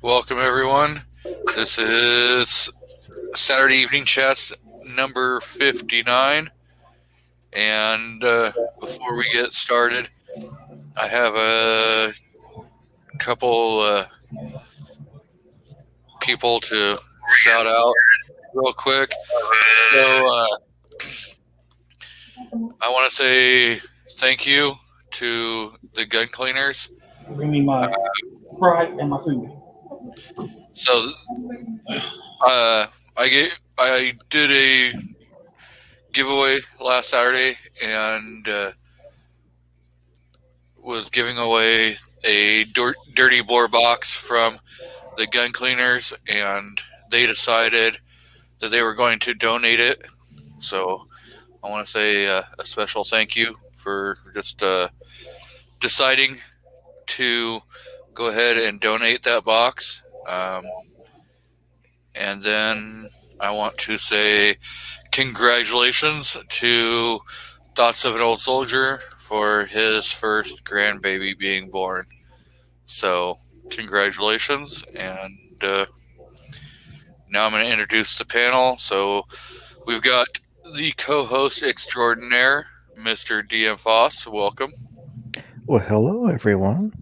Welcome, everyone. This is Saturday Evening Chats number 59. And before we get started, I have a couple people to shout out real quick. So I want to say thank you to the gun cleaners. Bring me my Sprite and my food. So I did a giveaway last Saturday and was giving away a dirty bore box from the gun cleaners, and they decided that they were going to donate it. So I want to say a special thank you for just deciding to go ahead and donate that box. And then I want to say congratulations to Thoughts of an Old Soldier for his first grandbaby being born. So congratulations, and now I'm going to introduce the panel. So we've got the co-host extraordinaire, Mr. DM Foss. Welcome. Well, hello, everyone.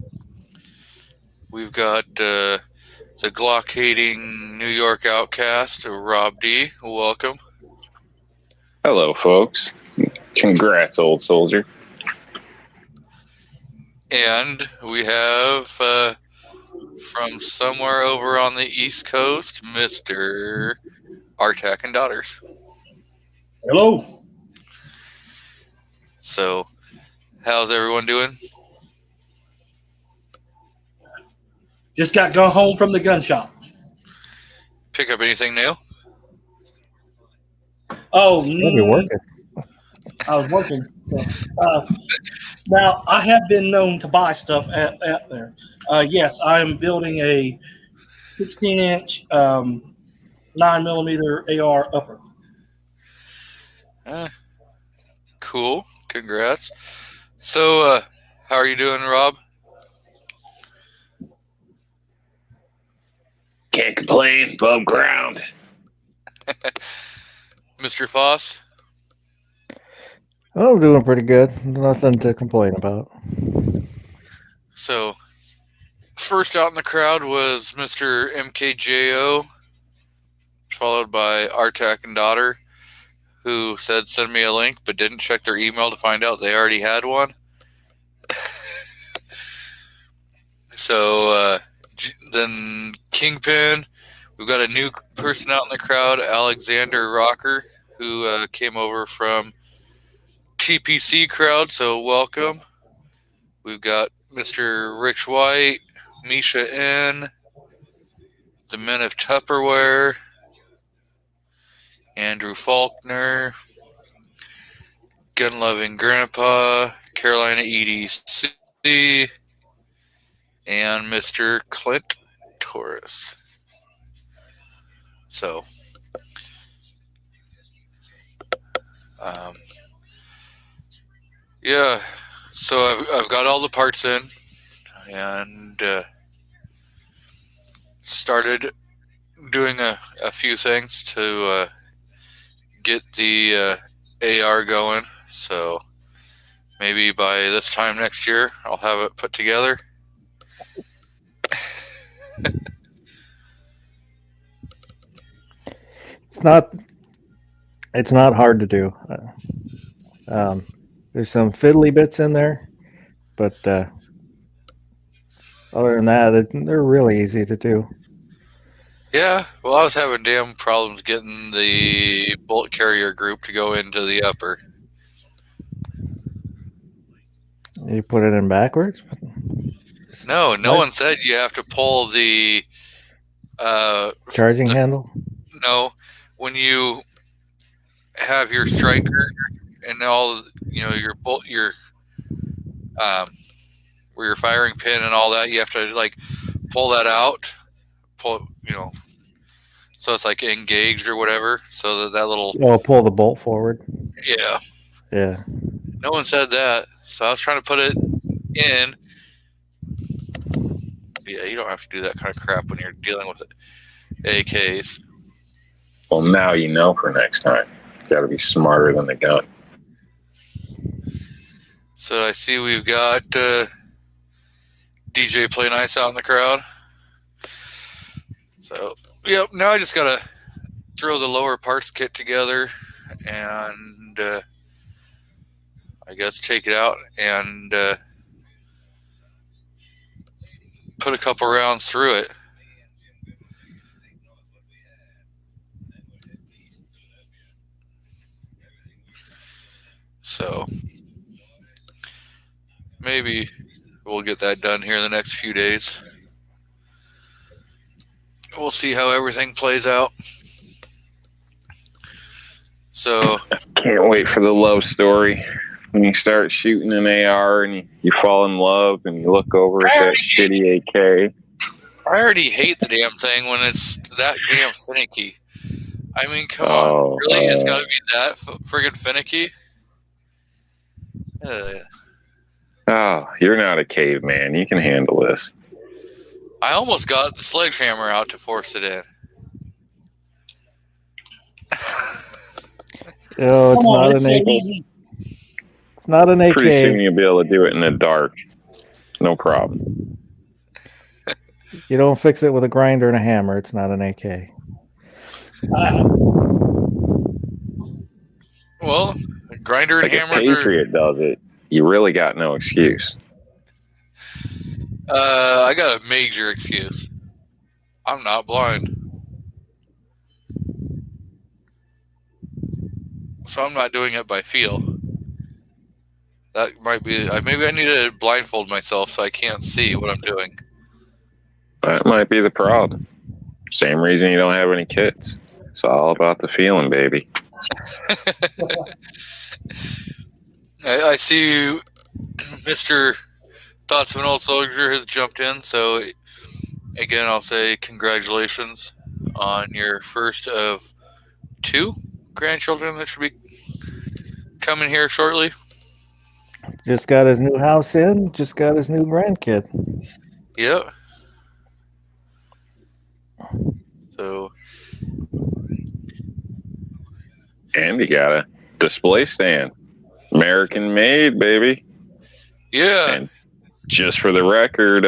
We've got the Glock-hating New York outcast, Rob D. Welcome. Hello, folks. Congrats, old soldier. And we have from somewhere over on the East Coast, Mr. Artak and Daughters. Hello. So, how's everyone doing? Just got gone home from the gun shop. Pick up anything new? Oh, You're working. I was working. Now, I have been known to buy stuff at there. Yes, I am building a 16-inch 9mm AR upper. Cool. Congrats. So, how are you doing, Rob? Can't complain, above ground. Mr. Foss? Oh, I'm doing pretty good. Nothing to complain about. So, first out in the crowd was Mr. MKJO, followed by Artak and Daughter, who said send me a link, but didn't check their email to find out they already had one. So, then Kingpin, we've got a new person out in the crowd, Alexander Rocker, who came over from TPC crowd, so welcome. We've got Mr. Rich White, Misha N, the Men of Tupperware, Andrew Faulkner, Gun Loving Grandpa, Carolina EDC, and Mr. Clint Torres. So, yeah, so I've got all the parts in, and started doing a few things to get the AR going. So maybe by this time next year, I'll have it put together. It's not hard to do. There's some fiddly bits in there, but other than that, they're really easy to do. Yeah, well, I was having damn problems getting the bolt carrier group to go into the upper. You put it in backwards? No one said you have to pull the charging handle? No, when you have your striker and all, your bolt, where your firing pin and all that, you have to like pull that out, so it's like engaged or whatever, so that little pull the bolt forward. Yeah. No one said that, so I was trying to put it in, Yeah, you don't have to do that kind of crap when you're dealing with AKs. Well, now you know for next time. Got to be smarter than the gun. So I see we've got DJ Play Nice out in the crowd. So, yep, now I just got to throw the lower parts kit together and I guess take it out and put a couple rounds through it. So maybe we'll get that done here in the next few days. We'll see how everything plays out. So Can't wait for the love story. When you start shooting an AR and you fall in love and you look over at that shitty AK. I already hate the damn thing when it's that damn finicky. I mean, come on. Really? It's got to be that friggin' finicky? Oh, you're not a caveman. You can handle this. I almost got the sledgehammer out to force it in. Oh, it's Come on, not it's an so AK. easy. It's not an AK. Pretty soon you'll be able to do it in the dark. No problem. You don't fix it with a grinder and a hammer. It's not an AK. Well, grinder and Like if hammers are... Patriot does it, you really got no excuse. I got a major excuse. I'm not blind. So I'm not doing it by feel. That might be... maybe I need to blindfold myself so I can't see what I'm doing. That might be the problem. Same reason you don't have any kids. It's all about the feeling, baby. I see you, Mr. Thoughts of an Old Soldier has jumped in, so again, I'll say congratulations on your first of 2 grandchildren that should be coming here shortly. Just got his new house in. Just got his new grandkid. Yep. So, And you got a display stand. American made, baby. yeah. And just for the record,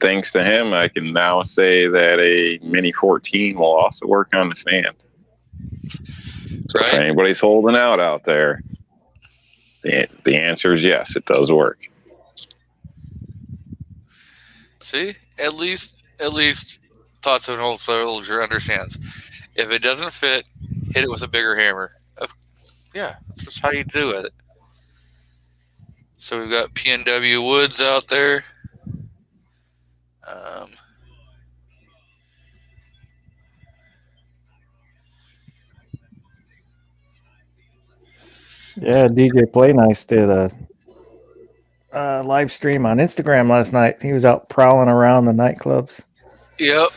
thanks to him, I can now say that a Mini 14 will also work on the stand. So Right. if anybody's holding out there, the answer is yes, it does work. See, at least Thoughts of an Old Soldier understands. If it doesn't fit, hit it with a bigger hammer. Yeah, that's just how you do it. So we've got PNW Woods out there. Yeah, DJ Play Nice did a live stream on Instagram last night. He was out prowling around the nightclubs. Yep.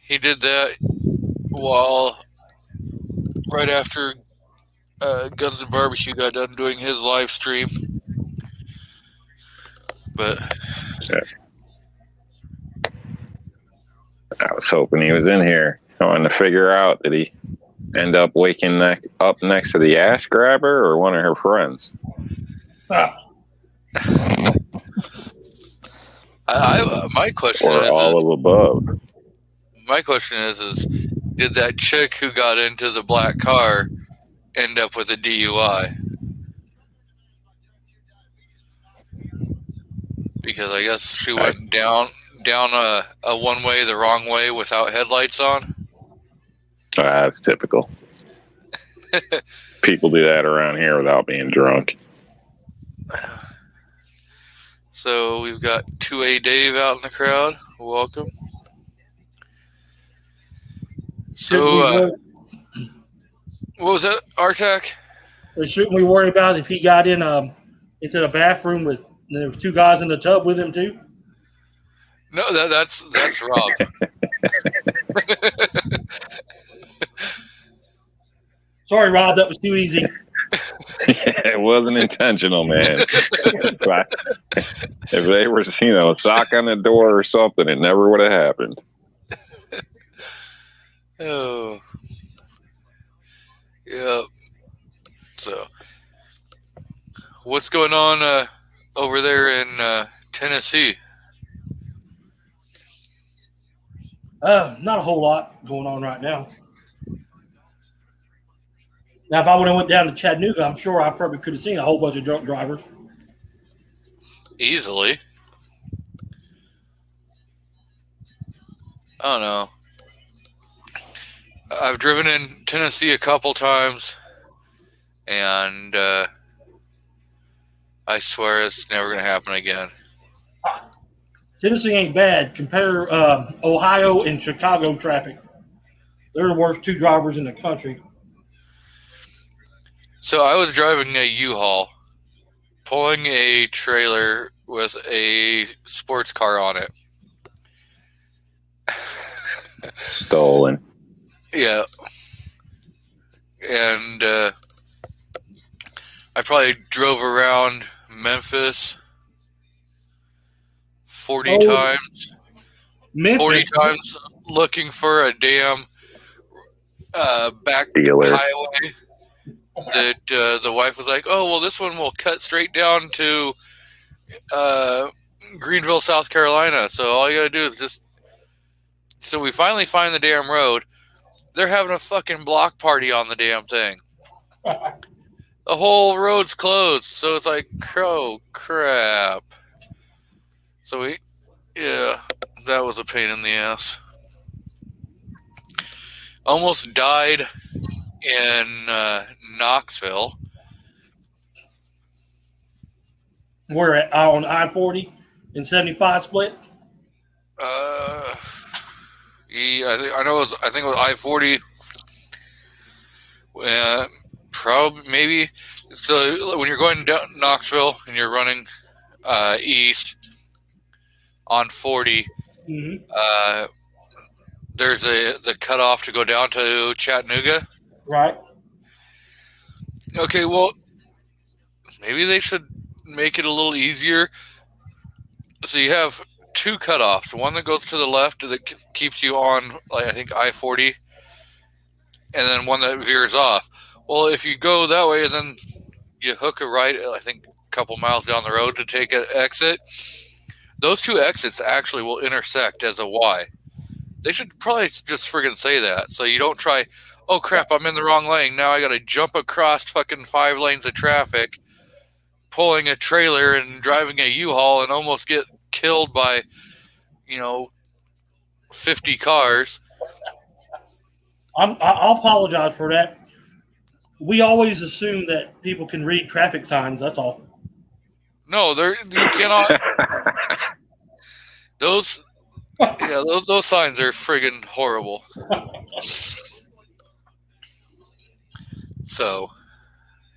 He did that right after Guns and Barbecue got done doing his live stream. But I was hoping he was in here. I wanted to figure out, did he end up waking up next to the ash grabber or one of her friends? My question Or all of above? My question is did that chick who got into the black car end up with a DUI? Because I guess she went down a one way the wrong way without headlights on. That's typical. People do that around here without being drunk. So we've got 2A Dave out in the crowd. Welcome. So, what was that, Artak? Shouldn't we worry about if he got in into the bathroom with there was 2 guys in the tub with him too? No, that's Rob. Sorry, Rob, that was too easy. It wasn't intentional, man. If they were, sock on the door or something, it never would have happened. Oh, yeah. So, what's going on over there in Tennessee? Not a whole lot going on right now. Now, if I would have went down to Chattanooga, I'm sure I probably could have seen a whole bunch of drunk drivers. Easily. I don't know. I've driven in Tennessee a couple times, and I swear it's never going to happen again. Tennessee ain't bad. Compare Ohio and Chicago traffic. They're the worst two drivers in the country. So I was driving a U-Haul, pulling a trailer with a sports car on it. Stolen. Yeah. And I probably drove around Memphis 40 times. Memphis. 40 times looking for a damn back Dealer. highway that the wife was like, oh, well, this one will cut straight down to Greenville, South Carolina. So all you got to do is just... So we finally find the damn road. They're having a fucking block party on the damn thing. The whole road's closed. So it's like, oh, crap. So yeah, that was a pain in the ass. Almost died in Knoxville. We're on I40 and 75 split. I think it was I40. Probably, maybe. So when you're going down Knoxville and you're running east on 40, there's the cutoff to go down to Chattanooga. Right. Okay, well, maybe they should make it a little easier. So you have two cutoffs. One that goes to the left that keeps you on, like, I think, I-40, and then one that veers off. Well, if you go that way and then you hook a right, I think, a couple miles down the road to take an exit, those two exits actually will intersect as a Y. They should probably just friggin' say that, so you don't try, oh crap, I'm in the wrong lane. Now I gotta jump across fucking 5 lanes of traffic, pulling a trailer and driving a U-Haul and almost get killed by, 50 cars. I'll apologize for that. We always assume that people can read traffic signs. That's all. No, you cannot. Those signs are friggin' horrible. So,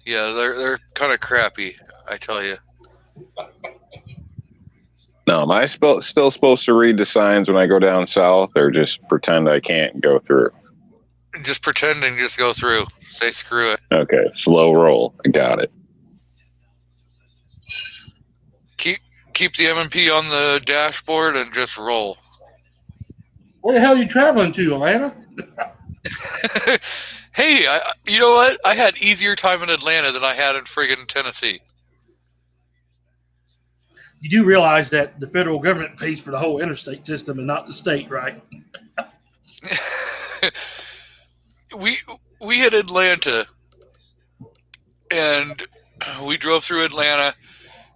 yeah, they're kind of crappy, I tell you. No, am I still supposed to read the signs when I go down south, or just pretend I can't go through? Just pretend and just go through. Say screw it. Okay, slow roll. I got it. Keep the M&P on the dashboard and just roll. Where the hell are you traveling to, Atlanta? Hey, you know what? I had easier time in Atlanta than I had in friggin' Tennessee. You do realize that the federal government pays for the whole interstate system and not the state, right? We hit Atlanta, and we drove through Atlanta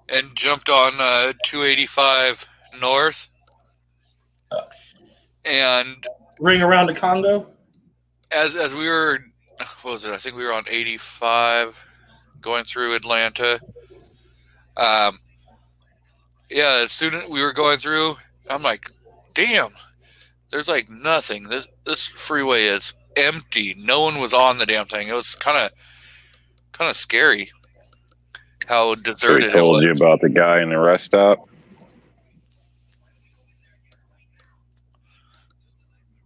and jumped on 285 north, and Ring around the Congo. As we were, what was it? I think we were on 85 going through Atlanta. Yeah, as soon as we were going through, I'm like, damn, there's like nothing. This freeway is empty. No one was on the damn thing. It was kind of scary how deserted it was. I told you about the guy in the rest stop.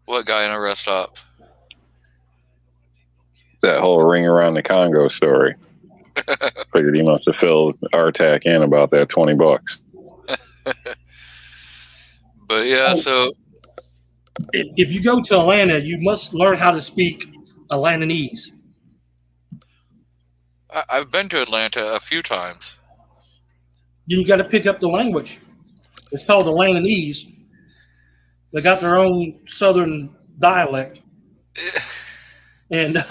What guy in a rest stop? That whole ring around the Congo story. Figured he must have filled RTAC in about that $20. But yeah, so if you go to Atlanta, you must learn how to speak Atlantanese. I've been to Atlanta a few times. You got to pick up the language. It's called Atlantanese. They got their own Southern dialect, and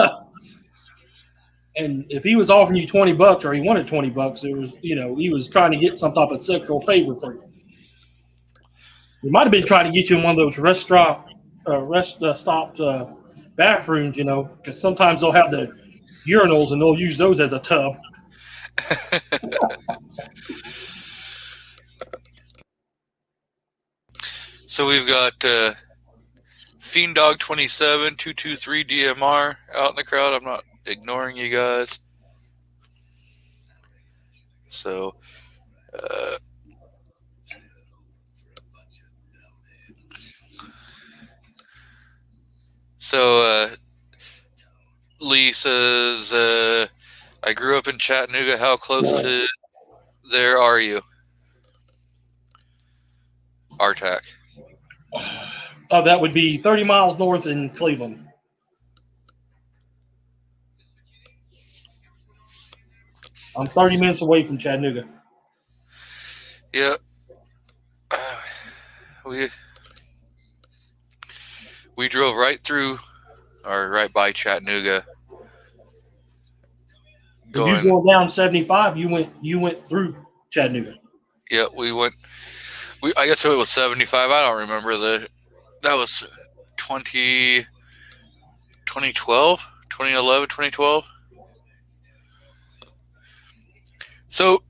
if he was offering you $20 or he wanted $20, it was he was trying to get some type of sexual favor for you. He might have been trying to get you in one of those rest stop bathrooms, because sometimes they'll have the urinals and they'll use those as a tub. So we've got Fiend Dog 27 223 DMR out in the crowd. I'm not ignoring you guys. So Lee says, I grew up in Chattanooga. How close to there are you? RTAC. Oh, that would be 30 miles north in Cleveland. I'm 30 minutes away from Chattanooga. Yeah. We drove right through, or right by Chattanooga. If you go down 75, you went through Chattanooga. Yeah, we went. I guess it was 75. I don't remember that was 2012, 2011, 2012. So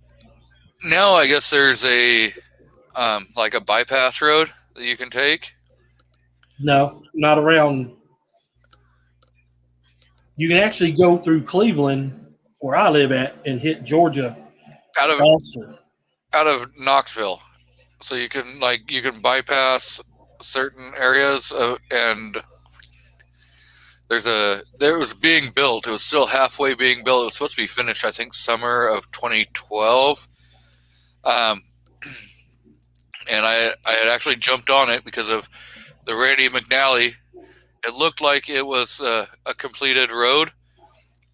now I guess there's a like a bypass road that you can take. No, not around. You can actually go through Cleveland, where I live at, and hit Georgia out of Knoxville. So you can bypass certain areas and there was being built. It was still halfway being built. It was supposed to be finished, I think, summer of 2012. And I had actually jumped on it because of the Randy McNally. It looked like it was a completed road.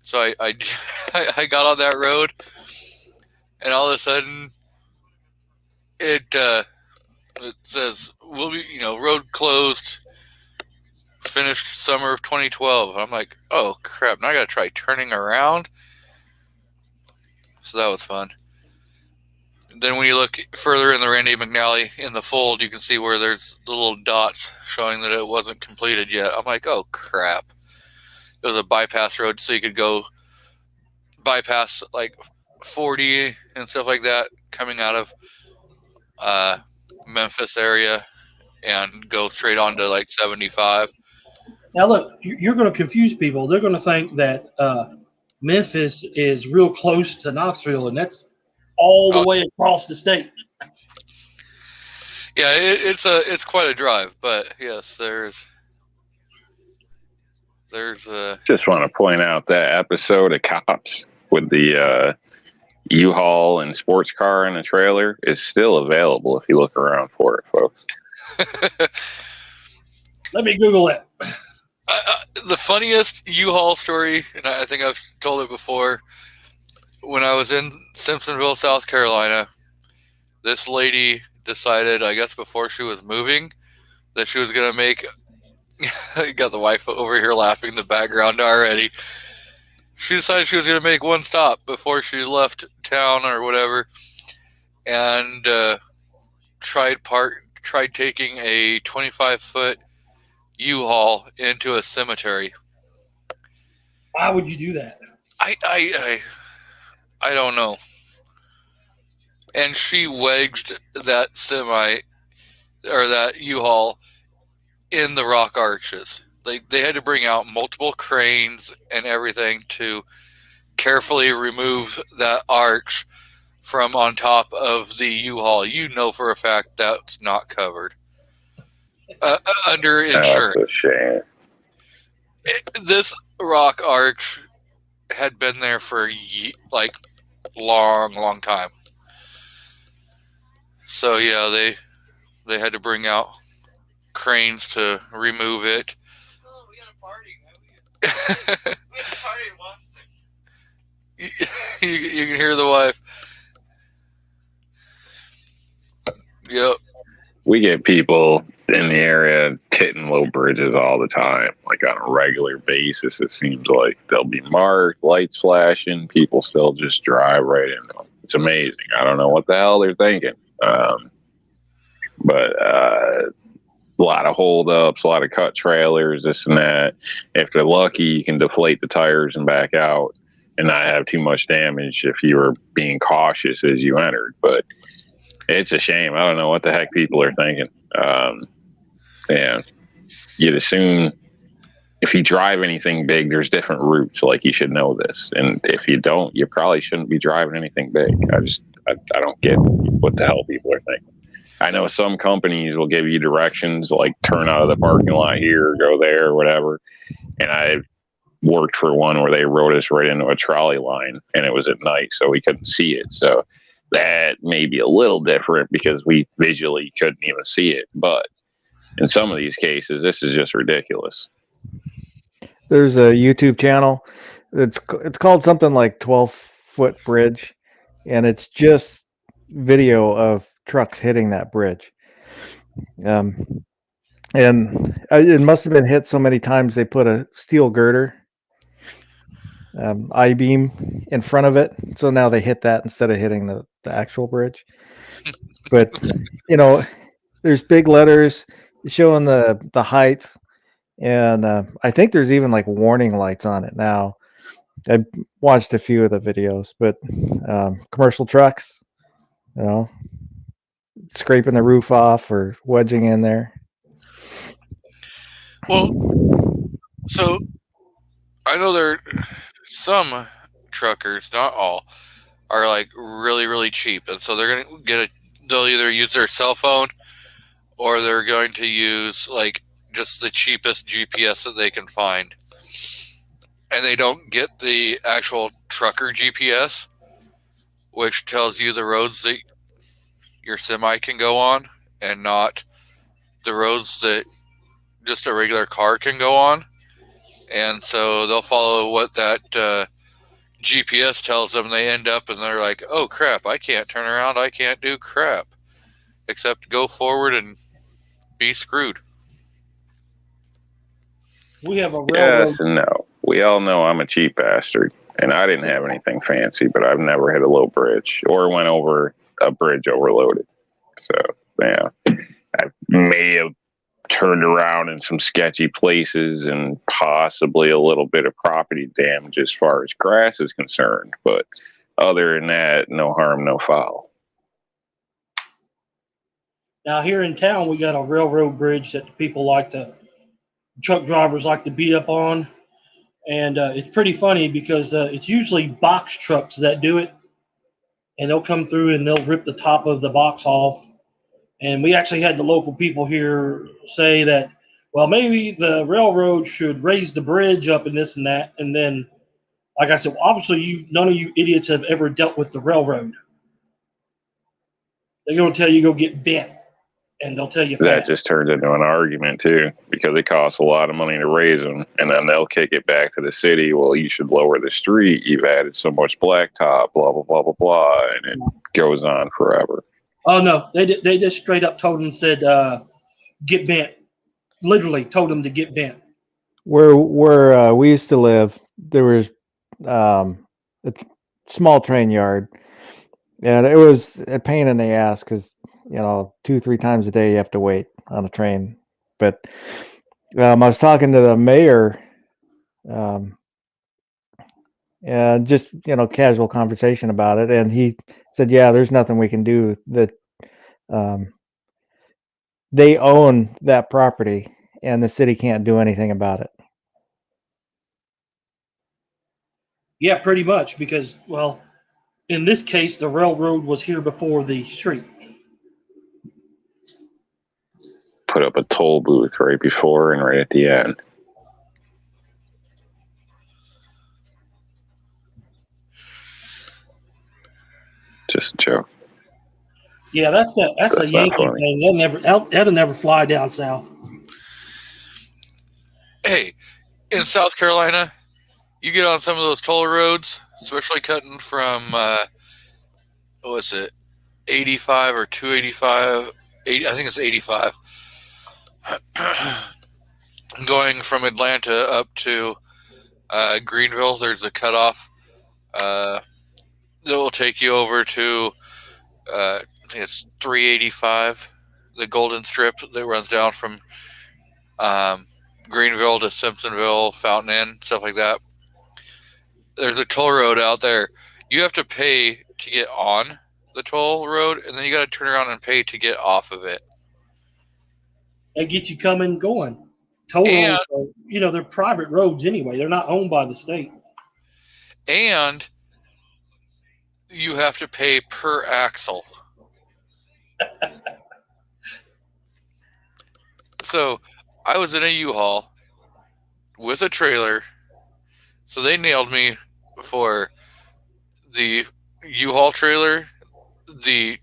So I got on that road, and all of a sudden it says we'll be road closed, finished summer of 2012. And I'm like, oh crap! Now I got to try turning around. So that was fun. Then when you look further in the Randy McNally in the fold, you can see where there's little dots showing that it wasn't completed yet. I'm like, oh crap! It was a bypass road, so you could go bypass like 40 and stuff like that coming out of Memphis area and go straight on to like 75. Now look, you're going to confuse people. They're going to think that Memphis is real close to Knoxville, and that's all the way across the state. Yeah, it's quite a drive, but yes, there's Just want to point out that episode of Cops with the U-Haul and sports car in a trailer is still available if you look around for it, folks. Let me Google it. The funniest U-Haul story, and I think I've told it before, when I was in Simpsonville, South Carolina, this lady decided, I guess before she was moving, that she was going to make... got the wife over here laughing in the background already. She decided she was going to make one stop before she left town or whatever, and tried taking a 25-foot U-Haul into a cemetery. Why would you do that? I don't know. And she wedged that semi or that U-Haul in the rock arches. They had to bring out multiple cranes and everything to carefully remove that arch from on top of the U-Haul. You know for a fact that's not covered under insurance. That's a shame. This rock arch had been there for like long time. So yeah, they had to bring out cranes to remove it. Oh, we had a party. We had a party in Mossberg. You can hear the wife. Yep. We get people in the area hitting low bridges all the time, like on a regular basis. It seems like they'll be marked, lights flashing, people still just drive right into them. It's amazing. I don't know what the hell they're thinking. But a lot of holdups, a lot of cut trailers, this and that. If they're lucky, you can deflate the tires and back out and not have too much damage if you were being cautious as you entered. But it's a shame. I don't know what the heck people are thinking. And you'd assume if you drive anything big, there's different routes. Like, you should know this. And if you don't, you probably shouldn't be driving anything big. I don't get what the hell people are thinking. I know some companies will give you directions, like turn out of the parking lot here, go there, or whatever. And I worked for one where they rode us right into a trolley line, and it was at night, so we couldn't see it. So that may be a little different because we visually couldn't even see it. But in some of these cases, this is just ridiculous. There's a YouTube channel. It's called something like 12-foot bridge, and it's just video of trucks hitting that bridge. And it must have been hit so many times they put a steel girder, I-beam in front of it, so now they hit that instead of hitting the actual bridge. But there's big letters showing the height, and I think there's even like warning lights on it now. I watched a few of the videos, but commercial trucks, scraping the roof off or wedging in there. Well, so I know there some truckers, not all, are like really cheap, and so they're gonna they'll either use their cell phone or they're going to use like just the cheapest GPS that they can find, and they don't get the actual trucker GPS, which tells you the roads that your semi can go on and not the roads that just a regular car can go on. And so they'll follow what that GPS tells them. They end up and they're like, oh crap, I can't turn around, I can't do crap except go forward and be screwed. We have a railroad. Yes and no. We all know I'm a cheap bastard, and I didn't have anything fancy, but I've never hit a low bridge or went over a bridge overloaded. So, yeah, I may have turned around in some sketchy places and possibly a little bit of property damage as far as grass is concerned. But other than that, no harm, no foul. Now, here in town, we got a railroad bridge that truck drivers like to beat up on. And it's pretty funny because it's usually box trucks that do it. And they'll come through and they'll rip the top of the box off. And we actually had the local people here say that, well, maybe the railroad should raise the bridge up and this and that. And then, like I said, obviously none of you idiots have ever dealt with the railroad. They're going to tell you go get bent. And they'll tell you fast. That just turns into an argument too, because it costs a lot of money to raise them, and then they'll kick it back to the city. Well, you should lower the street. You've added so much blacktop, blah blah blah blah blah, and it goes on forever. Oh no, they just straight up told them, said get bent. Literally told them to get bent. Where we used to live, there was a small train yard, and it was a pain in the ass because 2-3 times a day you have to wait on a train. But I was talking to the mayor, and just casual conversation about it, and he said, yeah, there's nothing we can do. That they own that property and the city can't do anything about it. Yeah, pretty much, because, well, in this case, the railroad was here before the street. Put up a toll booth right before and right at the end. joke. Yeah, that's a That's not Yankee funny. thing. That'll never fly down south. Hey, in South Carolina, you get on some of those toll roads, especially cutting from what was it, 85 or 285? I think it's 85. Going from Atlanta up to Greenville, there's a cutoff that will take you over to I think it's 385, the Golden Strip that runs down from Greenville to Simpsonville, Fountain Inn, stuff like that. There's a toll road out there. You have to pay to get on the toll road, and then you got to turn around and pay to get off of it. They get you coming, going. Toll And- roads, they're private roads anyway. They're not owned by the state. And you have to pay per axle. So I was in a U-Haul with a trailer. So they nailed me for the U-Haul trailer, the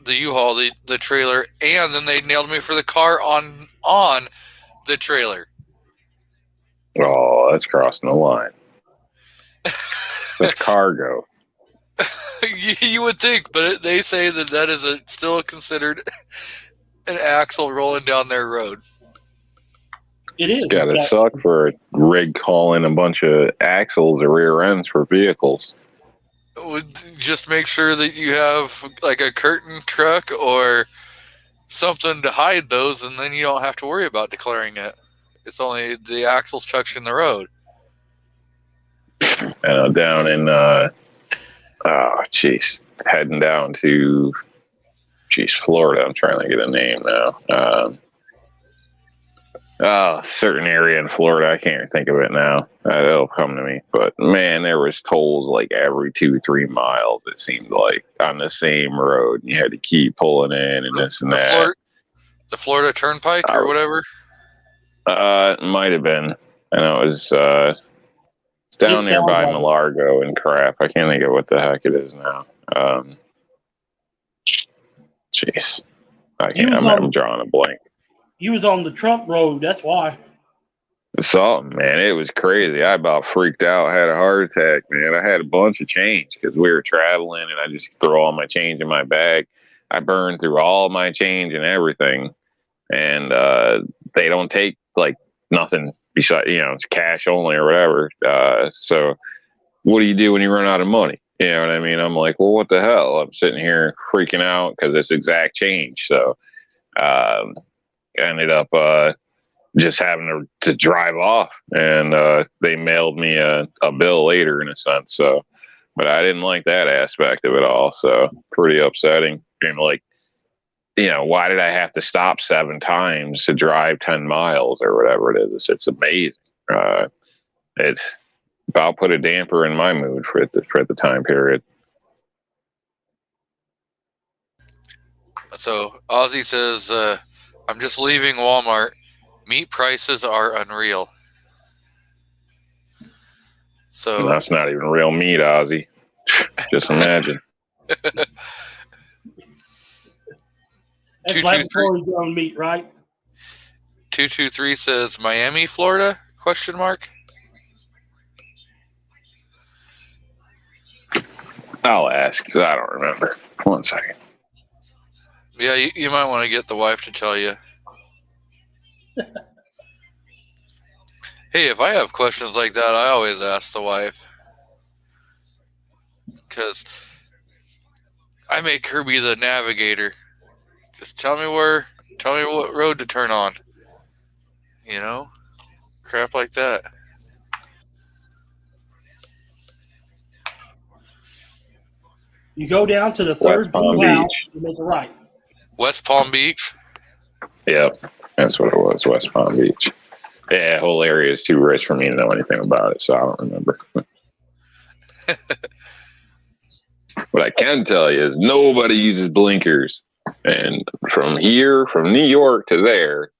U-Haul, the trailer, and then they nailed me for the car on the trailer. Oh, that's crossing the line. That's cargo. You would think, but they say that is still considered an axle rolling down their road. It is. Got to It's suck for a rig calling a bunch of axles or rear ends for vehicles. Just make sure that you have like a curtain truck or something to hide those, and then you don't have to worry about declaring it. It's only the axles touching the road. Down in heading down to Florida. I'm trying to get a name now. Certain area in Florida. I can't think of it now. It'll come to me. But man, there was tolls like every 2-3 miles. It seemed like on the same road. You had to keep pulling in and this and that. The Florida Turnpike or whatever. It might have been. I know it was. It's down there by Malargo and crap. I can't think of what the heck it is now. Jeez, I'm drawing a blank. You was on the Trump road. That's why. Something, man. It was crazy. I about freaked out. Had a heart attack, man. I had a bunch of change because we were traveling, and I just threw all my change in my bag. I burned through all my change and everything, and they don't take like nothing besides, it's cash only or whatever. So what do you do when you run out of money? You know what I mean? I'm like, well, what the hell? I'm sitting here freaking out because it's exact change. So I ended up just having to drive off, and they mailed me a bill later in a sense. So, but I didn't like that aspect of it all. So pretty upsetting. And like, why did I have to stop 7 times to drive 10 miles or whatever it is? It's amazing. It's about put a damper in my mood for the time period. So Ozzy says, I'm just leaving Walmart. Meat prices are unreal. So And that's not even real meat, Ozzy. Just imagine. That's laboratory grown meat, right? 223 says Miami, Florida? ? I'll ask because I don't remember. 1 second. Yeah, you might want to get the wife to tell you. Hey, if I have questions like that, I always ask the wife. Because I make her be the navigator. Just tell me what road to turn on. Crap like that. You go down to the third blue house and make a right. West Palm Beach? Yep, that's what it was, West Palm Beach. Yeah, the whole area is too rich for me to know anything about it, so I don't remember. What I can tell you is nobody uses blinkers. And from New York to there,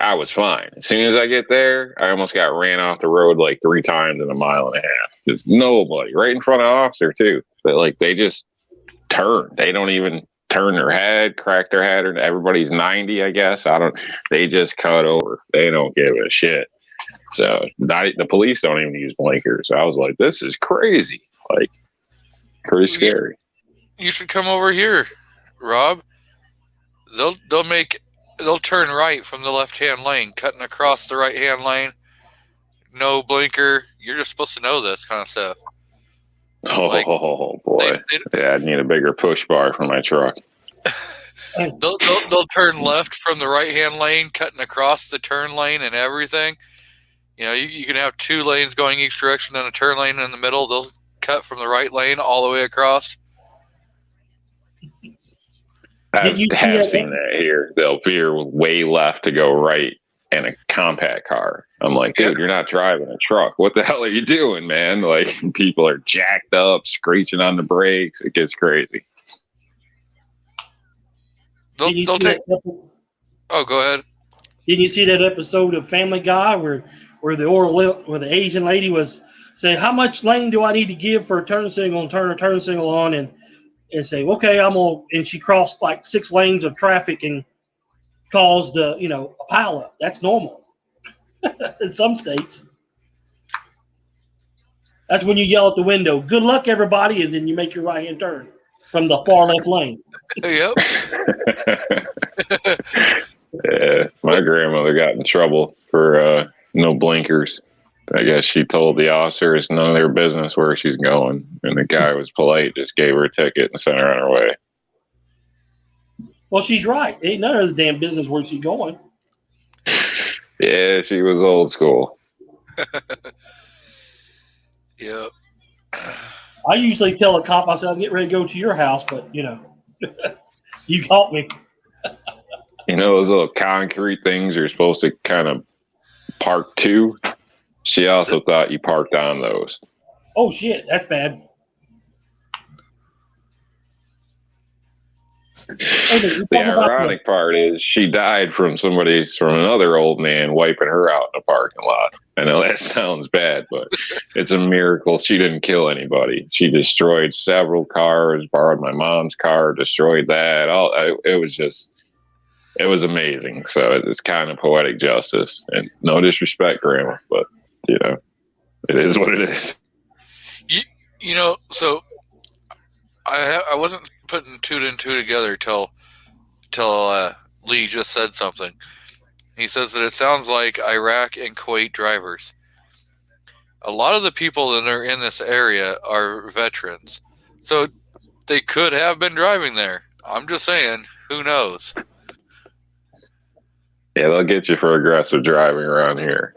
I was fine. As soon as I get there, I almost got ran off the road like 3 times in a mile and a half. There's nobody right in front of the officer too. But like they just turn. They don't even turn their head, crack their head, or everybody's 90, I guess. They just cut over. They don't give a shit. So the police don't even use blinkers. So I was like, this is crazy. Like, pretty scary. You should come over here, Rob. They'll turn right from the left-hand lane, cutting across the right-hand lane. No blinker. You're just supposed to know this kind of stuff. Oh boy! Yeah, I'd need a bigger push bar for my truck. They'll turn left from the right-hand lane, cutting across the turn lane and everything. You know, you can have 2 lanes going each direction and a turn lane in the middle. They'll cut from the right lane all the way across. I have seen that here. They'll veer way left to go right in a compact car. I'm like, dude, you're not driving a truck. What the hell are you doing, man? Like, people are jacked up, screeching on the brakes. It gets crazy. They'll take. Oh, go ahead. Didn't you see that episode of Family Guy where the Asian lady was saying, how much lane do I need to give for a turn signal and turn a turn signal on, and say, okay, and she crossed like 6 lanes of traffic and caused a pileup. That's normal in some states. That's when you yell at the window, good luck, everybody, and then you make your right-hand turn from the far left lane. Yep. Yeah, my grandmother got in trouble for no blinkers. I guess she told the officer it's none of their business where she's going. And the guy was polite, just gave her a ticket and sent her on her way. Well, she's right. Ain't none of the damn business where she's going. Yeah, she was old school. Yep. I usually tell a cop, I said, I'll get ready to go to your house, but, you caught me. You know those little concrete things you're supposed to kind of park to? She also thought you parked on those. Oh, shit. That's bad. The ironic part is she died from another old man wiping her out in a parking lot. I know that sounds bad, but it's a miracle she didn't kill anybody. She destroyed several cars, borrowed my mom's car, destroyed that. It was amazing. So it's kind of poetic justice. And no disrespect, Grandma, but it is what it is. So I wasn't putting 2 and 2 together till Lee just said something. He says that it sounds like Iraq and Kuwait drivers. A lot of the people that are in this area are veterans, so they could have been driving there. I'm just saying, who knows? Yeah, they'll get you for aggressive driving around here.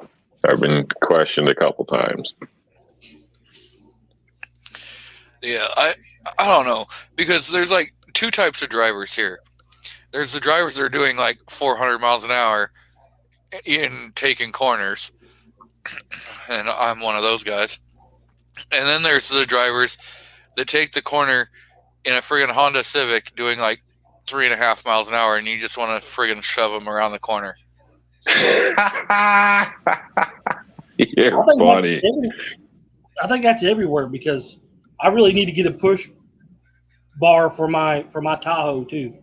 I've been questioned a couple times. Yeah, I don't know, because there's like 2 types of drivers here. There's the drivers that are doing like 400 miles an hour in taking corners, and I'm one of those guys. And then there's the drivers that take the corner in a friggin' Honda Civic doing like 3.5 miles an hour, and you just want to friggin' shove them around the corner. You're funny. I think that's everywhere, because I really need to get a push bar for my Tahoe too,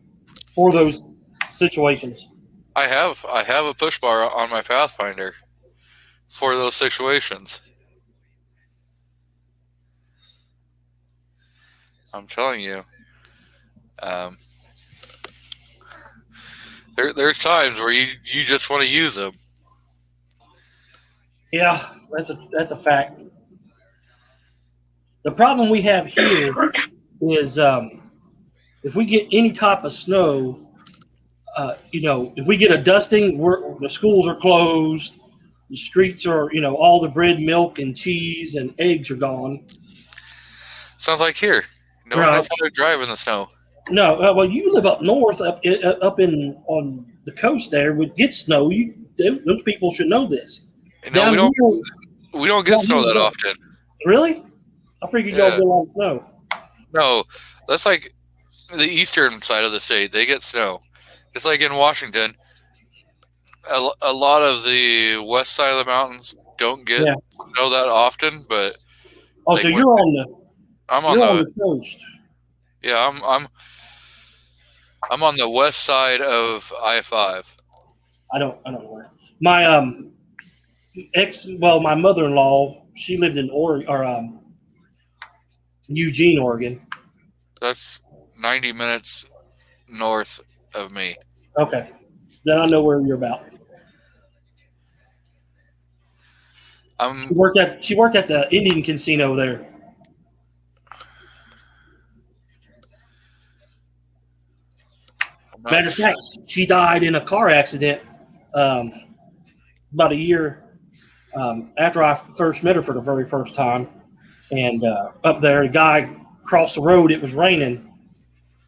for those situations. I have a push bar on my Pathfinder for those situations. I'm telling you. There's times where you just want to use them. Yeah, that's a fact. The problem we have here is if we get any type of snow, if we get a dusting, the schools are closed, the streets are, all the bread, milk, and cheese and eggs are gone. Sounds like here. No one knows how to drive in the snow. No, well, you live up north, up on the coast there. Would get snow. Those people should know this. No, we don't get snow that often. Really? I figured y'all get a lot of snow. No, that's like the eastern side of the state. They get snow. It's like in Washington. A lot of the west side of the mountains don't get snow that often, but so you're on the I'm on the coast. Yeah, I'm on the west side of I-5. I don't know where. My my mother-in-law, she lived in Eugene, Oregon. That's 90 minutes north of me. Okay, then I know where you're about. I'm She worked at the Indian casino there. not Matter of sure. fact, she died in a car accident about a year after I first met her for the very first time. And up there, a guy crossed the road. It was raining,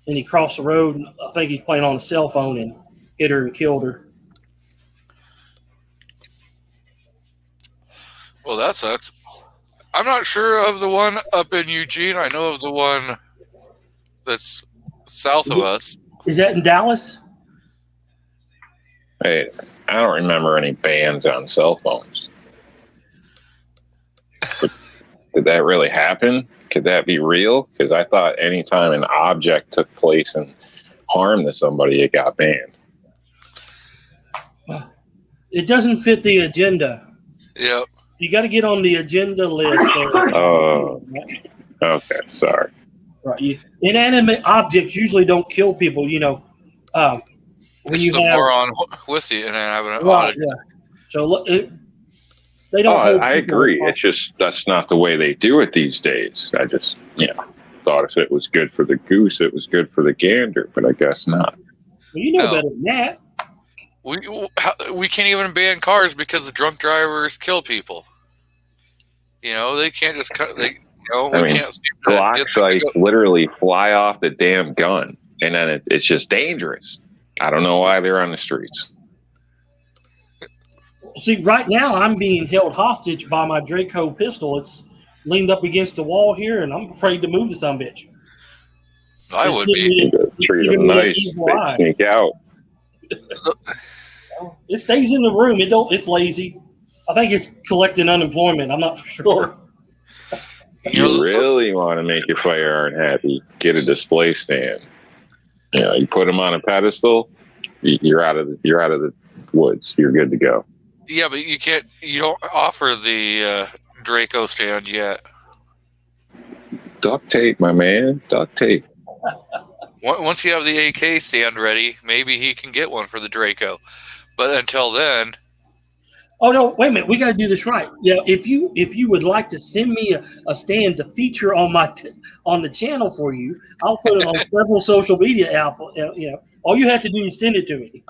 and he crossed the road. And I think he's playing on a cell phone and hit her and killed her. Well, that sucks. I'm not sure of the one up in Eugene. I know of the one that's south of us. Is that in Dallas? Hey, I don't remember any bans on cell phones. Did that really happen? Could that be real? Because I thought anytime an object took place and harm to somebody, it got banned. It doesn't fit the agenda. Yep. You got to get on the agenda list there. Oh, okay, sorry. Right. Inanimate objects usually don't kill people. You know, when It's you the have moron with you, and having right, yeah. So look, they don't. hold I people agree. responsible. It's just that's not the way they do it these days. I just, thought if it was good for the goose, it was good for the gander, but I guess not. Well, you know No. better than that. We can't even ban cars because the drunk drivers kill people. You know, they can't just cut. We can't seem to Glock get them to sights go. literally fly off the damn gun, and then it's just dangerous. I don't know why they're on the streets. See, right now I'm being held hostage by my Draco pistol. It's leaned up against the wall here, and I'm afraid to move the son of a bitch. I would be. Treat giving them me an nice. evil They eye. sneak out. It stays in the room. It's lazy. I think it's collecting unemployment. I'm not for sure. You really want to make your firearm happy, get a display stand. You put them on a pedestal, you're out of the woods. You're good to go. Yeah, but you can't. You don't offer the Draco stand yet. Duct tape, my man. Duct tape. Once you have the AK stand ready, maybe he can get one for the Draco. But until then, Oh no! Wait a minute. We got to do this right. Yeah. If you would like to send me a stand to feature on on the channel for you, I'll put it on several social media outlets. All you have to do is send it to me,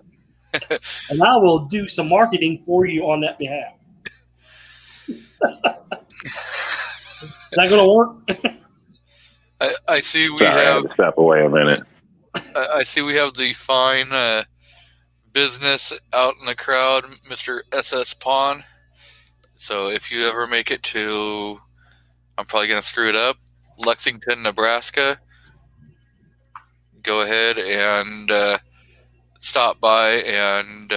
and I will do some marketing for you on that behalf. Is that going to work? I see we Sorry, I have. had to step away a minute. I see we have the fine business out in the crowd, Mr. SS Pawn. So if you ever make it to, I'm probably going to screw it up, Lexington, Nebraska, go ahead and stop by and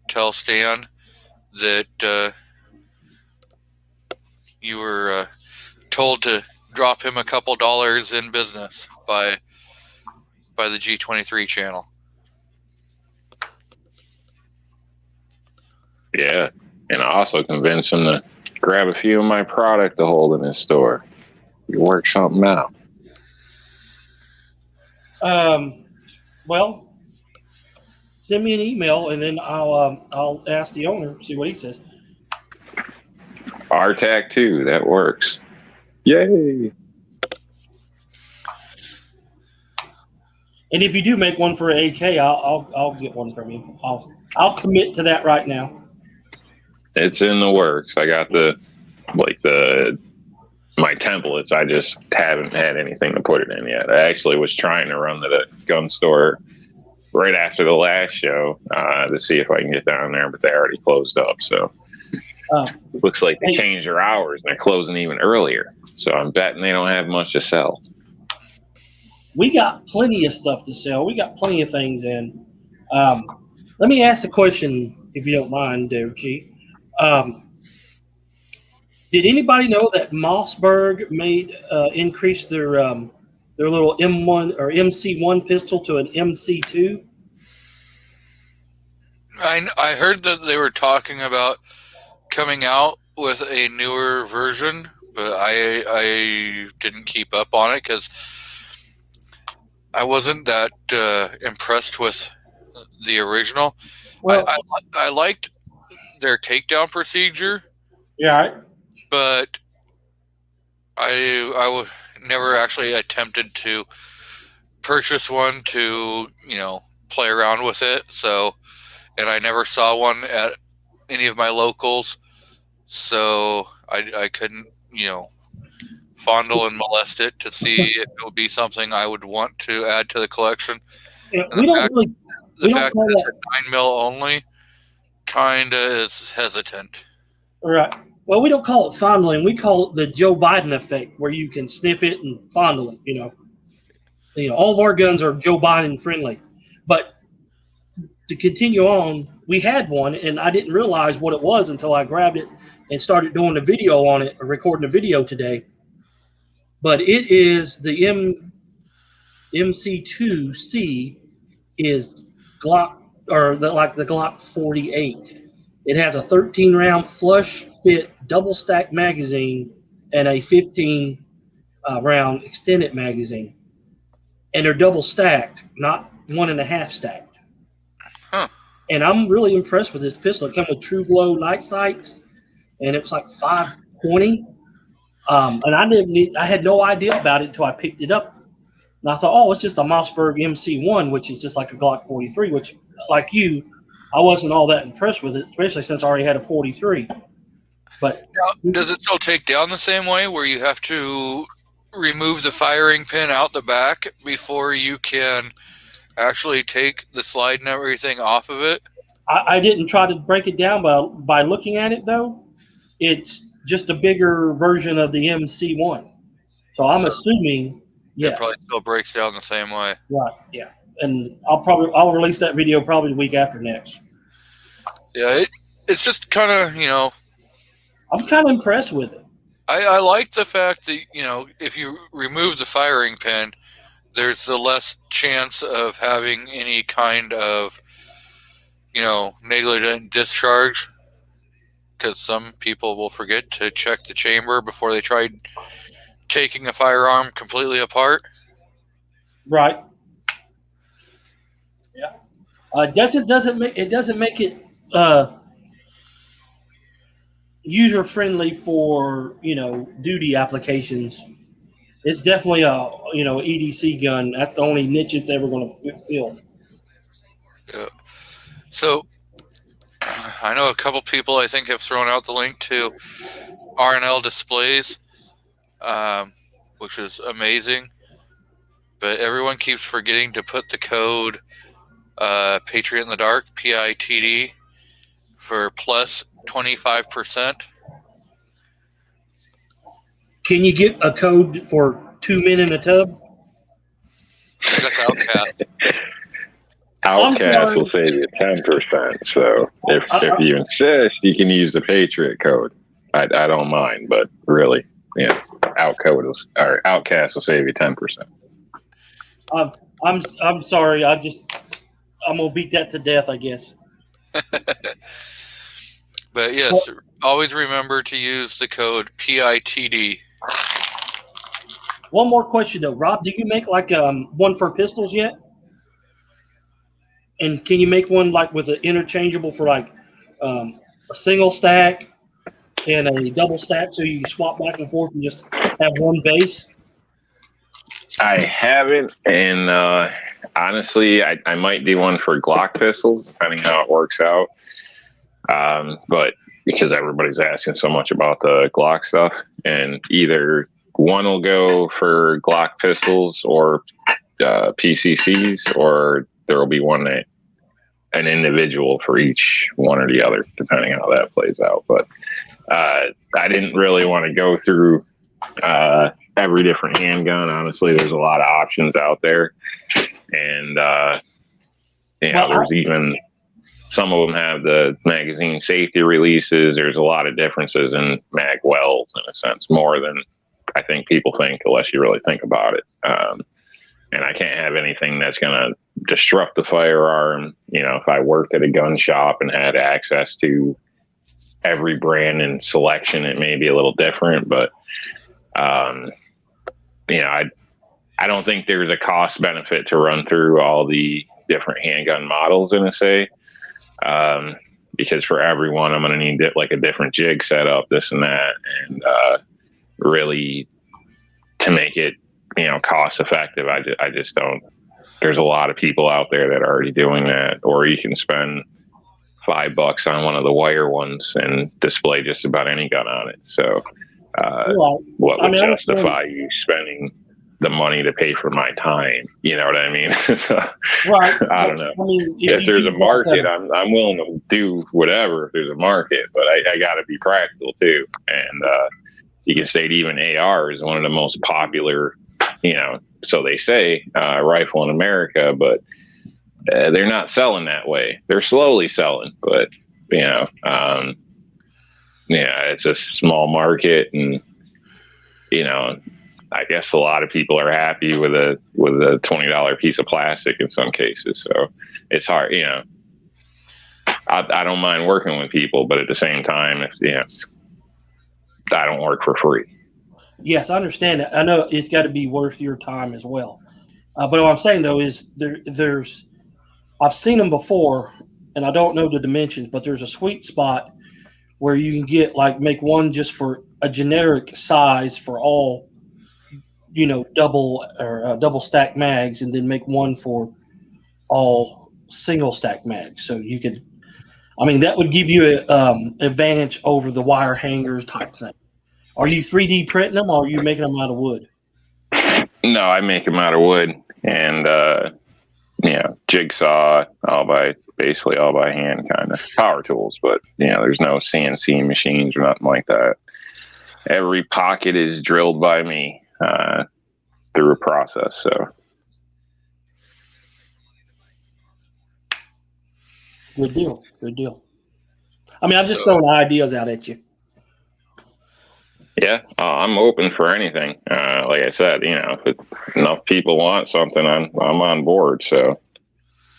tell Stan that you were told to drop him a couple dollars in business by the G23 channel. Yeah, and I also convinced him to grab a few of my product to hold in his store. You work something out. Well, send me an email, and then I'll ask the owner, see what he says. RTAC 2, that works. Yay! And if you do make one for AK, I'll get one from you. I'll commit to that right now. It's in the works. I got my templates. I just haven't had anything to put it in yet. I actually was trying to run to the gun store right after the last show to see if I can get down there, but they already closed up. So looks like they changed their hours and they're closing even earlier. So I'm betting they don't have much to sell. We got plenty of stuff to sell. We got plenty of things in. Let me ask a question, if you don't mind, there, G. Did anybody know that Mossberg increased their their little M1 or MC1 pistol to an MC2. I heard that they were talking about coming out with a newer version, but I didn't keep up on it because I wasn't that impressed with the original. Well, I liked their takedown procedure, yeah, but I never actually attempted to purchase one to play around with it. So, and I never saw one at any of my locals, so I couldn't fondle and molest it to see if it would be something I would want to add to the collection. yeah, And we don't fact, really. the We don't fact call that it's that a 9 mil only kind of is hesitant. right. Well, we don't call it fondling. We call it the Joe Biden effect, where you can sniff it and fondle it. All of our guns are Joe Biden friendly. But to continue on, we had one, and I didn't realize what it was until I grabbed it and started doing a video on it, or recording a video today. But it is the MC2C is Glock, or like the Glock 48. It has a 13 round flush fit double stack magazine and a 15 round extended magazine, and they're double stacked, not 1.5 stacked. Huh. And I'm really impressed with this pistol. It comes with True Glow night sights, and it was like $520. And I had no idea about it until I picked it up. And I thought, oh, it's just a Mossberg MC1, which is just like a Glock 43, which, like you, I wasn't all that impressed with it, especially since I already had a 43. But Now, does it still take down the same way, where you have to remove the firing pin out the back before you can actually take the slide and everything off of it? I didn't try to break it down by looking at it, though. It's just a bigger version of the MC1. So I'm assuming, yes. It probably still breaks down the same way. Right, yeah. And I'll release that video probably the week after next. Yeah, it's just kind of, I'm kind of impressed with it. I like the fact that, if you remove the firing pin, there's a less chance of having any kind of, negligent discharge, because some people will forget to check the chamber before they try taking a firearm completely apart. Right. Yeah. It doesn't make it user friendly for duty applications. It's definitely a EDC gun. That's the only niche it's ever going to fill. Yeah. So I know a couple people I think have thrown out the link to R&L displays, which is amazing. But everyone keeps forgetting to put the code Patriot in the Dark, PITD, for plus 25%. Can you get a code for 2 men in a tub? That's Outcast. Outcast will save you 10%. So if you insist, you can use the Patriot code. I don't mind, but really, Outcast will save you 10%. I'm sorry. I'm gonna beat that to death, I guess. But yes, always remember to use the code PITD. One more question though, Rob. Do you make like one for pistols yet? And can you make one like with an interchangeable for like a single stack and a double stack, so you can swap back and forth and just have one base? I haven't, and honestly, I might do one for Glock pistols, depending how it works out. But because everybody's asking so much about the Glock stuff, and either one will go for Glock pistols or PCCs, or there will be an individual for each one or the other, depending how that plays out. But I didn't really want to go through every different handgun. Honestly, there's a lot of options out there, and there's even some of them have the magazine safety releases. There's a lot of differences in mag wells, in a sense, more than I think people think unless you really think about it. And I can't have anything that's going to disrupt the firearm. You know, if I worked at a gun shop and had access to every brand and selection, it may be a little different, but, you know, I don't think there's a cost benefit to run through all the different handgun models in a say. Because for everyone, I'm going to need like a different jig setup, this and that. And, really to make it, you know, cost effective. I just don't, there's a lot of people out there that are already doing that, or you can spend $5 on one of the wire ones and display just about any gun on it. So, what would justify you spending the money to pay for my time? You know what I mean? So, right. I don't know. I mean, if there's a market, I'm willing to do whatever if there's a market, but I got to be practical too. And, you can state even AR is one of the most popular, you know, so they say, rifle in America, but they're not selling that way. They're slowly selling, but, you know, yeah, it's a small market, and, you know, I guess a lot of people are happy with a $20 piece of plastic in some cases. So it's hard, you know. I don't mind working with people, but at the same time, if, you know, I don't work for free. Yes, I understand that. I know it's got to be worth your time as well. But what I'm saying though is there's I've seen them before, and I don't know the dimensions, but there's a sweet spot where you can get like make one just for a generic size for all, you know, double stack mags, and then make one for all single stack mags. So you could, I mean, that would give you an advantage over the wire hangers type thing. Are you 3D printing them, or are you making them out of wood? No, I make them out of wood, and jigsaw basically all by hand, kind of power tools. But you know, there's no CNC machines or nothing like that. Every pocket is drilled by me through a process. So Good deal. Good deal. I mean, I'm just throwing ideas out at you. Yeah, I'm open for anything. Like I said, you know, if enough people want something, I'm on board. So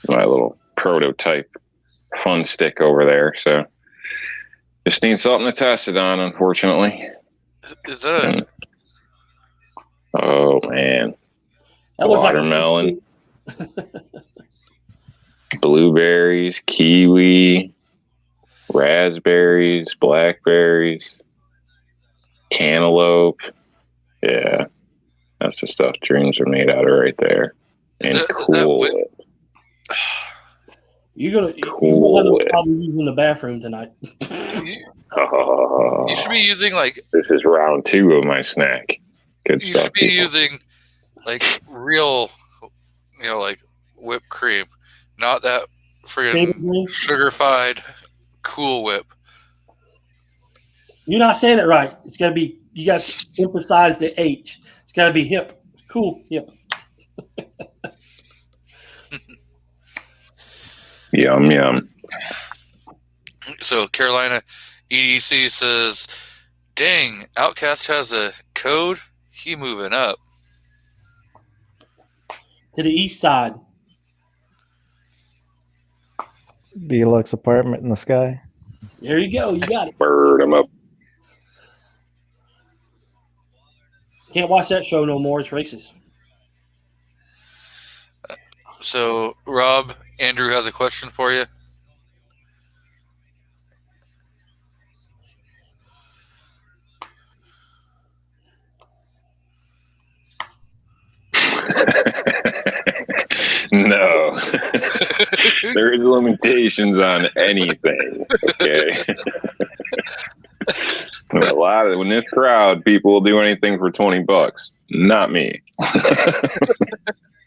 my little prototype fun stick over there. So just need something to test it on, unfortunately. Is that oh man, That looks watermelon, blueberries, kiwi, raspberries, blackberries, cantaloupe. Yeah, that's the stuff dreams are made out of right there. And cool whip. You're gonna have no problem using the bathroom tonight. You should be using this is round 2 of my snack. Good you stuff. Should be using real, you know, like whipped cream, not that friggin' sugar-fied Cool Whip. You're not saying it right. It's got to be. You got to emphasize the H. It's got to be hip. Cool. Hip. Yum yum. So Carolina EDC says, "Dang, Outcast has a code. He moving up to the east side. Deluxe apartment in the sky. There you go. You got it. Bird him up. Can't watch that show no more. It's racist." So, Rob, Andrew has a question for you. No. There's limitations on anything. Okay. In this crowd, people will do anything for $20. Not me.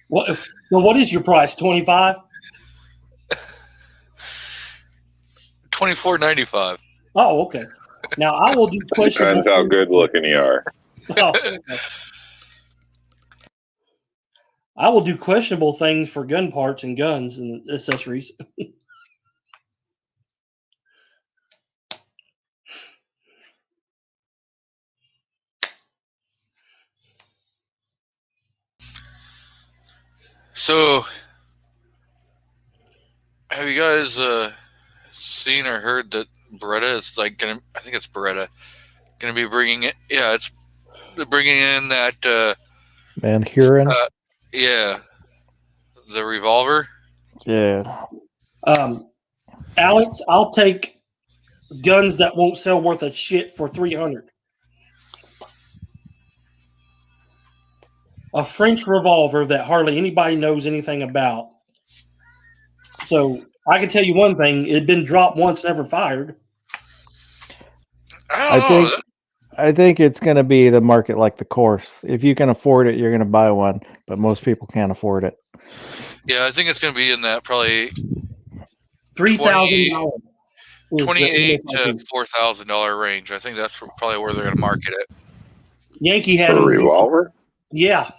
What is your price? $25? $24.95. Oh, okay. Now I will do questions. Depends how good looking you are. Oh, okay. I will do questionable things for gun parts and guns and accessories. So, have you guys seen or heard that Beretta is like gonna? I think it's Beretta gonna be bringing it. Yeah, it's bringing in that. Van Huren. Yeah, the revolver. Yeah. Alex, I'll take guns that won't sell worth a shit for $300. A French revolver that hardly anybody knows anything about. So I can tell you one thing: it'd been dropped once, never fired. I think it's going to be the market like the Corse. If you can afford it, you're going to buy one, but most people can't afford it. Yeah, I think it's going to be in that probably $3,000. $2,800 to $4,000 range. I think that's probably where they're going to market it. Yankee had For a him. revolver? Yeah.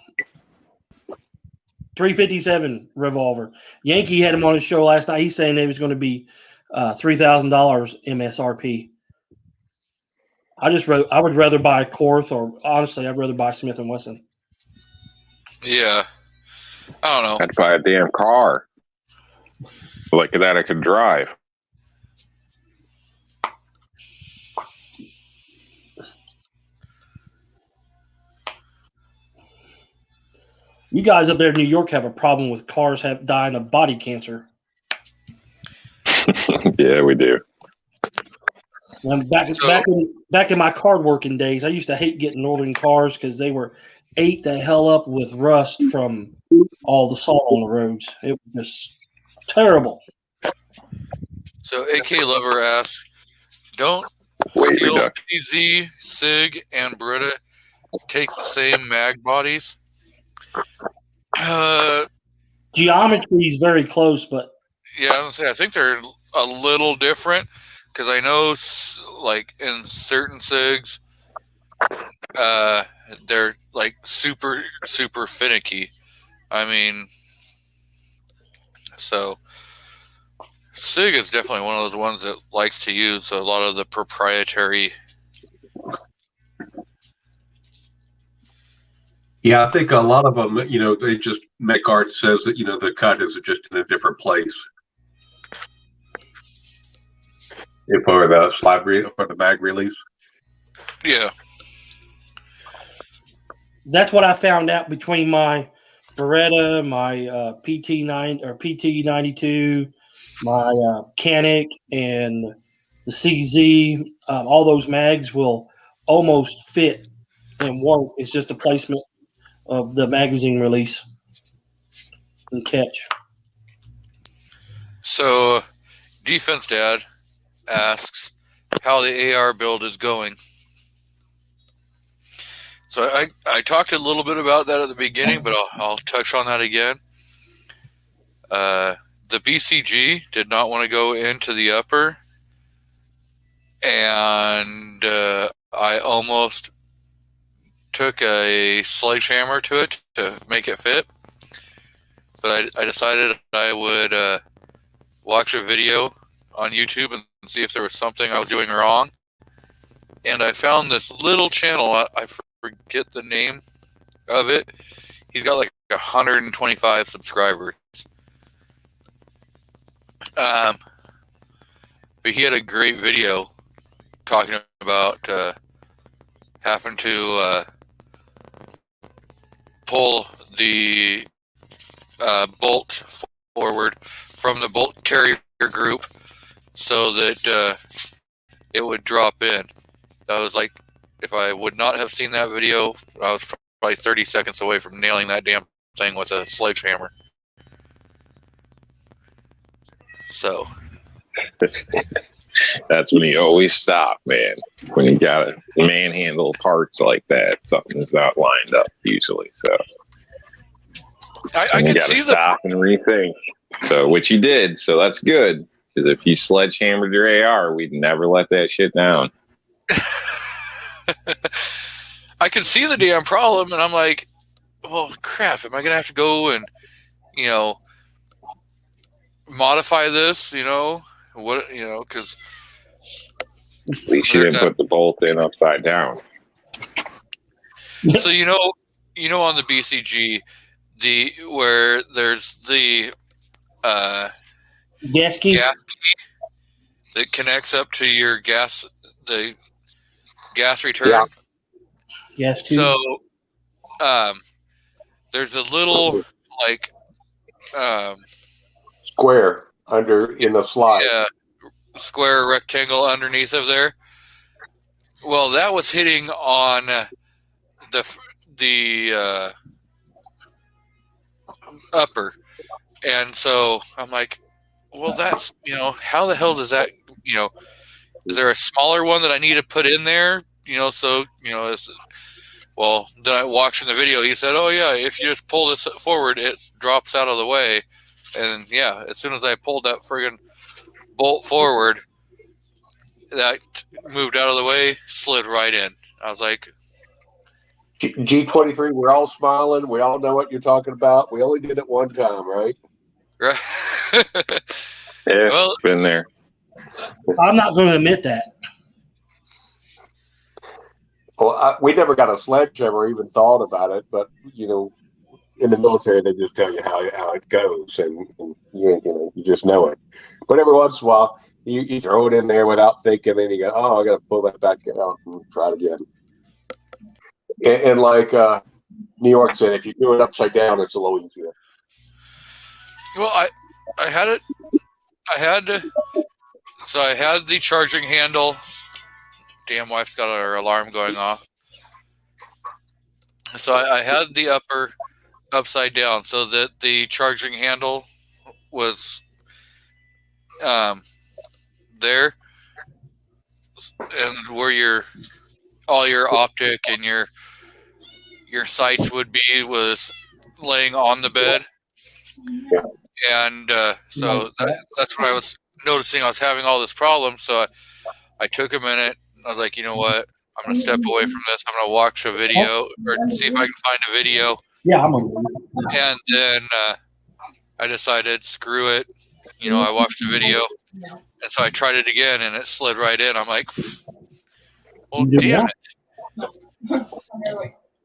357 revolver. Yankee had him on his show last night. He's saying it was going to be $3,000 MSRP. I would rather buy a Korth, or honestly, I'd rather buy Smith & Wesson. Yeah. I don't know. I'd buy a damn car. Like that I could drive. You guys up there in New York have a problem with cars dying of body cancer. Yeah, we do. And back in my card working days, I used to hate getting northern cars because they were ate the hell up with rust from all the salt on the roads. It was just terrible. So AK Lover asks, don't Weight Steel reduction. PZ, SIG, and Beretta take the same mag bodies? Geometry is very close, but Yeah, I was gonna say I think they're a little different because I know like in certain SIGs, they're like super finicky. I mean, so SIG is definitely one of those ones that likes to use a lot of the proprietary. Yeah, I think a lot of them, they just make art says that, the cut is just in a different place. For the for the mag release. Yeah. that's what I found out between my Beretta, my PT9 or PT92, my Canic, and the CZ. All those mags will almost fit and work. It's just a placement of the magazine release and catch. So, DefenseDad asks how the AR build is going. So I talked a little bit about that at the beginning, but I'll touch on that again. The BCG did not want to go into the upper, and I almost took a sledgehammer to it to make it fit. But I decided I would watch a video on YouTube and see if there was something I was doing wrong. And I found this little channel. I forget the name of it. He's got like 125 subscribers. But he had a great video talking about having to pull the bolt forward from the bolt carrier group so that it would drop in. That was like, if I would not have seen that video, I was probably 30 seconds away from nailing that damn thing with a sledgehammer. So That's when you always stop, man. When you got to manhandle parts like that, something's not lined up usually. So I you could got see to stop and rethink. So which you did. So that's good. Because if you sledgehammered your AR, we'd never let that shit down. I could see the damn problem, and I'm like, well, crap, am I going to have to go and, modify this, because... At least you didn't put the bolt in upside down. So, on the BCG, where there's the Gas key. gas key that connects up to your the gas return. Yeah. Gas tube. So there's a little like Square in the slide. square rectangle underneath of there. Well, that was hitting on the upper, and so I'm like, well, that's how the hell does that is there a smaller one that I need to put in there? Well, then I watched in the video. He said, "Oh yeah, if you just pull this forward, it drops out of the way." And yeah, as soon as I pulled that friggin' bolt forward, that moved out of the way, slid right in. I was like, G23, we're all smiling. We all know what you're talking about. We only did it one time, right? right. Yeah, Well, been there. I'm not going to admit that. Well, we never got a sledgehammer, even thought about it. But in the military, they just tell you how it goes, and you just know it. But every once in a while, you throw it in there without thinking, and you go, "Oh, I got to pull that back out and try it again." And like New York said, if you do it upside down, it's a little easier. well, I had it. I had the charging handle. Damn, wife's got her alarm going off. So I had the upper upside down so that the charging handle was there, and where all your optic and your sights would be was laying on the bed. Yeah. And so that's when I was noticing I was having all this problem. So I took a minute. I was like, you know what? I'm going to step away from this. I'm going to watch a video or see if I can find a video. Yeah, And then I decided, screw it. I watched a video. And so I tried it again, and it slid right in. I'm like, well, damn it.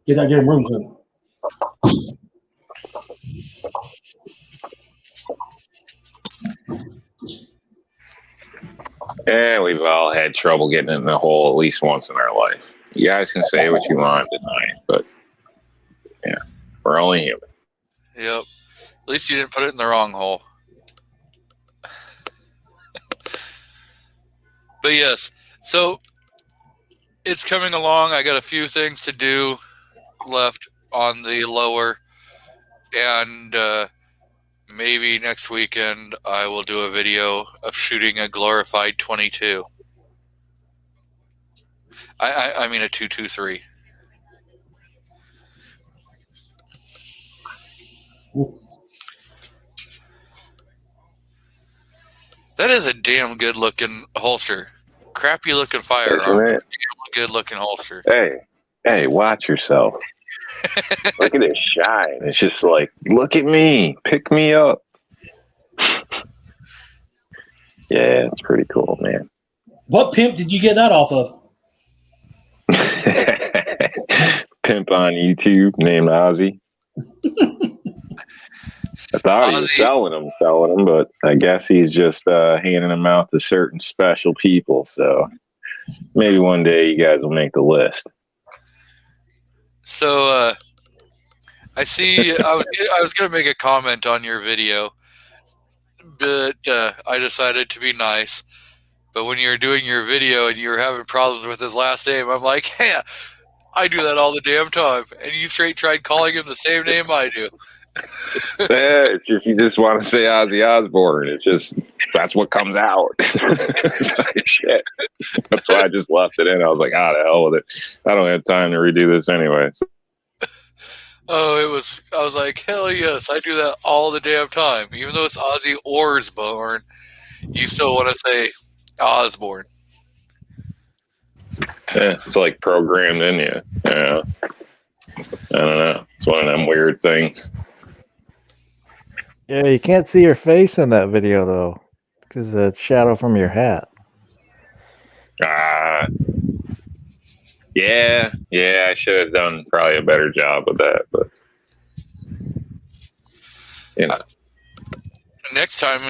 Get that damn room in. And we've all had trouble getting in the hole at least once in our life. You guys can say what you want tonight, but yeah, we're only human. Yep. At least you didn't put it in the wrong hole. But yes, so it's coming along. I got a few things to do left on the lower, and maybe next weekend I will do a video of shooting a glorified 22. I mean a 223. That is a damn good looking holster. Crappy looking firearm. Damn good looking holster. Hey, watch yourself. Look at it shine. It's just like, look at me. Pick me up. Yeah, it's pretty cool, man. What pimp did you get that off of? Pimp on YouTube named Ozzy. I thought he was selling them, but I guess he's just handing them out to certain special people. So maybe one day you guys will make the list. So I see. I was gonna make a comment on your video, but I decided to be nice. But when you're doing your video and you're having problems with his last name, I'm like, hey, I do that all the damn time. And you straight tried calling him the same name I do. Yeah, it's just, you just want to say Ozzy Osbourne. It's just, that's what comes out. It's like, shit. That's why I just left it in. I was like, the hell with it. I don't have time to redo this anyway. Oh, I was like, hell yes, I do that all the damn time. Even though it's Ozzy Osbourne, you still want to say Osbourne. Yeah, it's like programmed in you. Yeah. I don't know. It's one of them weird things. Yeah, you can't see your face in that video though, because of the shadow from your hat. Yeah, I should have done probably a better job with that, but You know, Next time,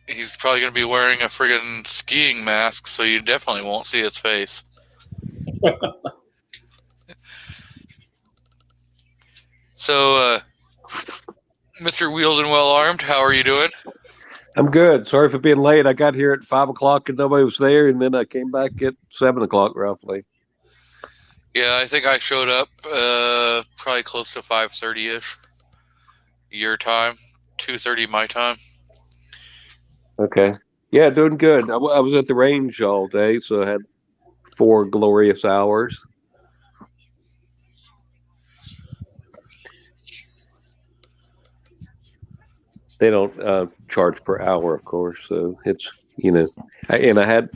he's probably going to be wearing a friggin' skiing mask, so you definitely won't see his face. So, Mr. Wheeled and Well Armed, how are you doing? I'm good. Sorry for being late. I got here at 5 o'clock and nobody was there, and then I came back at 7 o'clock roughly. Yeah, I think I showed up probably close to 5:30-ish your time, 2:30 my time. Okay. Yeah, doing good. I was at the range all day, so I had 4 glorious hours. They don't charge per hour, of course, so it's, and I had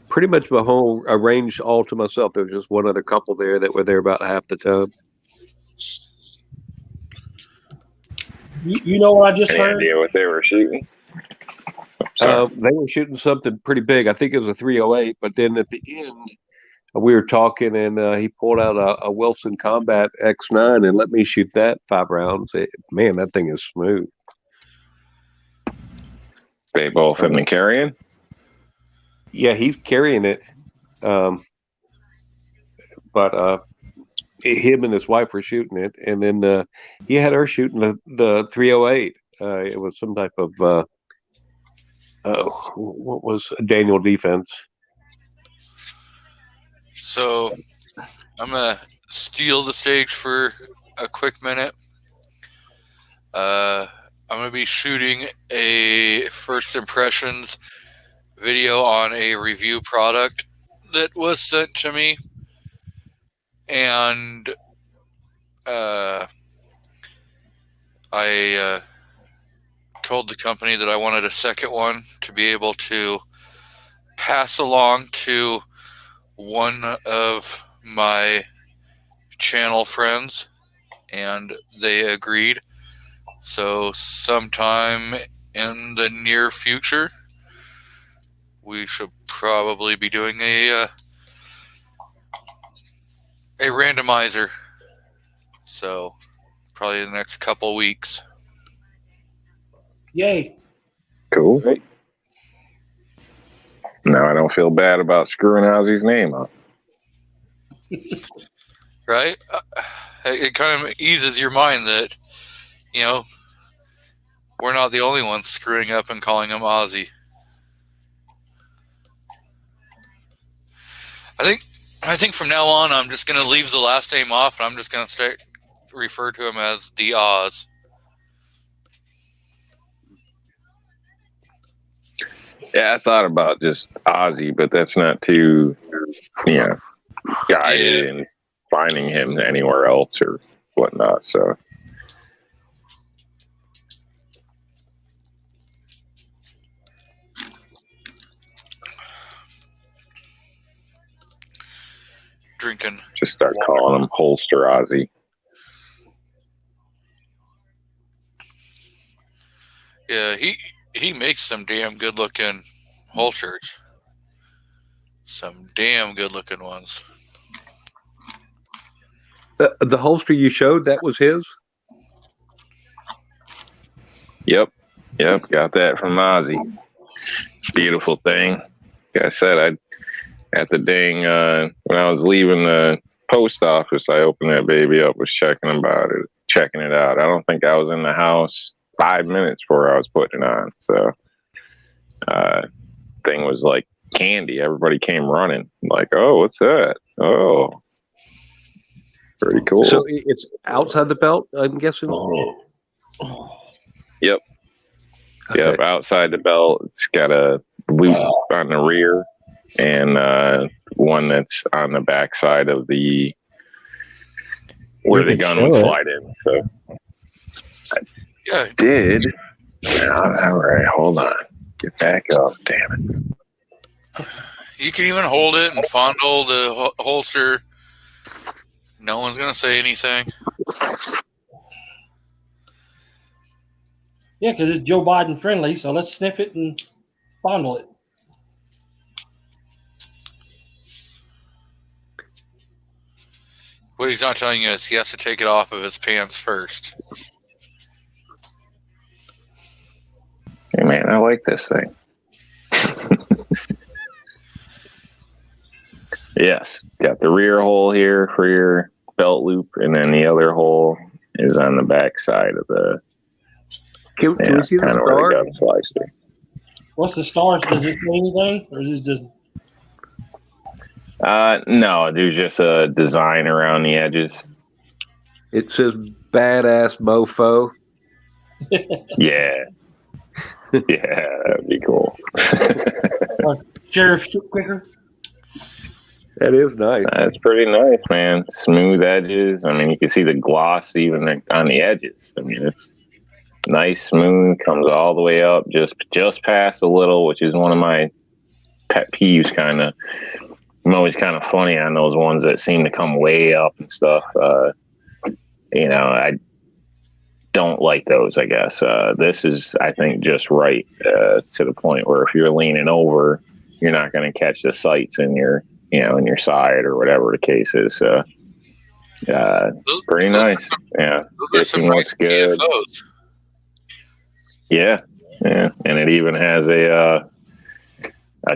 pretty much my whole range all to myself. There was just one other couple there that were there about half the time. You know what I just any heard? idea what they were shooting? Sorry. They were shooting something pretty big. I think it was a 308, but then at the end, we were talking, and he pulled out a Wilson Combat X9 and let me shoot that 5 rounds. Man, that thing is smooth. They both in the carrying? Yeah, he's carrying it. But him and his wife were shooting it, and then he had her shooting the 308. It was some type of what was Daniel defense. So, I'm going to steal the stage for a quick minute. I'm going to be shooting a first impressions video on a review product that was sent to me. And I told the company that I wanted a second one to be able to pass along to one of my channel friends, and they agreed. So sometime in the near future, we should probably be doing a randomizer. So probably in the next couple weeks. Yay. Cool. Right. Now I don't feel bad about screwing Ozzy's name up. Right? It kind of eases your mind that, we're not the only ones screwing up and calling him Ozzy. I think from now on, I'm just going to leave the last name off, and I'm just going to start refer to him as the Oz. Yeah, I thought about just Ozzy, but that's not too, guided in finding him anywhere else or whatnot. So, Drinking. just start calling him Holster Ozzy. Yeah, he makes some damn good looking holsters. Some damn good looking ones. The holster you showed, that was his? Yep, got that from Ozzy. Beautiful thing. Like I said, at the dang when I was leaving the post office, I opened that baby up, was checking it out. I don't think I was in the house 5 minutes before I was putting it on. So, thing was like candy. Everybody came running, like, "Oh, what's that? Oh, pretty cool." So it's outside the belt, I'm guessing. Yep. Okay. Yep, outside the belt. It's got a loop on the rear and one that's on the back side of the where the gun would slide in. So I did. All right, hold on. Get back up, damn it. You can even hold it and fondle the holster. No one's going to say anything. Yeah, because it's Joe Biden friendly, so let's sniff it and fondle it. What he's not telling you is he has to take it off of his pants first. man, I like this thing. Yes, it's got the rear hole here for your belt loop, and then the other hole is on the back side of the. Can we see the kind of where star? the gun slides through. What's the stars? Does it say anything, or is it just? No, there's just a design around the edges. It says "badass mofo." Yeah, yeah, that'd be cool. Sheriff Shit Quicker? That is nice. That's pretty nice, man. Smooth edges. I mean, you can see the gloss even on the edges. I mean, it's nice, smooth, comes all the way up, just past a little, which is one of my pet peeves. Kind of, I'm always kind of funny on those ones that seem to come way up and stuff. I don't like those. I guess this is, I think, just right to the point where if you're leaning over, you're not going to catch the sights in your side or whatever the case is. So, pretty nice. Yeah, fishing looks good. GFOs. Yeah, and it even has a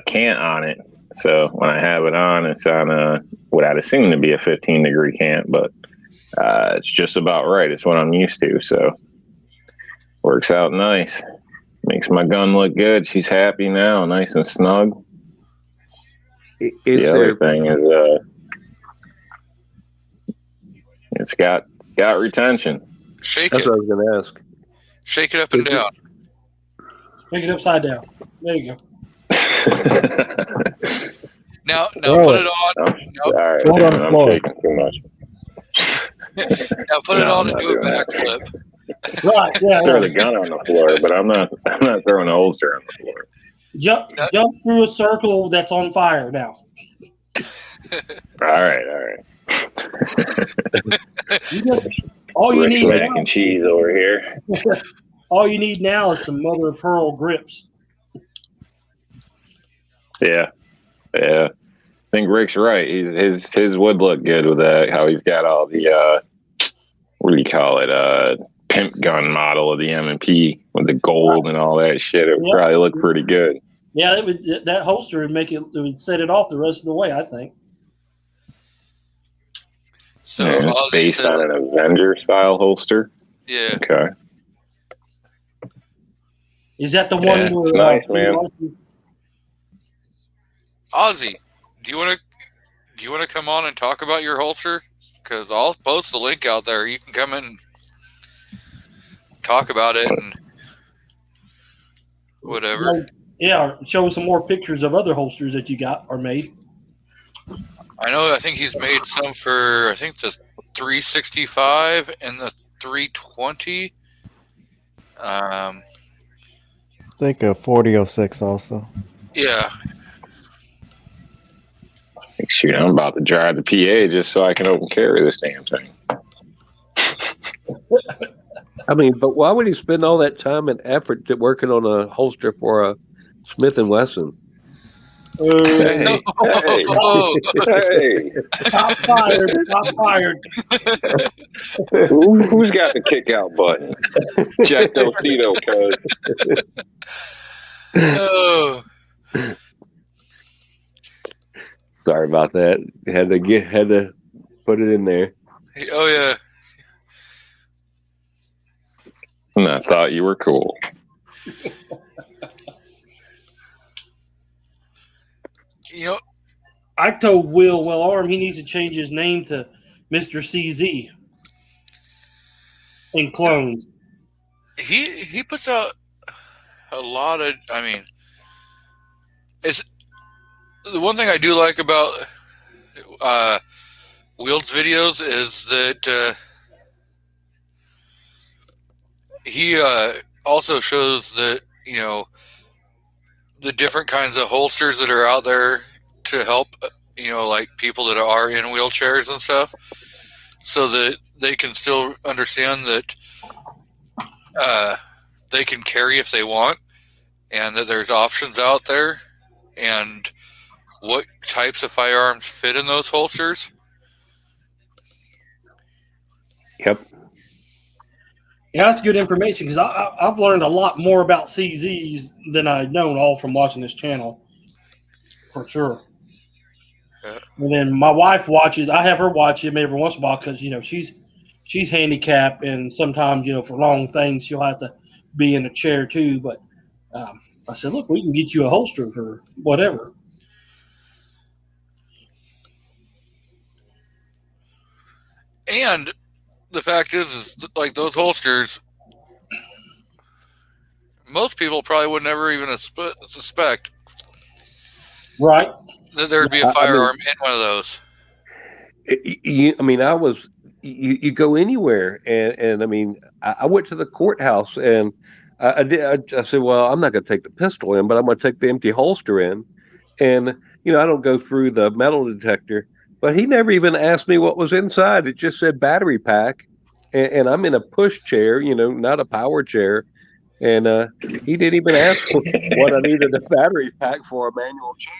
cant on it. So when I have it on, it's on what I'd assume to be a 15-degree cant, but it's just about right. It's what I'm used to, so works out nice. Makes my gun look good. She's happy now, nice and snug. The other thing is, it's got retention. Shake That's it. what I was going to ask. Shake it up and down. Make it upside down. There you go. Now Throw put it. it on. All right, Throw it on the I'm floor. shaking too much. Now put it No, on I'm and not do a doing that. backflip. Right, yeah. Throw the gun on the floor, but I'm not throwing a holster on the floor. Jump through a circle that's on fire now. All right. All you Rick's need mac now, and cheese over here. all you need now is some mother of pearl grips. Yeah. I think Rick's right. His would look good with that. How he's got all the what do you call it? Pimp gun model of the M&P with the gold and all that shit. It would probably look pretty good. Yeah, that holster would would set it off the rest of the way, I think. So It's Ozzy based said, on an Avenger style holster. yeah. Okay. Is that the Yeah, one it's where nice, man. Ozzy, do you want to come on and talk about your holster? Because I'll post the link out there. You can come in and talk about it and whatever. Yeah, show us some more pictures of other holsters that you got or made. I think he's made some for, I think, the 365 and the 320. I think a 4006 also. Yeah. Shoot, I'm about to drive the PA just so I can open carry this damn thing. I mean, but why would he spend all that time and effort working on a holster for a Smith & Wesson? Hey. Top fired. Who's got the kick out button? Jack Del Tito, cuz. Oh. Sorry about that. Had to put it in there. Oh, yeah. And I thought you were cool. I told Will Arm he needs to change his name to Mr. CZ in clones. He puts out a lot of, it's the one thing I do like about Wield's videos is that he also shows that, the different kinds of holsters that are out there to help, like people that are in wheelchairs and stuff, so that they can still understand that they can carry if they want, and that there's options out there, and what types of firearms fit in those holsters. Yep. Yeah, that's good information because I've learned a lot more about CZs than I'd known, all from watching this channel, for sure. Yeah. And then my wife watches. I have her watch him every once in a while because she's handicapped, and sometimes for long things she'll have to be in a chair too. But I said, look, we can get you a holster for whatever. And the fact is like those holsters, most people probably would never even suspect Right. that there would be a firearm in one of those. You go anywhere, and I mean, I went to the courthouse, and I said, well, I'm not going to take the pistol in, but I'm going to take the empty holster in, and I don't go through the metal detector, but he never even asked me what was inside. It just said battery pack, and I'm in a push chair, not a power chair, and he didn't even ask what I needed a battery pack for a manual chair.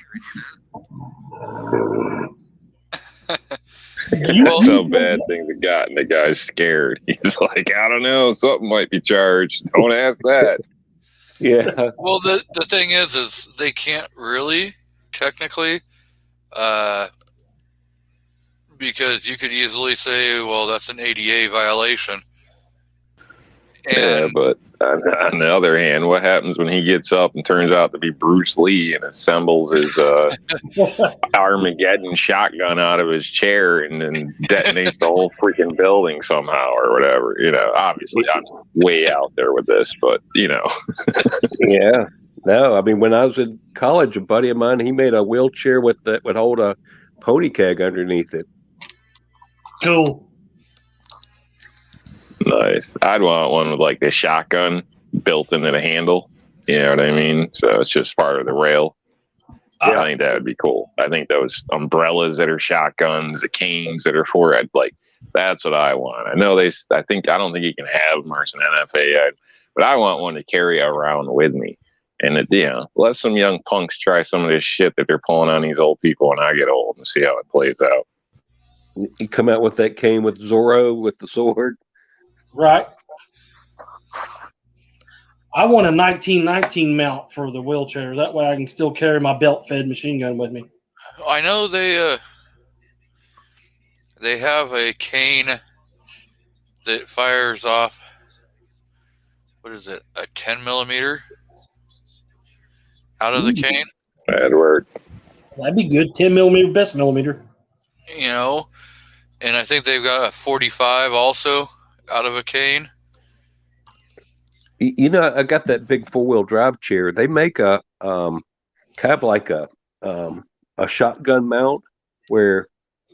That's how bad things have gotten. The guy's scared. He's like, I don't know, something might be charged. Don't ask that. Yeah. Well, the thing is they can't really technically, because you could easily say, well, that's an ADA violation. And yeah, but on the other hand, what happens when he gets up and turns out to be Bruce Lee and assembles his Armageddon shotgun out of his chair and then detonates the whole freaking building somehow or whatever? Obviously I'm way out there with this, but Yeah. No, I mean, when I was in college, a buddy of mine, he made a wheelchair that would hold a pony keg underneath it. Cool. Nice. I'd want one with like the shotgun built into the handle. You know what I mean? So it's just part of the rail. I think that would be cool. I think those umbrellas that are shotguns, the canes that are for it, like that's what I want. I know I don't think you can have them or it's an NFA, but I want one to carry around with me. And let some young punks try some of this shit that they're pulling on these old people when I get old and see how it plays out. You come out with that cane with Zorro with the sword. Right. I want a 1919 mount for the wheelchair. That way I can still carry my belt-fed machine gun with me. I know they have a cane that fires off, what is it, a 10 millimeter out of the cane. That'd work. That'd be good. 10 millimeter, best millimeter. And I think they've got a 45 also out of a cane. I got that big 4-wheel drive chair. They make a kind of like a shotgun mount where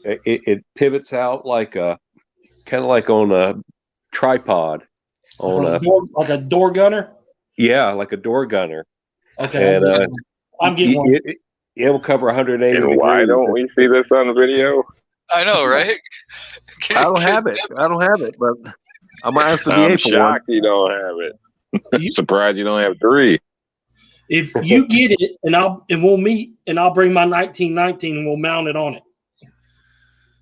it pivots out like kind of like on a tripod. Like a door gunner? Yeah, like a door gunner. Okay. And I'm getting one. It will cover 180 And degrees. why don't we see this on the video? I know, right? I don't have it, but I might have to be I'm for shocked one. you don't have it. Surprised you don't have 3. If you get it, and we'll meet, and I'll bring my 1919 and we'll mount it on it.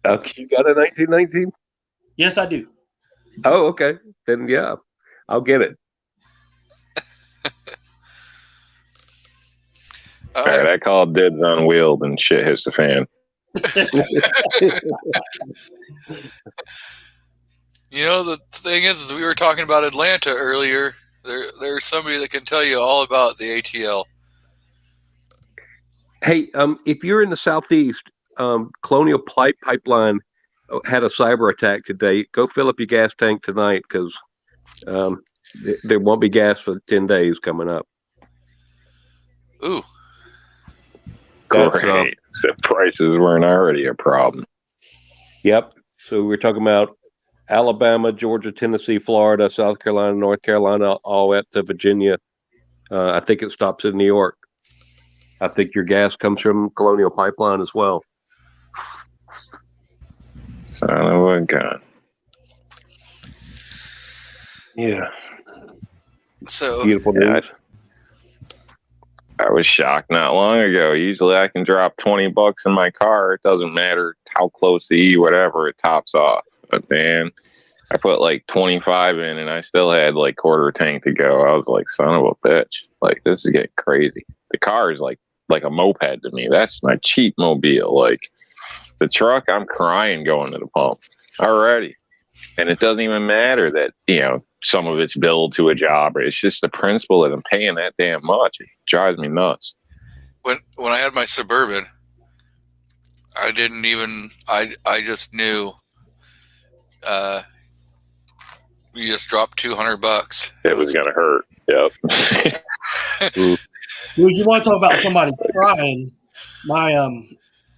Okay, you got a 1919? Yes, I do. Oh, okay. Then yeah, I'll get it. All right, I call dibs on wheeled and shit hits the fan. The thing is we were talking about Atlanta earlier. There's somebody that can tell you all about the ATL. Hey, if you're in the Southeast, Colonial Pipeline had a cyber attack today. Go fill up your gas tank tonight because there won't be gas for 10 days coming up. Ooh. Great. So prices weren't already a problem. Yep. So we're talking about Alabama, Georgia, Tennessee, Florida, South Carolina, North Carolina, all up to Virginia. I think it stops in New York. I think your gas comes from Colonial Pipeline as well. Son of a gun. Yeah. So Beautiful news. I was shocked not long ago. Usually I can drop $20 in my car. It doesn't matter how close to E, whatever, it tops off. But man, I put like 25 in, and I still had like quarter tank to go. I was like, son of a bitch. Like, this is getting crazy. The car is like a moped to me. That's my cheap mobile. Like, the truck, I'm crying going to the pump already. And it doesn't even matter that, you know, some of it's billed to a job. It's just the principle that I'm paying that damn much. It drives me nuts. When I had my Suburban, I didn't even, I just knew, you just dropped $200. It was going to hurt. Yep. Well, you want to talk about somebody crying? My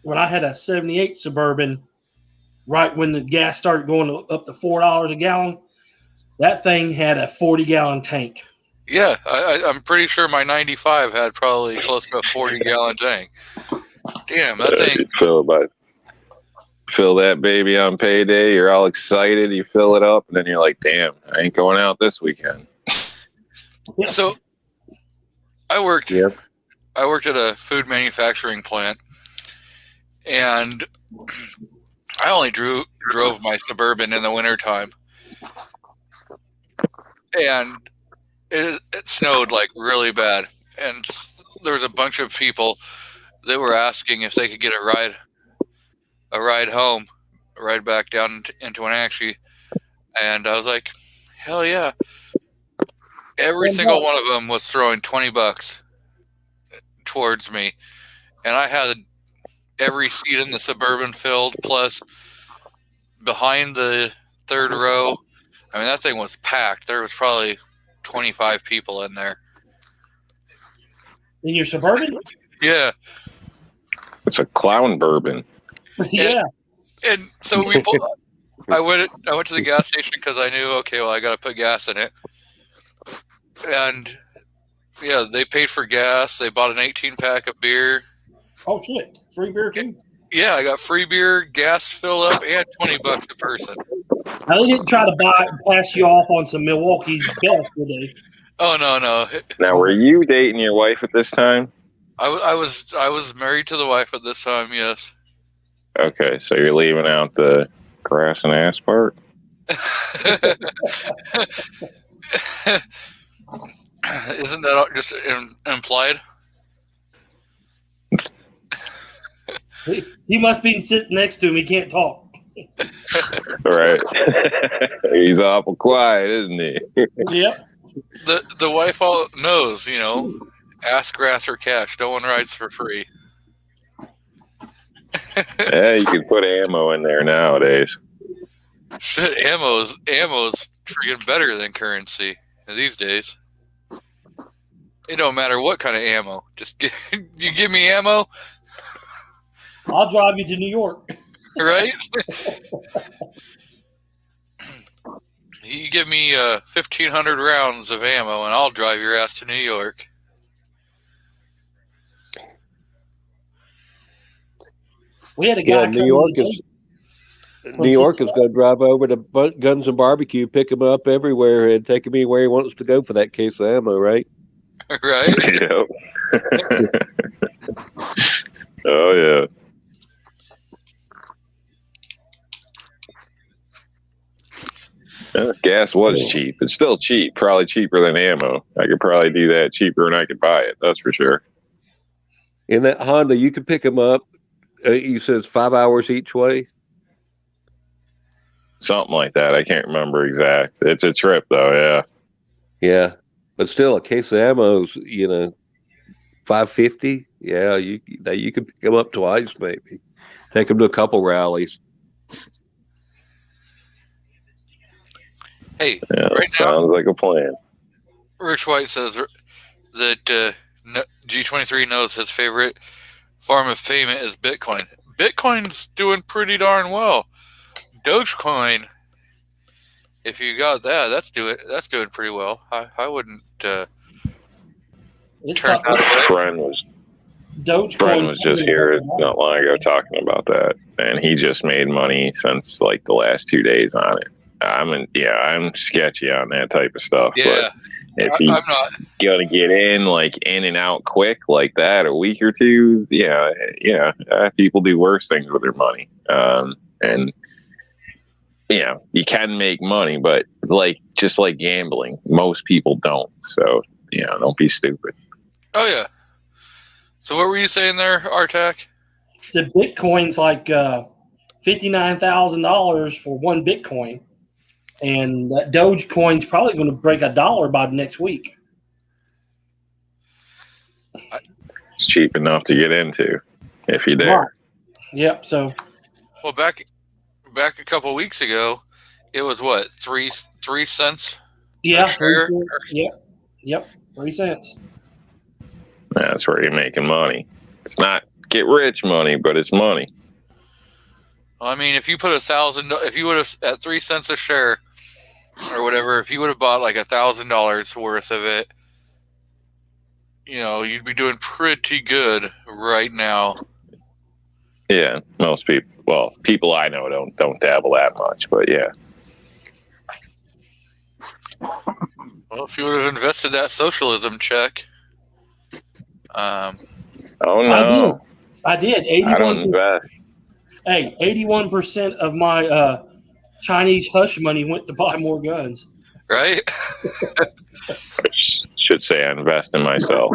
when I had a '78 Suburban, right when the gas started going up to $4 a gallon, that thing had a 40-gallon tank. Yeah, I'm pretty sure my 95 had probably close to a 40-gallon tank. Damn, that thing. Fill that baby on payday. You're all excited. You fill it up, and then you're like, damn, I ain't going out this weekend. Yeah. So I worked Yep. at a food manufacturing plant, and I only drove my Suburban in the wintertime. And it snowed like really bad. And there was a bunch of people that were asking if they could get a ride home, a ride back down into Wenatchee. And I was like, hell yeah. Every single one of them was throwing $20 towards me. And I had every seat in the Suburban filled, plus behind the third row. I mean, that thing was packed. There was probably 25 people in there. In your Suburban? Yeah. It's a clown bourbon. Yeah. And so I went to the gas station because I knew, okay, well, I got to put gas in it. And yeah, they paid for gas. They bought an 18-pack of beer. Oh shit! Free beer too. Yeah, I got free beer, gas fill up, and $20 a person. Now, they didn't try to pass you off on some Milwaukee's best, did they? Oh no. Now, were you dating your wife at this time? I was married to the wife at this time. Yes. Okay, so you're leaving out the grass and ass part. Isn't that just implied? He must be sitting next to him. He can't talk. Right. He's awful quiet, isn't he? Yep. The wife all knows, you know, ass, grass, or cash. No one rides for free. Yeah, you can put ammo in there nowadays. Shit, ammo's freaking better than currency these days. It don't matter what kind of ammo. Just you give me ammo, I'll drive you to New York. right? You give me 1,500 rounds of ammo, and I'll drive your ass to New York. We had a guy. New York is going to drive over to Guns and Barbecue, pick him up everywhere, and take him anywhere he wants to go for that case of ammo, right? Right? Yep. Oh yeah. Gas was cheap. It's still cheap. Probably cheaper than ammo. I could probably do that cheaper than I could buy it. That's for sure. In that Honda, you can pick them up. You said it's 5 hours each way. Something like that. I can't remember exact. It's a trip though. Yeah. Yeah, but still, a case of ammo's $5.50. Yeah, you can pick them up twice, maybe. Take them to a couple rallies. Hey, Yeah, right sounds like a plan. Rich White says that G23 knows his favorite form of payment is Bitcoin. Bitcoin's doing pretty darn well. Dogecoin, if you got that's doing pretty well. I wouldn't turn that away. Friend was Dogecoin just here not long ago talking about that, and he just made money since like the last 2 days on it. I'm sketchy on that type of stuff. Yeah, but if you're gonna get in and out quick like that, a week or two, people do worse things with their money. And you can make money, but just like gambling, most people don't. So, don't be stupid. Oh, yeah. So what were you saying there, Artak? So Bitcoin's like $59,000 for one Bitcoin, and that Dogecoin's probably going to break $1 by next week. It's cheap enough to get into if you dare. Right. Yep. So Well, back a couple weeks ago, it was what, 3 cents? yeah, A share? 3 cents. Yep, 3 cents. That's where you're making money. It's not get rich money, but it's money. Well, I mean, if you put if you would have at 3 cents a share or whatever, if you would have bought like $1,000 worth of it, you'd be doing pretty good right now. Yeah, most people I know don't dabble that much, but yeah. Well, if you would have invested that socialism check. Oh no, I did. 81%. I don't invest. Hey, 81% of my Chinese hush money went to buy more guns. Right? I should say I invest in myself.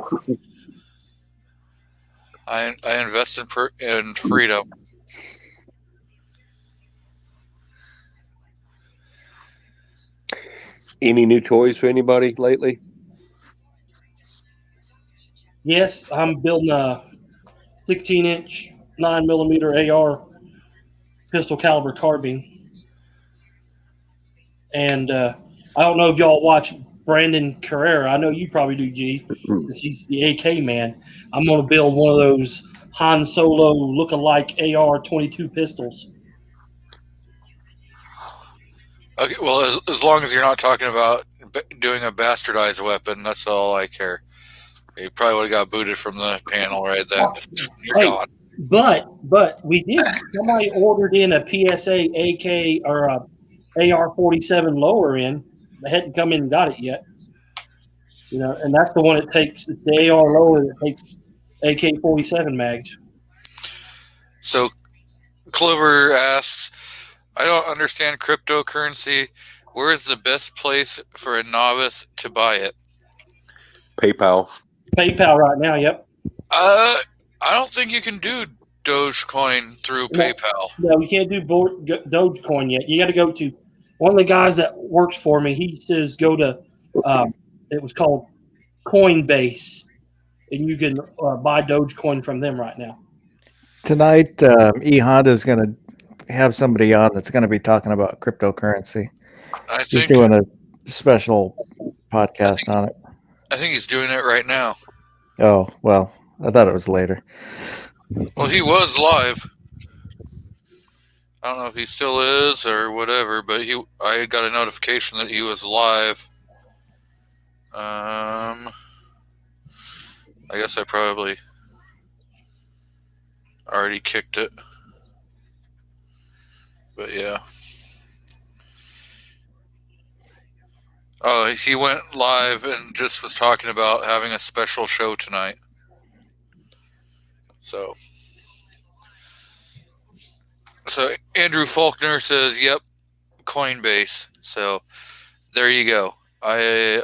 I invest in freedom. Any new toys for anybody lately? Yes, I'm building a 16-inch 9mm AR pistol caliber carbine. And I don't know if y'all watch Brandon Carrera. I know you probably do, G, since he's the AK man. I'm going to build one of those Han Solo look-alike AR-22 pistols. Okay, well, as long as you're not talking about doing a bastardized weapon, that's all I care. You probably would have got booted from the panel right then. You're gone. But we did. Somebody ordered in a PSA AK or a AR-47 lower end. They hadn't come in and got it yet. And that's the one it takes. It's the AR lower that takes AK-47 mags. So Clover asks, I don't understand cryptocurrency. Where is the best place for a novice to buy it? PayPal right now, yep. I don't think you can do Dogecoin through PayPal. No, you can't do Dogecoin yet. You got to go to one of the guys that works for me. He says go to it was called Coinbase, and you can buy Dogecoin from them right now. Tonight, E Honda is going to have somebody on that's going to be talking about cryptocurrency. He's doing a special podcast on it. I think he's doing it right now. Oh, well, I thought it was later. Well, he was live. I don't know if he still is or whatever, but I got a notification that he was live. I guess I probably already kicked it. But yeah. Oh, he went live and just was talking about having a special show tonight. So Andrew Faulkner says, yep, Coinbase. So there you go. Hey,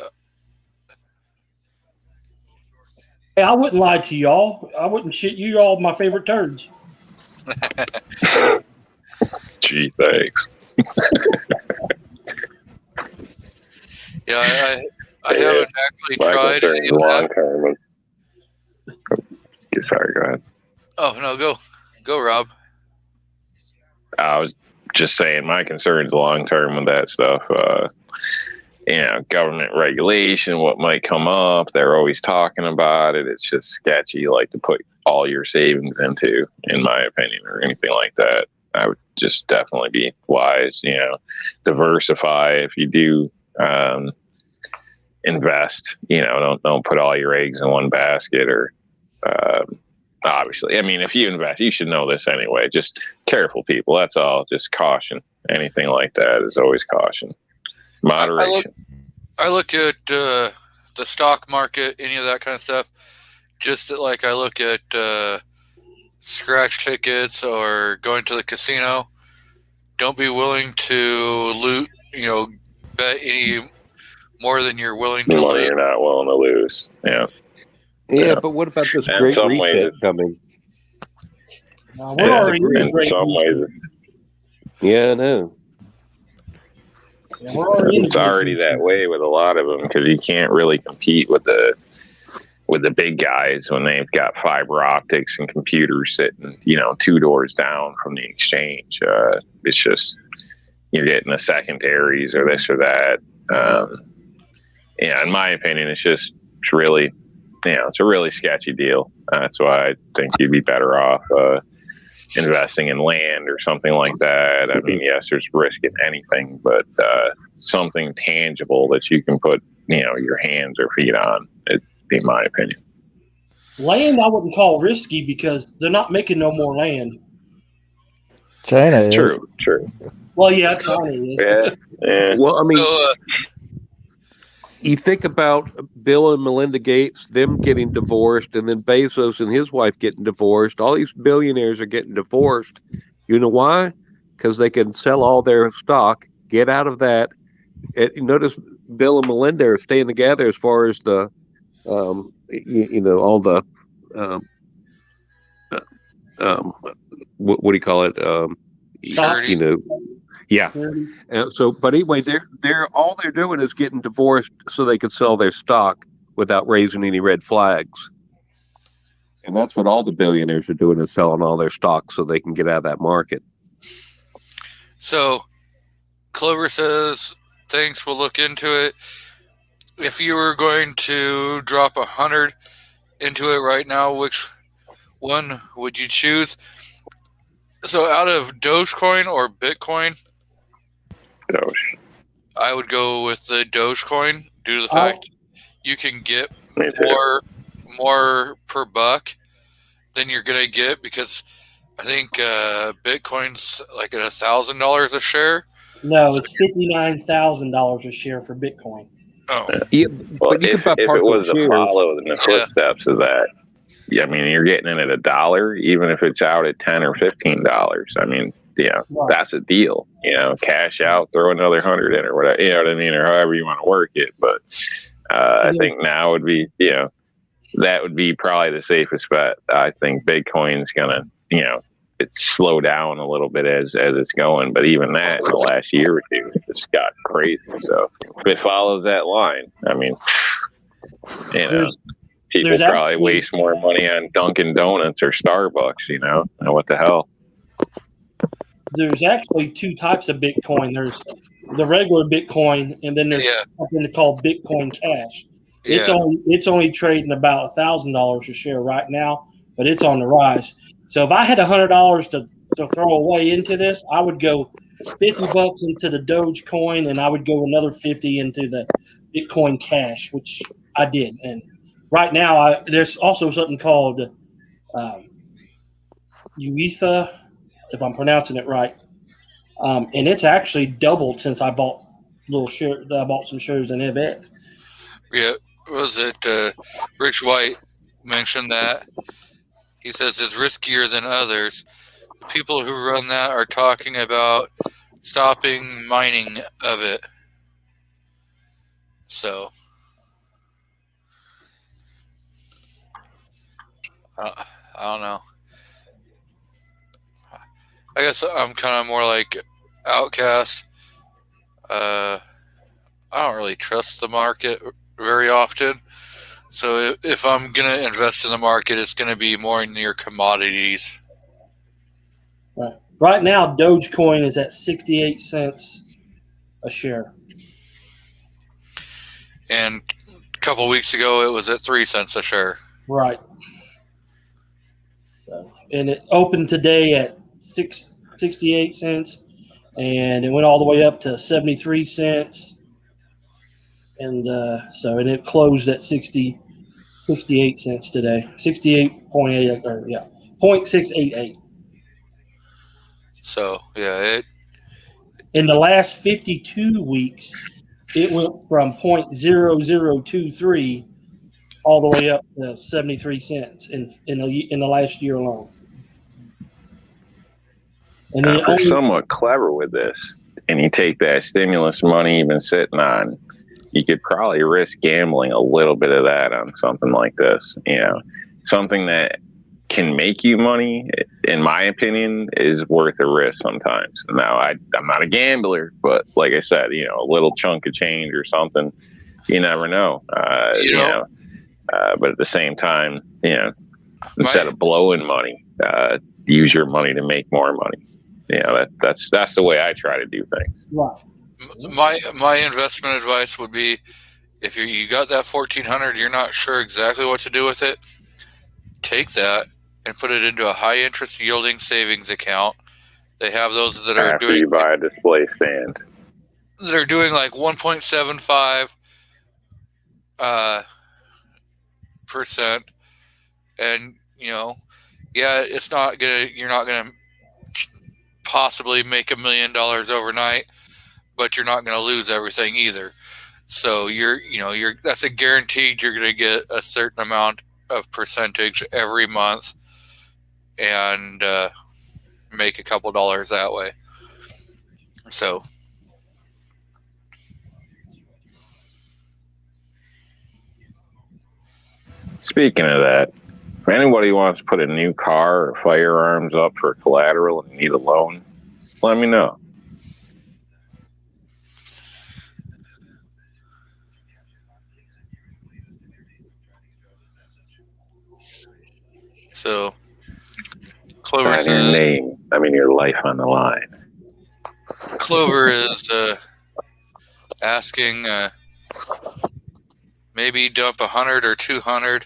I wouldn't lie to y'all. I wouldn't shit you all my favorite turds. Gee, thanks. Yeah, I haven't actually tried any of that. Term. Sorry, go ahead. Oh, no, go, Rob. I was just saying my concerns long term with that stuff. Government regulation, what might come up. They're always talking about it. It's just sketchy, like to put all your savings into, in my opinion, or anything like that. I would just definitely be wise, diversify if you do invest, don't put all your eggs in one basket or obviously. I mean, if you invest, you should know this anyway. Just careful, people. That's all. Just caution. Anything like that is always caution. Moderation. I look at the stock market, any of that kind of stuff, just like I look at scratch tickets or going to the casino. don't be willing to loot. Bet any more than you're willing to Money lose. you're not willing to lose. Yeah. Yeah, but what about this In great some ways, reset coming? We're Yeah, already in a in great some reset. ways, Yeah, I know. Yeah, we're already in a it's great already reset. that way with a lot of them because you can't really compete with the big guys when they've got fiber optics and computers sitting, 2 doors down from the exchange. It's just you're getting the secondaries or this or that. In my opinion, it's really, it's a really sketchy deal. That's why I think you'd be better off investing in land or something like that. I mean, yes, there's risk in anything, but something tangible that you can put, your hands or feet on. It'd be my opinion. Land I wouldn't call risky because they're not making no more land. China is. True. Well, yeah, China is. Yeah. Well, I mean, So, you think about Bill and Melinda Gates, them getting divorced, and then Bezos and his wife getting divorced. All these billionaires are getting divorced. You know why? Because they can sell all their stock, get out of that. Notice Bill and Melinda are staying together as far as the, all the, what do you call it? Stock. Yeah. But anyway, they're all they're doing is getting divorced so they can sell their stock without raising any red flags. And that's what all the billionaires are doing, is selling all their stock so they can get out of that market. So Clover says, thanks, we'll look into it. If you were going to drop 100 into it right now, which one would you choose? So out of Dogecoin or Bitcoin, Doge. I would go with the Dogecoin due to the fact you can get Me too. more per buck than you're gonna get, because I think Bitcoin's like at $1,000 a share. No, it's $59,000 a share for Bitcoin. Oh, Yeah, Well, but you if can buy it partial was to shares. follow in the footsteps of that, I mean, you're getting it at $1, even if it's out at $10 or $15. I mean, that's a deal. Cash out, throw another 100 in or whatever. You know what I mean, or however you want to work it. But I think now would be, that would be probably the safest bet. I think Bitcoin's gonna, it's slow down a little bit as it's going, but even that in the last year or two, it's got crazy. So if it follows that line, I mean, people probably waste more money on Dunkin' Donuts or Starbucks. What the hell? There's actually 2 types of Bitcoin. There's the regular Bitcoin, and then there's something called Bitcoin Cash. It's only trading about $1,000 a share right now, but it's on the rise. So if I had $100 to throw away into this, I would go $50 into the Dogecoin, and I would go another 50 into the Bitcoin Cash, which I did. And right now, there's also something called UEFA, if I'm pronouncing it right, and it's actually doubled since I bought some shares in EBIT. Yeah, was it Rich White mentioned that? He says it's riskier than others. The people who run that are talking about stopping mining of it. So, I don't know. I guess I'm kind of more like Outcast. I don't really trust the market very often. So if I'm going to invest in the market, it's going to be more near commodities. Right now, Dogecoin is at 68 cents a share. And a couple weeks ago, it was at 3 cents a share. Right. And it opened today at 68 cents, and it went all the way up to 73 cents. And and it closed at 68 cents today. 68.8 or 0.688. So, yeah, in the last 52 weeks, it went from 0.0023 all the way up to 73 cents in the last year alone. And then If you're somewhat clever with this, and you take that stimulus money you've been sitting on, you could probably risk gambling a little bit of that on something like this. Something that can make you money, in my opinion, is worth a risk sometimes. Now, I'm not a gambler, but like I said, a little chunk of change or something, you never know. But at the same time, instead of blowing money, use your money to make more money. That's the way I try to do things. Right. My investment advice would be, if you got that $1,400, you're not sure exactly what to do with it, take that and put it into a high interest yielding savings account. They have those that are After you buy a display stand. They're doing like 1.75 percent, and it's not gonna. You're not gonna possibly make $1 million overnight, but you're not gonna lose everything either. So that's a guaranteed. You're gonna get a certain amount of percentage every month, and make a couple dollars that way. So. Speaking of that, if anybody wants to put a new car or firearms up for collateral and need a loan, let me know. So, Clover says, your name, your life on the line. Clover is asking, maybe dump 100 or 200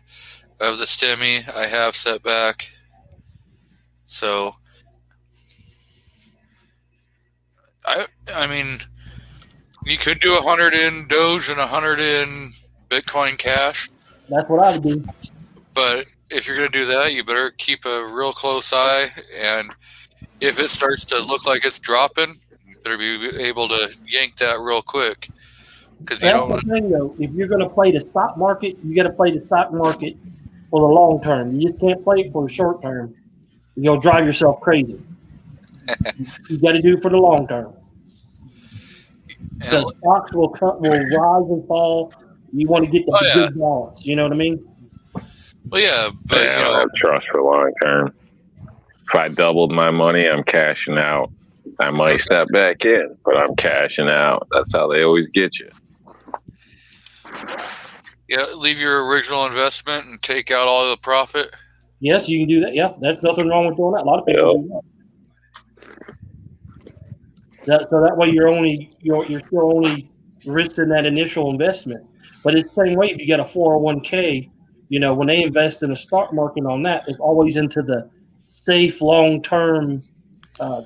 of the stimmy I have set back. So, I mean, you could do 100 in Doge and 100 in Bitcoin Cash. That's what I would do. But if you're going to do that, you better keep a real close eye. And if it starts to look like it's dropping, you better be able to yank that real quick. That's the thing, though. If you're going to play the stock market, you got to play the stock market for the long term. You just can't play it for the short term. You'll drive yourself crazy. You got to do it for the long term. Because stocks will rise and fall. You want to get the good balance. You know what I mean? Well, yeah, but I don't have trust for long term. If I doubled my money, I'm cashing out. I might step back in, but I'm cashing out. That's how they always get you. Yeah, leave your original investment and take out all the profit. Yes, you can do that. Yeah, there's nothing wrong with doing that. A lot of people do that. So that way you're still only risking that initial investment. But it's the same way if you get a 401k, when they invest in the stock market on that, it's always into the safe long-term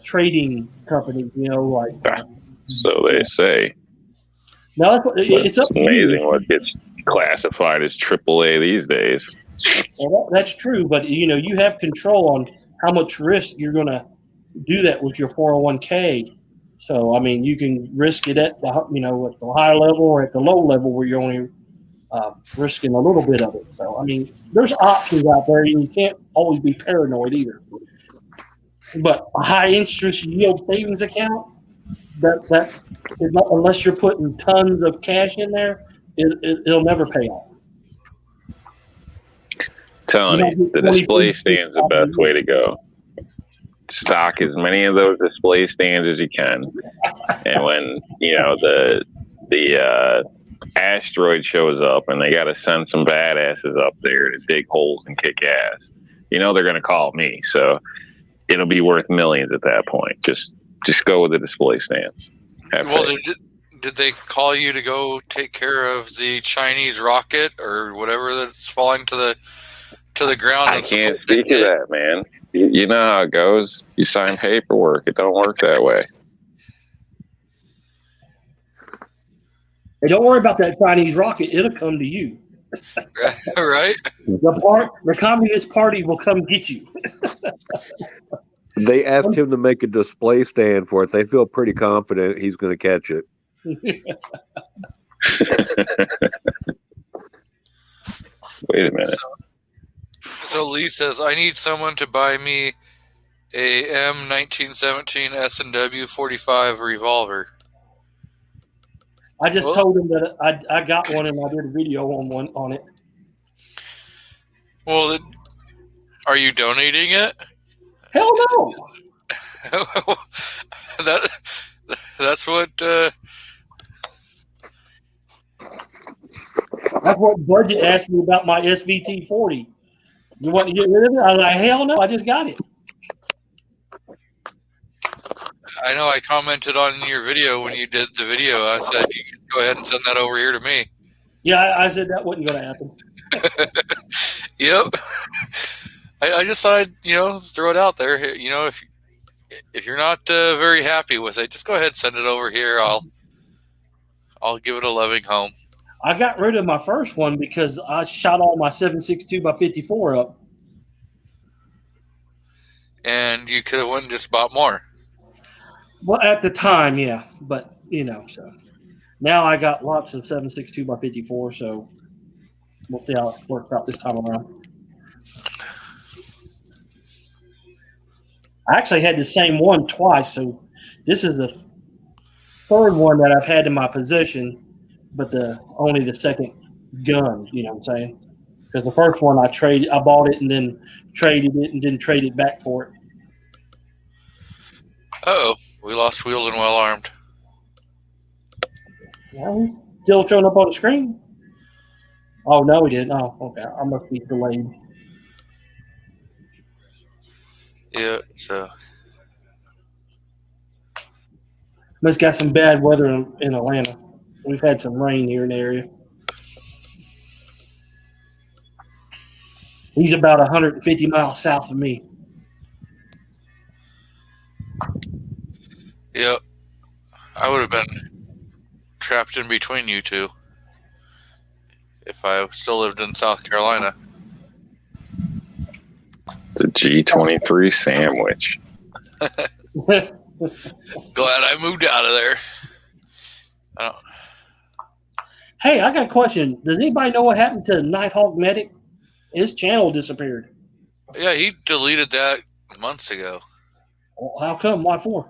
trading companies, So they say. No, it's up to you. Amazing what gets classified as AAA these days. Well, that's true, but you have control on how much risk you're going to do that with your 401k. So you can risk it at the at the high level or at the low level where you're only risking a little bit of it. So there's options out there, and you can't always be paranoid either. But a high interest yield savings account, that is not, unless you're putting tons of cash in there, it'll never pay off. Telling you, the display stand's the best way to go. Stock as many of those display stands as you can, and when the asteroid shows up and they got to send some badasses up there to dig holes and kick ass, they're going to call me. So it'll be worth millions at that point. Just go with the display stands. Did they call you to go take care of the Chinese rocket or whatever that's falling to the ground? I can't speak of that, man. You know how it goes. You sign paperwork. It don't work that way. Hey, don't worry about that Chinese rocket. It'll come to you. Right? The Communist Party will come get you. They asked him to make a display stand for it. They feel pretty confident he's going to catch it. Wait a minute. So Lee says, I need someone to buy me a M1917 S&W 45 revolver. I just Well- told him that I got one and I did a video on it. Well, are you donating it? Hell no. That's what. That's what Budget asked me about my SVT 40. You want to get rid of it? I was like, hell no, I just got it. I know I commented on your video when you did the video. I said, you can go ahead and send that over here to me. Yeah, I said that wasn't going to happen. Yep. I just thought I'd, throw it out there. If you're not very happy with it, just go ahead and send it over here. I'll give it a loving home. I got rid of my first one because I shot all my 7.62 by 54 up. And you could have went and just bought more. Well, at the time, yeah. But, so now I got lots of 7.62 by 54, so we'll see how it works out this time around. I actually had the same one twice, so this is the third one that I've had in my possession, but only the second gun, you know what I'm saying? Because the first one I bought it and then traded it and didn't trade it back for it. Uh-oh. We lost Wheeled and Well Armed. Yeah, he's still showing up on the screen. Oh, no, he didn't. Oh, okay. I must be delayed. Yeah, so. Must got some bad weather in Atlanta. We've had some rain here in the area. He's about 150 miles south of me. Yep. I would have been trapped in between you two if I still lived in South Carolina. It's a G23 sandwich. Glad I moved out of there. Hey, I got a question. Does anybody know what happened to Nighthawk Medic? His channel disappeared. Yeah, he deleted that months ago. Well, how come? Why for?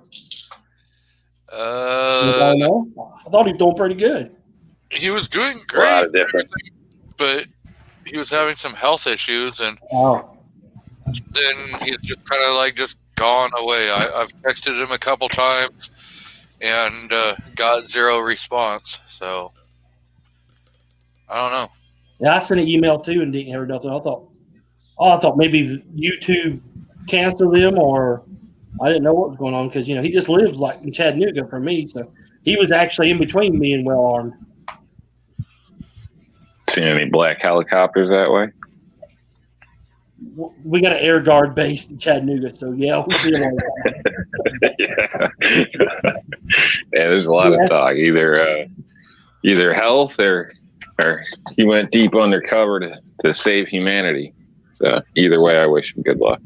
Uh, Anybody know? I thought he was doing pretty good. he was doing A lot great, of different. but he was having some health issues, and Oh, then he's just kind of just gone away. I've texted him a couple times and got zero response. So I don't know. yeah, I sent an email too and didn't hear nothing. I thought maybe YouTube canceled him, or I didn't know what was going on because he just lives like in Chattanooga for me, so he was actually in between me and Well Armed. Seen any black helicopters that way? We got an air guard base in Chattanooga, so yeah, we see him all the time. Yeah. Yeah, there's a lot of talk. Either health or he went deep undercover to save humanity. So either way, I wish him good luck.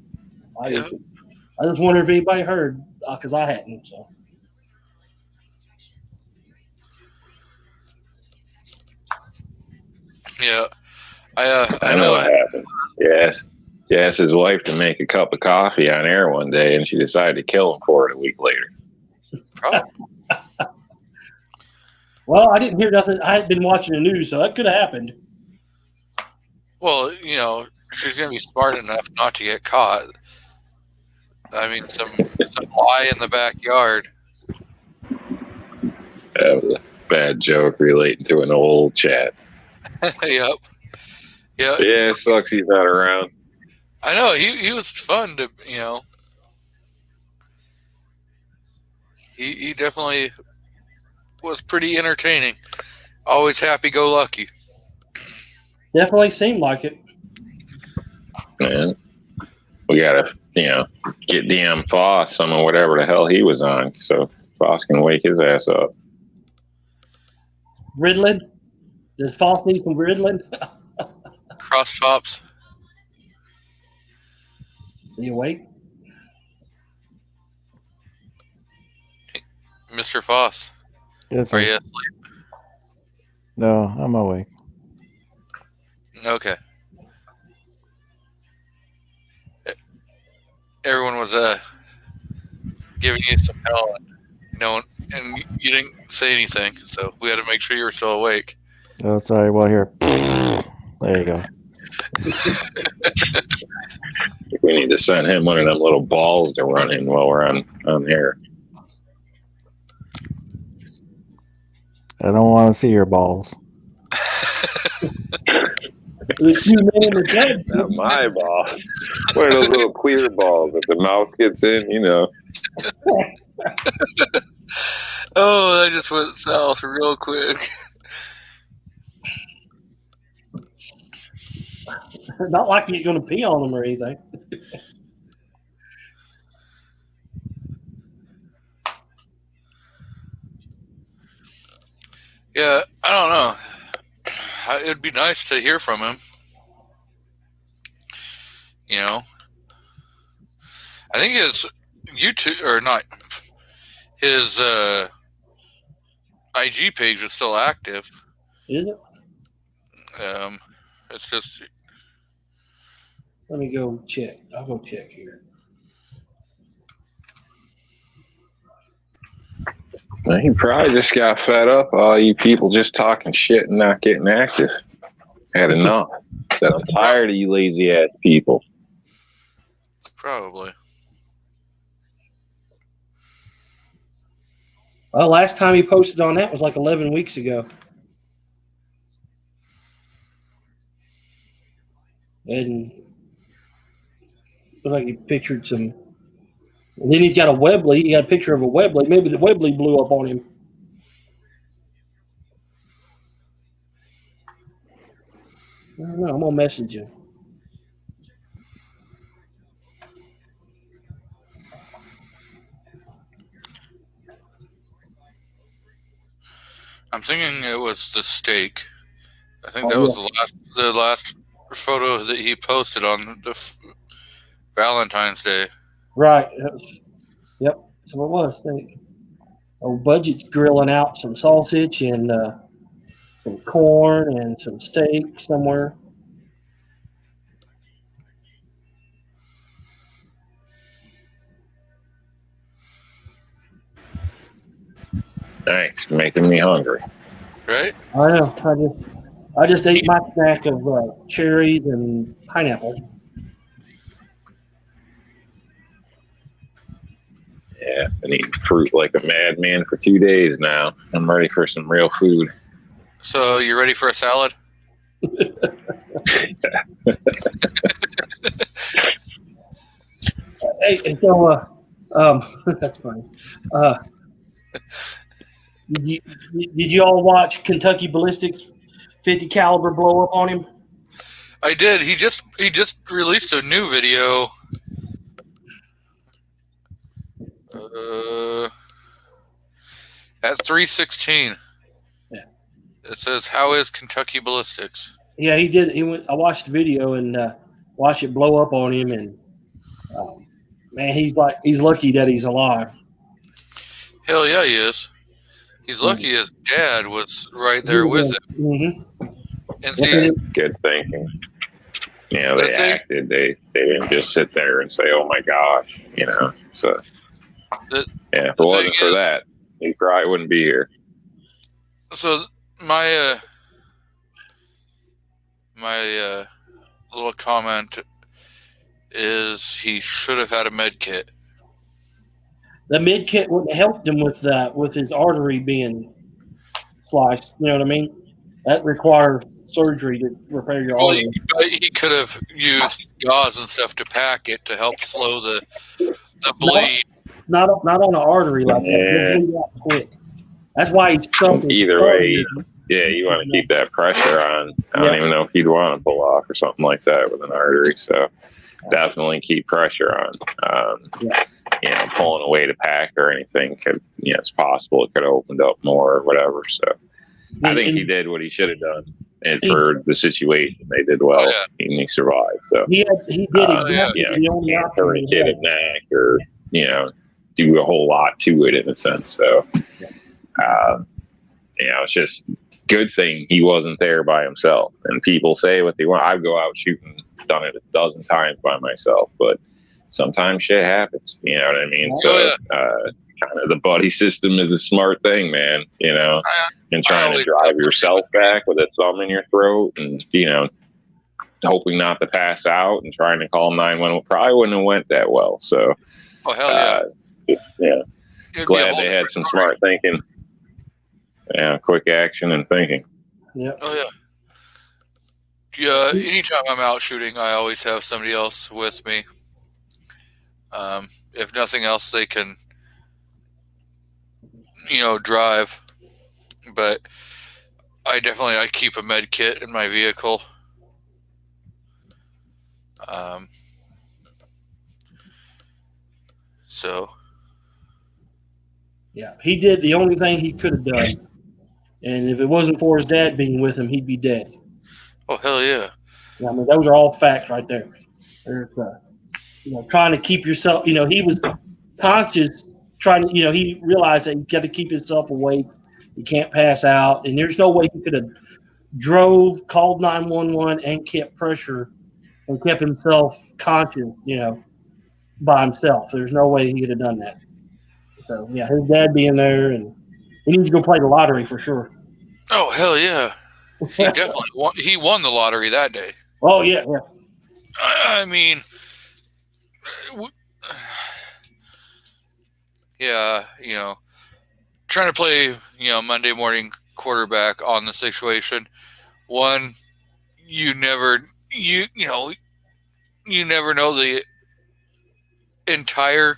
I just wonder if anybody heard because I hadn't. So Yeah, I know what happened. Yes. He asked his wife to make a cup of coffee on air one day, and she decided to kill him for it a week later. Probably. well, I didn't hear nothing. I hadn't been watching the news, so that could have happened. Well, she's gonna be smart enough not to get caught. I mean, some lie in the backyard. That was a bad joke relating to an old chat. Yep. Yeah. Yeah, it sucks he's not around. I know he was fun to He definitely was pretty entertaining. Always happy-go-lucky. Definitely seemed like it. Man, we gotta get DM Foss on whatever the hell he was on, so Foss can wake his ass up. Riddling? Does Foss need some riddling? Cross tops. Is he awake? Mr. Foss. Yes, Are sir. you asleep? No, I'm awake. Okay. everyone was giving you some hell, and you didn't say anything, so we had to make sure you were still awake. Oh, sorry. Well, here. There you go. We need to send him one of them little balls to run in while we're on here. I don't want to see your balls. Not my ball. One of those little clear balls that the mouth gets in, you know. Oh, that just went south real quick. Not like he's going to pee on them or anything. Yeah, I don't know. It'd be nice to hear from him. You know, I think his YouTube or not his IG page is still active. Is it? It's just Let me go check. I'll go check here. He probably just got fed up. All you people just talking shit and not getting active. Had enough. Said, I'm tired of you lazy ass people. probably. Well, last time he posted on that was like 11 weeks ago. And looked like he pictured some. And then he's got a Webley. He got a picture of a Webley. Maybe the Webley blew up on him. I don't know. I'm going to message him. I'm thinking it was the steak. I think that was the last photo that he posted on the Valentine's Day. Right. Yep. So it was. Old Budget's grilling out some sausage and some corn and some steak somewhere. Thanks, making me hungry. Right? I know. I just ate my snack of cherries and pineapple. Yeah, been eating fruit like a madman for 2 days now. I'm ready for some real food. So you ready for a salad? Hey, and so that's funny. Did you all watch Kentucky Ballistics 50 caliber blow up on him? I did. He just released a new video. At 3:16. Yeah. It says, "How is Kentucky Ballistics?" Yeah, he did. I watched the video and watched it blow up on him, and man, he's lucky that he's alive. Hell yeah, he is. He's lucky his dad was right there with him. Mm-hmm. And see, Good thinking. You know, they acted. They didn't just sit there and say, "Oh my gosh," you know. So yeah, if it wasn't for that, he probably wouldn't be here. So my little comment is he should have had a med kit. The med kit wouldn't have helped him with his artery being sliced. You know what I mean? That requires surgery to repair your artery. He could have used gauze and stuff to pack it to help slow the bleed. Not on an artery like that. Bleed out quick. That's why he's something. Either way, yeah, you want to keep that pressure on. I don't even know if you'd want to pull off or something like that with an artery. So definitely keep pressure on. You know, pulling away to pack or anything could, you know, it's possible it could have opened up more or whatever. So I think he did what he should have done, and for the situation, they did well, and he survived. So he did exactly the only option. Tourniqueted neck, or you know, do a whole lot to it in a sense. So you know, it's just good thing he wasn't there by himself. And people say what they want. I go out shooting, done it a dozen times by myself, but sometimes shit happens. You know what I mean? Oh, So, kind of the buddy system is a smart thing, man. You know, and trying to drive yourself back with a thumb in your throat, and hoping not to pass out, and trying to call 911 probably wouldn't have went that well. So, oh hell yeah, glad they had some smart thinking. Yeah, quick action and thinking. Yeah. Oh yeah. Yeah, anytime I'm out shooting, I always have somebody else with me. If nothing else, they can, drive. But I keep a med kit in my vehicle. So. Yeah, he did the only thing he could have done. And if it wasn't for his dad being with him, he'd be dead. Oh, hell yeah. I mean, those are all facts right there. There's, trying to keep yourself, he was conscious, trying to, he realized that he got to keep himself awake. He can't pass out. And there's no way he could have drove, called 911, and kept pressure and kept himself conscious, by himself. There's no way he could have done that. So, yeah, his dad being there, and he needs to go play the lottery for sure. Oh, hell yeah. He definitely won. He won the lottery that day. Oh, yeah, yeah. I mean, yeah, trying to play, Monday morning quarterback on the situation. One, you never know the entire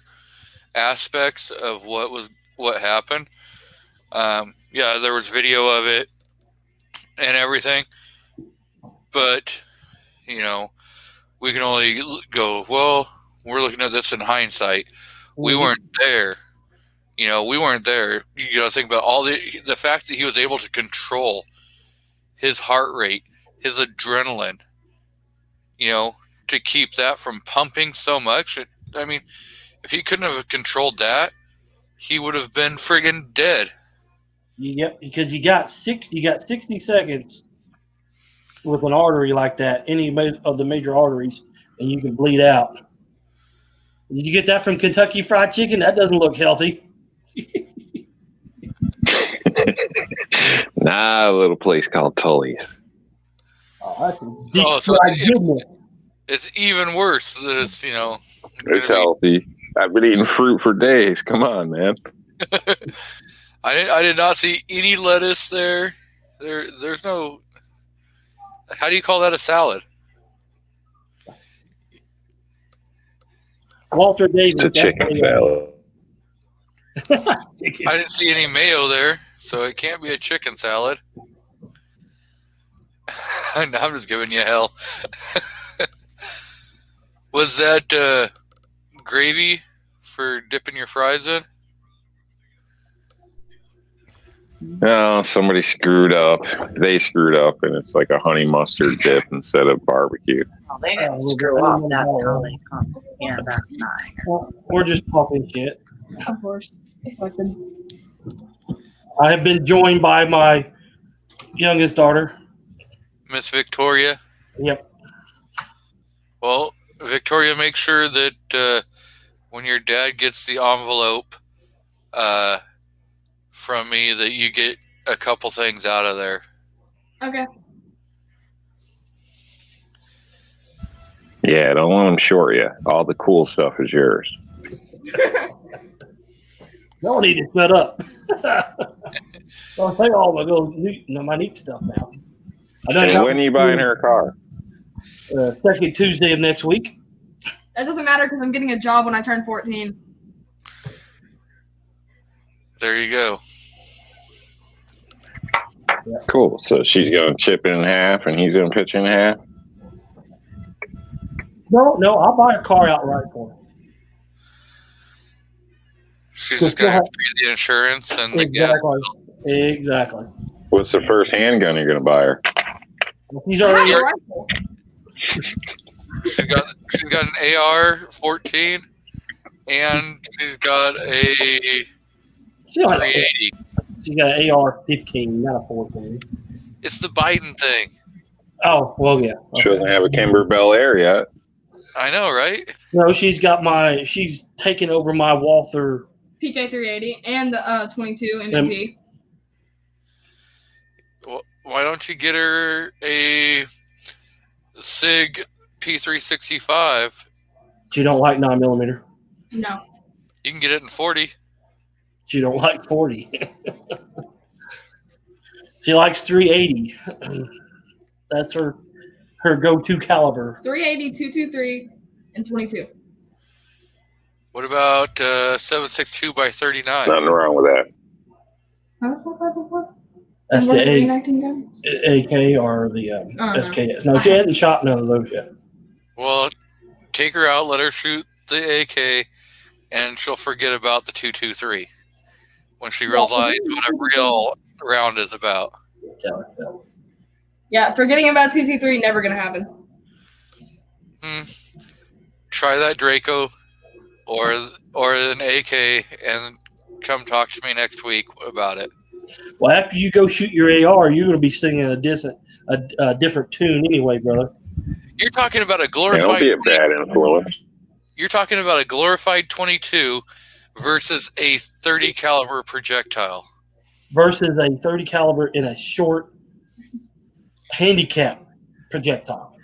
aspects of what happened. Yeah, there was video of it and everything, but we can only go, well, we're looking at this in hindsight. We weren't there. We weren't there. You got to think about all the fact that he was able to control his heart rate, his adrenaline, to keep that from pumping so much. I mean, if he couldn't have controlled that, he would have been friggin' dead. Yep, because you got 60 seconds with an artery like that, any of the major arteries, and you can bleed out. Did you get that from Kentucky Fried Chicken? That doesn't look healthy. Nah, a little place called Tully's. It's even worse that it's, It's healthy. I've been eating fruit for days. Come on, man. I did not see any lettuce there. There's no. How do you call that a salad? Walter Davis. It's a chicken salad. I didn't see any mayo there, so it can't be a chicken salad. I'm just giving you hell. Was that gravy for dipping your fries in? No, somebody screwed up. They screwed up, and it's like a honey mustard dip instead of barbecue. Oh, they didn't screw up. That's how they come. Yeah, that's nice. Well, we're just talking shit. Of course. I have been joined by my youngest daughter, Miss Victoria. Yep. Well, Victoria, make sure that when your dad gets the envelope from me, that you get a couple things out of there. Okay. Yeah, don't let them short you. All the cool stuff is yours. Y'all need to shut up. Don't say all my neat stuff now. And when are you buying her a car? Second Tuesday of next week. That doesn't matter because I'm getting a job when I turn 14. There you go. Cool. So she's going to chip in half and he's going to pitch in half? No, I'll buy a car outright for her. She's just going to have to pay the insurance and the gas bill. Exactly. What's the first handgun you're going to buy her? He's already. She's got an AR-14 and she's got a 380. She's got an AR-15, not a 14. It's the Biden thing. Oh, well, yeah. She doesn't have a Kimber Bel Air yet. I know, right? No, she's taken over my Walther. PK 380 and the 22 MVP. Well, why don't you get her a SIG P365? She don't like 9mm. No. You can get it in 40. She don't like 40. She likes 380. That's her go-to caliber. 380, 223, and 22. What about 7.62 by 39? Nothing wrong with that. That's And what the are the 19 guns? AK or the SKS. No, she hadn't shot none of those yet. Well, take her out, let her shoot the AK, and she'll forget about the 223 when she realizes what a real round is about. Yeah, forgetting about 223, never going to happen. Try that Draco or an AK and come talk to me next week about it. Well, after you go shoot your AR, you're going to be singing a different tune anyway, brother. You're talking about a Man, glorified. don't be a bad influence. You're talking about a glorified 22 versus a 30 caliber projectile. Versus a 30 caliber in a short handicap projectile.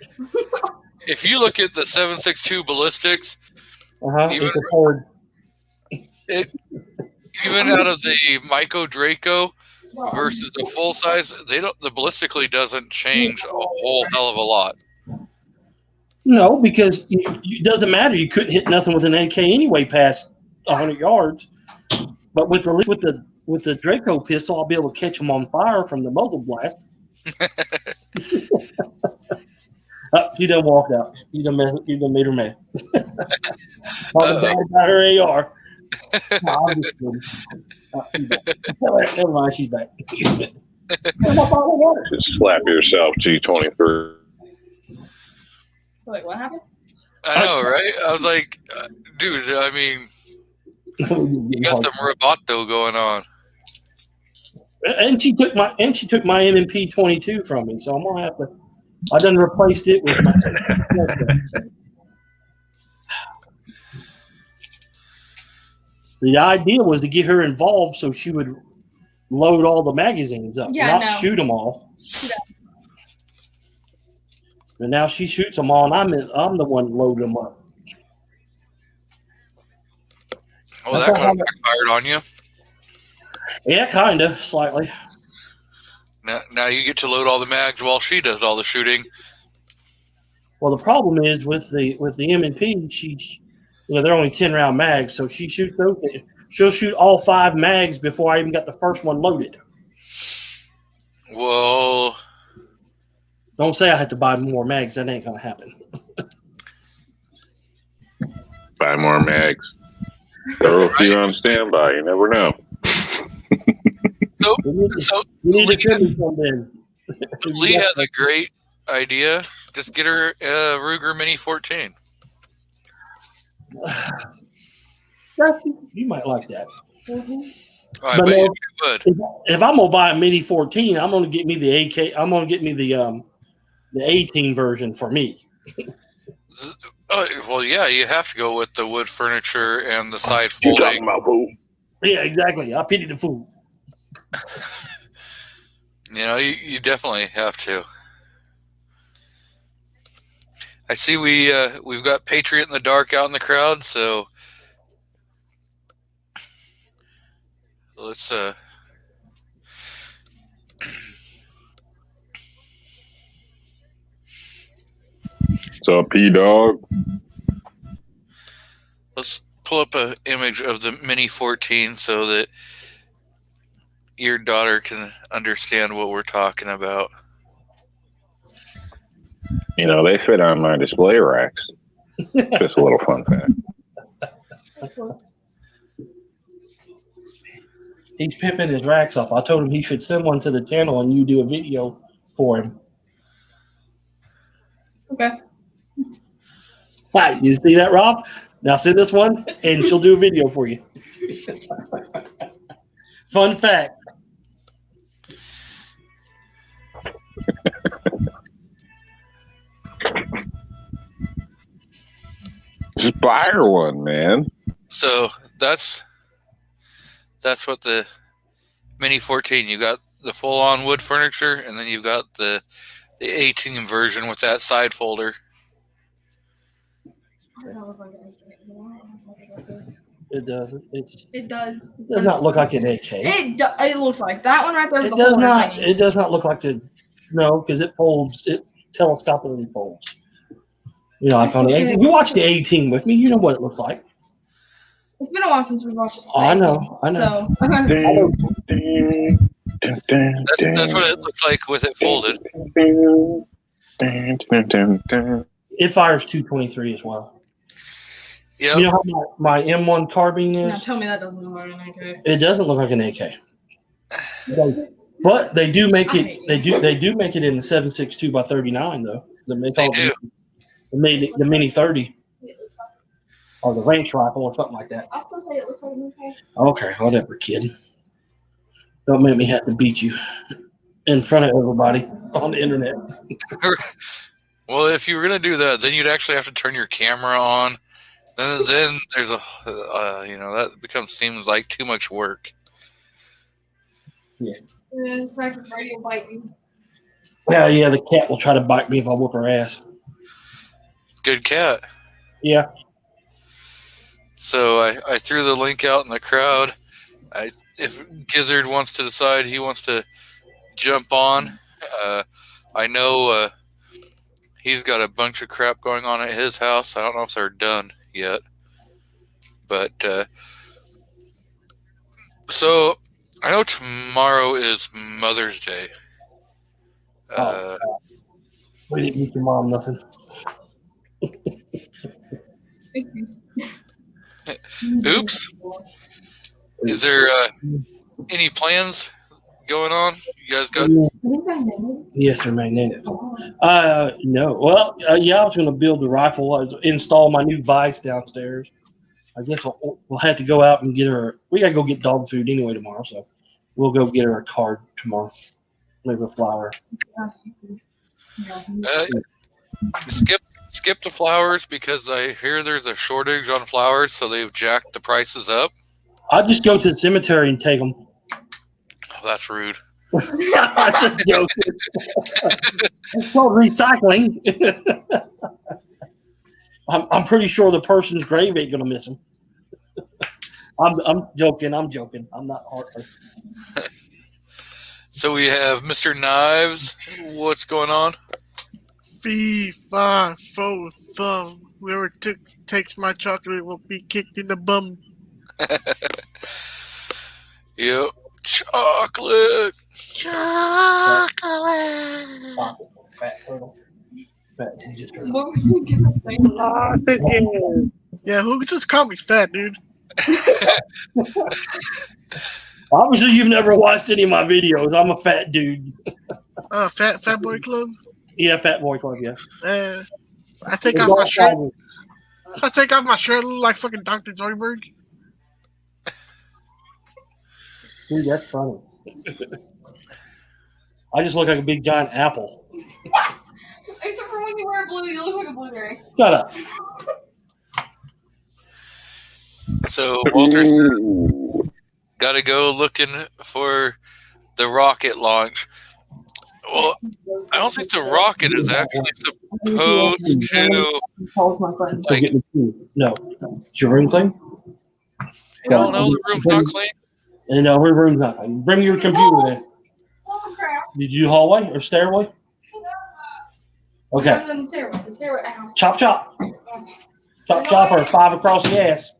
If you look at the 7.62 ballistics, It's a hard. Even out of the Myco Draco versus the full size, the ballistically doesn't change a whole hell of a lot. No, because it doesn't matter. You couldn't hit nothing with an AK anyway past 100 yards. But with the Draco pistol, I'll be able to catch them on fire from the muzzle blast. You done walked out. You done made her mad. Talking bad about her AR. No, I'm just kidding. Never mind, she's back. Just slap yourself, G23. Wait, what happened? I know, right? I was like, dude, I mean, you got some roboto going on. And she took my M&P 22 from me, so I'm gonna have to. I done replaced it with my. The idea was to get her involved so she would load all the magazines up, not shoot them all. Yeah. And now she shoots them all, and I'm the one loading them up. Oh, that kind of backfired on you. Yeah, kind of, slightly. Now you get to load all the mags while she does all the shooting. Well, the problem is with the M&P, they're only 10-round mags, so she shoots those. She'll shoot all 5 mags before I even got the first one loaded. Whoa! Don't say I had to buy more mags. That ain't gonna happen. Buy more mags. Throw a few on standby. You never know. So Lee has a great idea. Just get her a Ruger Mini 14. You might like that. I bet you would. If I'm gonna buy a Mini 14, I'm gonna get me the AK. I'm gonna get me the 18 version for me. Well, yeah, you have to go with the wood furniture and the side folding. You talking about food? Yeah, exactly. I pity the fool. You definitely have to. I see we've got Patriot in the Dark out in the crowd, so let's What's up, P-Dog? Let's pull up an image of the Mini 14 so that your daughter can understand what we're talking about. They fit on my display racks. Just a little fun fact. He's pimping his racks off. I told him he should send one to the channel and you do a video for him. Okay. Hi, you see that, Rob? Now send this one and she'll do a video for you. Fun fact. Just buy her one, man. So that's what the Mini 14. You got the full-on wood furniture, and then you got the 18 version with that side folder. It doesn't. It does. It does not look like an AK. It looks like that one right there. It does not. It does not look like the. No, because it folds. It telescopically folds. You know, like on the 18. You watch the 18 with me. You know what it looks like. It's been a while since we've watched. I know. So. That's what it looks like with it folded. It fires 223 as well. Yep. You know how my M1 carbine is? Now tell me that doesn't look like an AK. It doesn't look like an AK. But they do make it. They do make it in the 7.62 by 39 though. They do. The Mini 30 or the range rifle or something like that. I'll still say it looks like an AK. Okay, whatever, kid. Don't make me have to beat you in front of everybody on the internet. Well, if you were gonna do that, then you'd actually have to turn your camera on. Then there's a, that seems like too much work. Yeah. It's like a radio biting. Yeah, the cat will try to bite me if I whoop her ass. Good cat. Yeah. So I threw the link out in the crowd. If Gizzard wants to decide he wants to jump on, I know he's got a bunch of crap going on at his house. I don't know if they're done yet. But so I know tomorrow is Mother's Day. We didn't meet your mom nothing. Oops. Is there any plans going on? You guys got? Yes, sir, man. No. Well, yeah, I was going to build the rifle, install my new vise downstairs. I guess we'll have to go out and get her. We got to go get dog food anyway tomorrow, so we'll go get her a card tomorrow. Maybe a flower. Skip the flowers because I hear there's a shortage on flowers, so they've jacked the prices up. I'll just go to the cemetery and take them. Oh, that's rude. I'm just joking. It's called recycling. I'm pretty sure the person's grave ain't gonna miss them. I'm joking. I'm not heartless. So we have Mr. Knives. What's going on? Fee, fi, fo, thumb. Whoever takes my chocolate will be kicked in the bum. Yep. Chocolate. Fat turtle. Fat ninja turtle. What were you gonna say? Yeah, who just called me fat, dude? Obviously, you've never watched any of my videos. I'm a fat dude. Fat boy club. Yeah, fat boy club. Yeah. I take off my shirt. I take off my shirt. I look like fucking Dr. Zoidberg. Dude, that's funny. I just look like a big giant apple. Except for when you wear blue, you look like a blueberry. Shut up. So Walter's got to go looking for the rocket launch. Well, I don't think the rocket is actually supposed to. Like, no. Is your room clean? Hell no, the room's not clean. No, her room's not clean. Bring your computer then. Did you do hallway or stairway? Okay. The stairway. Chop, chop. Chop, chop, or 5 across the ass.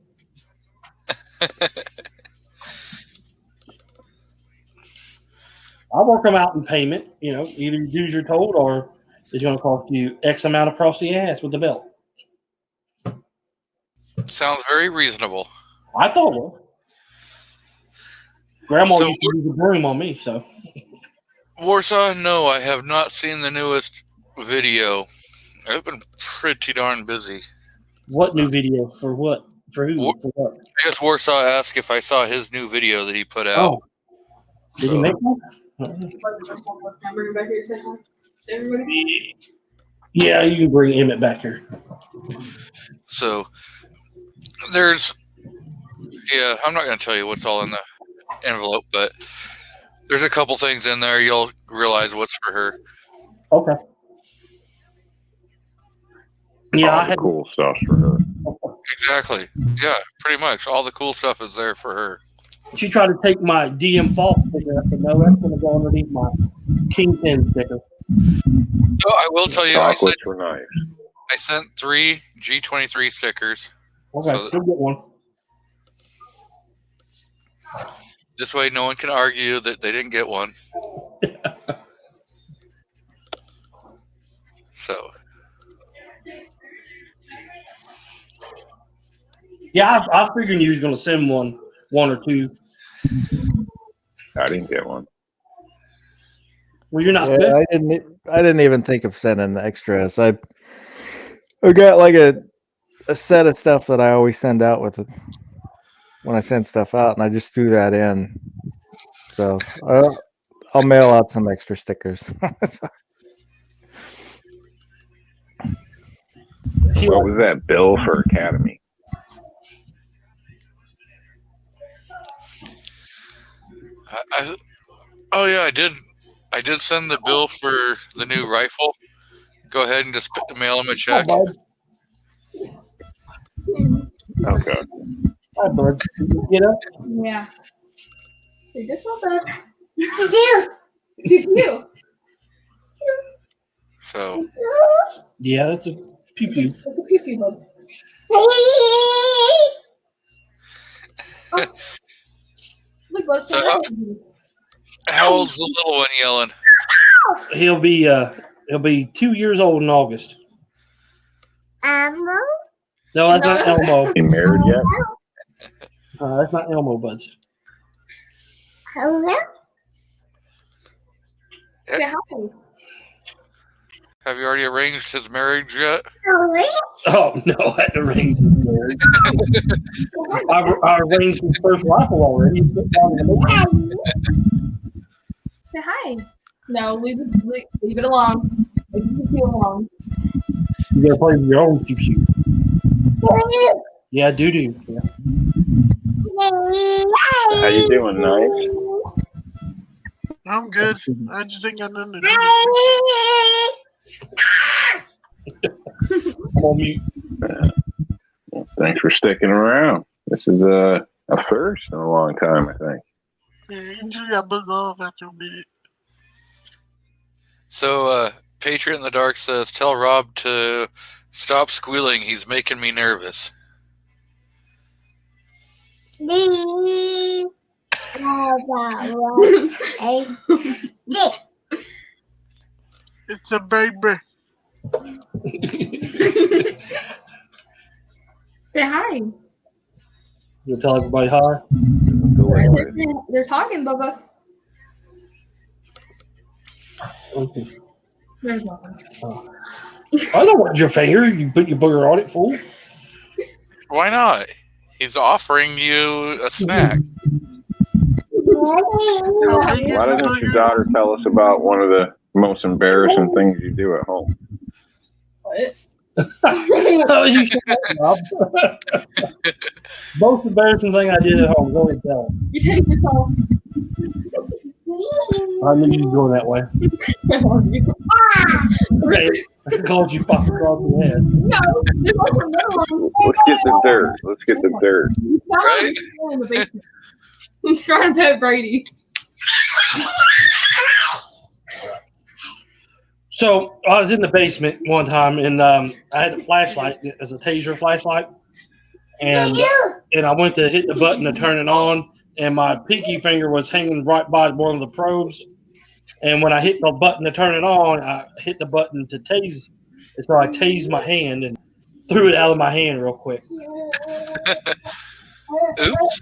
I'll work them out in payment. You know, either you do as you're told, or it's going to cost you X amount across the ass with the belt. Sounds very reasonable. I thought it was. Grandma used to use the broom on me, so. Warsaw, no, I have not seen the newest video. I've been pretty darn busy. What new video? For what? For who? For what? I guess Warsaw asked if I saw his new video that he put out. Oh. Did he make one? Bring back here, say hi. Everybody. Yeah, you can bring Emmett back here. So there's, yeah, I'm not going to tell you what's all in the envelope, but there's a couple things in there. You'll realize what's for her. Okay. Yeah, All the cool stuff for her. Exactly. Yeah, pretty much. All the cool stuff is there for her. She tried to take my DM Fault sticker. I said, no, that's going to go underneath my Kingpin sticker. So I will tell you, Chocolates were nice. I sent 3 G23 stickers. Okay, So she'll get one. this way no one can argue that they didn't get one. So. Yeah, I figured you was going to send one or two. I didn't get one. Well, you're not. Yeah, I didn't even think of sending the extras. I got like a set of stuff that I always send out with it when I send stuff out, and I just threw that in. So I'll mail out some extra stickers. What was that bill for Academy? Oh yeah, I did send the bill for the new rifle. Go ahead and just mail him a check. Okay. Hi, bud. Did you get up? Yeah. They just want that. You. So. Yeah, that's a pew pew. It's a pew-pew, bud. Look, bud. So how old's the little one yelling? He'll be 2 years old in August. Elmo? No, that's not Elmo. You married yet? That's not Elmo, buds. Hello? Say hi. Have you already arranged his marriage yet? Oh no, I had arranged his marriage. I arranged his first rifle already. Say hi. No, leave it alone. Leave it alone. You gotta play with your own pew pew. Yeah, do. Yeah. How you doing, Nice? I'm good. I just ain't got nothing to do. I'm on mute. Thanks for sticking around. This is a first in a long time, I think. Yeah, you just got buzzed off after a minute. So, Patriot in the Dark says, tell Rob to stop squealing. He's making me nervous. It's a baby. Say hi. You tell everybody hi. They're talking, Bubba. Okay. There's nothing. I don't want your finger. You put your booger on it, fool. Why not? He's offering you a snack. Why doesn't your daughter tell us about one of the most embarrassing things you do at home? What? You should Rob. Most embarrassing thing I did at home. Go ahead and tell. You take your call. I knew you were going that way. Okay, I called you fucking across the head. No, there's also another one. Let's get the dirt. Let's get the dirt. Right? In the basement. He's trying to pet Brady. So I was in the basement one time, and I had a flashlight as a taser flashlight, and I went to hit the button to turn it on, and my pinky finger was hanging right by one of the probes. And when I hit the button to turn it on, I hit the button to tase. And so I tased my hand and threw it out of my hand real quick. Oops.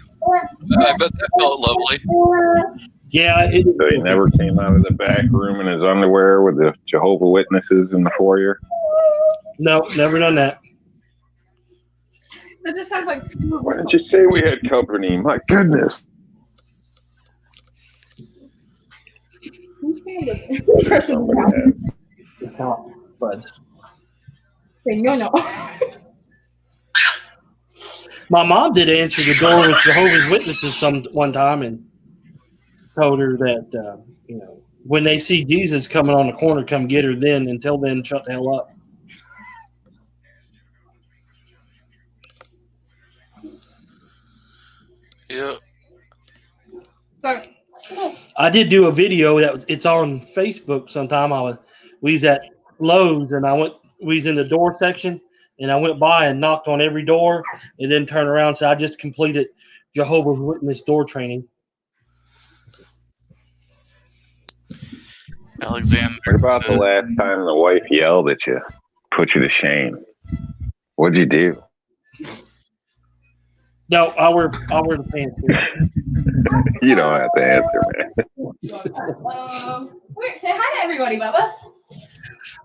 I bet that felt lovely. Yeah. So he never came out of the back room in his underwear with the Jehovah Witnesses in the foyer? No, never done that. That just sounds like. Why didn't you say we had company? My goodness. Who's pressing the button? Buds. Say no. My mom did answer the door with Jehovah's Witnesses one time and told her that when they see Jesus coming on the corner, come get her. Then until then, shut the hell up. Yeah. Sorry. I did do a video it's on Facebook sometime. We was at Lowe's and we was in the door section and I went by and knocked on every door and then turned around and said I just completed Jehovah's Witness door training. Alexander. What about the last time the wife yelled at you, put you to shame? What'd you do? No, I'll wear the pants. You don't have to answer, man. Say hi to everybody, Bubba.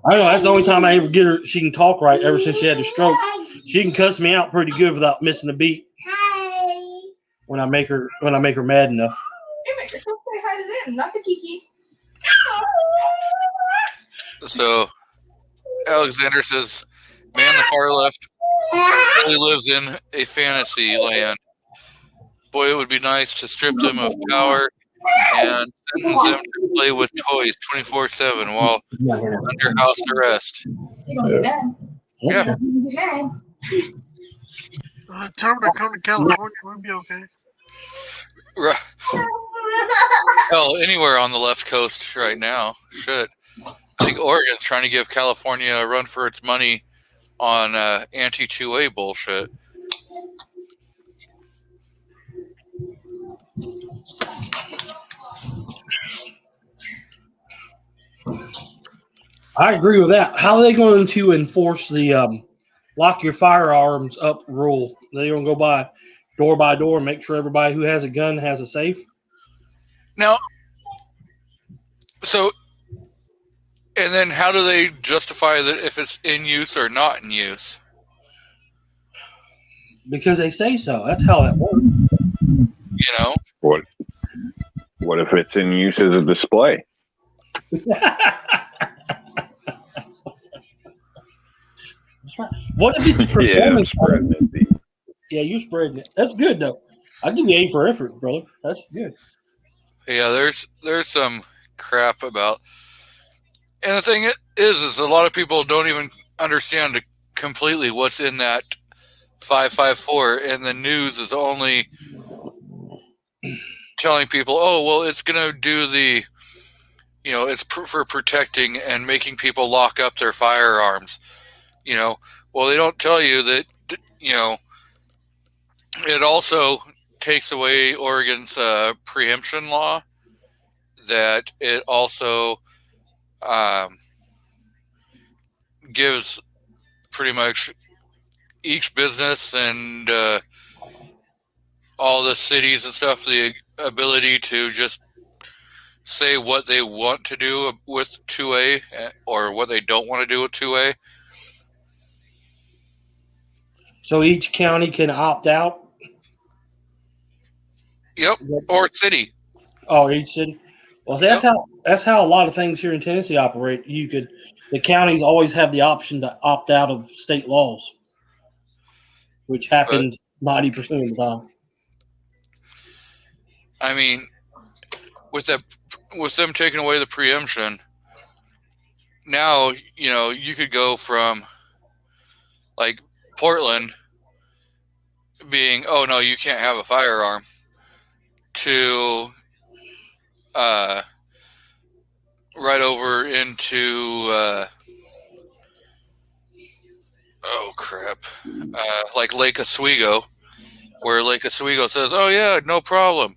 I don't know. That's the only time I ever get her. She can talk right ever since she had a stroke. She can cuss me out pretty good without missing a beat. Hi. When I make her mad enough. Say hi to them, not the Kiki. So, Alexander says, man, the far left really lives in a fantasy land. Boy, it would be nice to strip them of power and sentence them to play with toys 24/7 while under house arrest. You don't get mad. Yeah. You get mad. Tell them to come to California. We'll be okay. Right. Hell, anywhere on the left coast right now. Shit. I think Oregon's trying to give California a run for its money on anti-2A bullshit. I agree with that. How are they going to enforce the lock your firearms up rule? They're going to go by door, make sure everybody who has a gun has a safe? Now, so, and then how do they justify that if it's in use or not in use? Because they say so. That's how that works. You know? What if it's in use as a display? What if it's performance? Yeah, you're spreading it. That's good though. I'll give you A for effort, brother. That's good. Yeah, there's some crap about, and the thing is a lot of people don't even understand completely what's in that 554, and the news is only telling people, oh, well, it's going to do the, it's for protecting and making people lock up their firearms. Well, they don't tell you that, it also takes away Oregon's preemption law, that it also gives pretty much each business and all the cities and stuff the ability to just say what they want to do with 2A or what they don't want to do with 2A. So each county can opt out? Yep, or city. Oh, each city. Well, see, that's how a lot of things here in Tennessee operate. The counties always have the option to opt out of state laws, which happens 90% of the time. I mean, with them taking away the preemption, now you could go from like Portland being, oh no, you can't have a firearm, to right over into like Lake Oswego, where Lake Oswego says, oh yeah, no problem,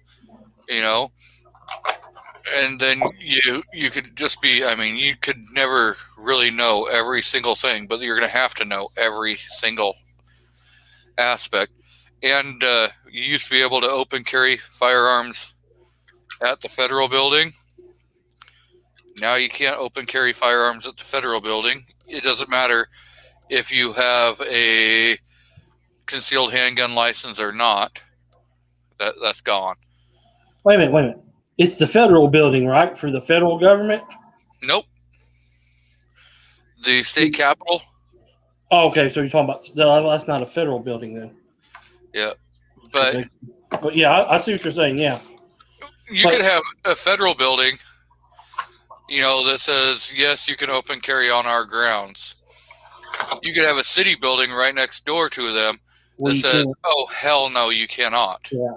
and then you could just be, you could never really know every single thing, but you're going to have to know every single aspect. And you used to be able to open carry firearms at the federal building. Now you can't open carry firearms at the federal building. It doesn't matter if you have a concealed handgun license or not. That's gone. Wait a minute. It's the federal building, right? For the federal government? Nope. The state capitol. Oh, okay. So you're talking about, that's not a federal building then. Yeah, but yeah, I see what you're saying. Yeah, you could have a federal building, that says, yes, you can open carry on our grounds. You could have a city building right next door to them that says, oh, hell no, you cannot. Yeah.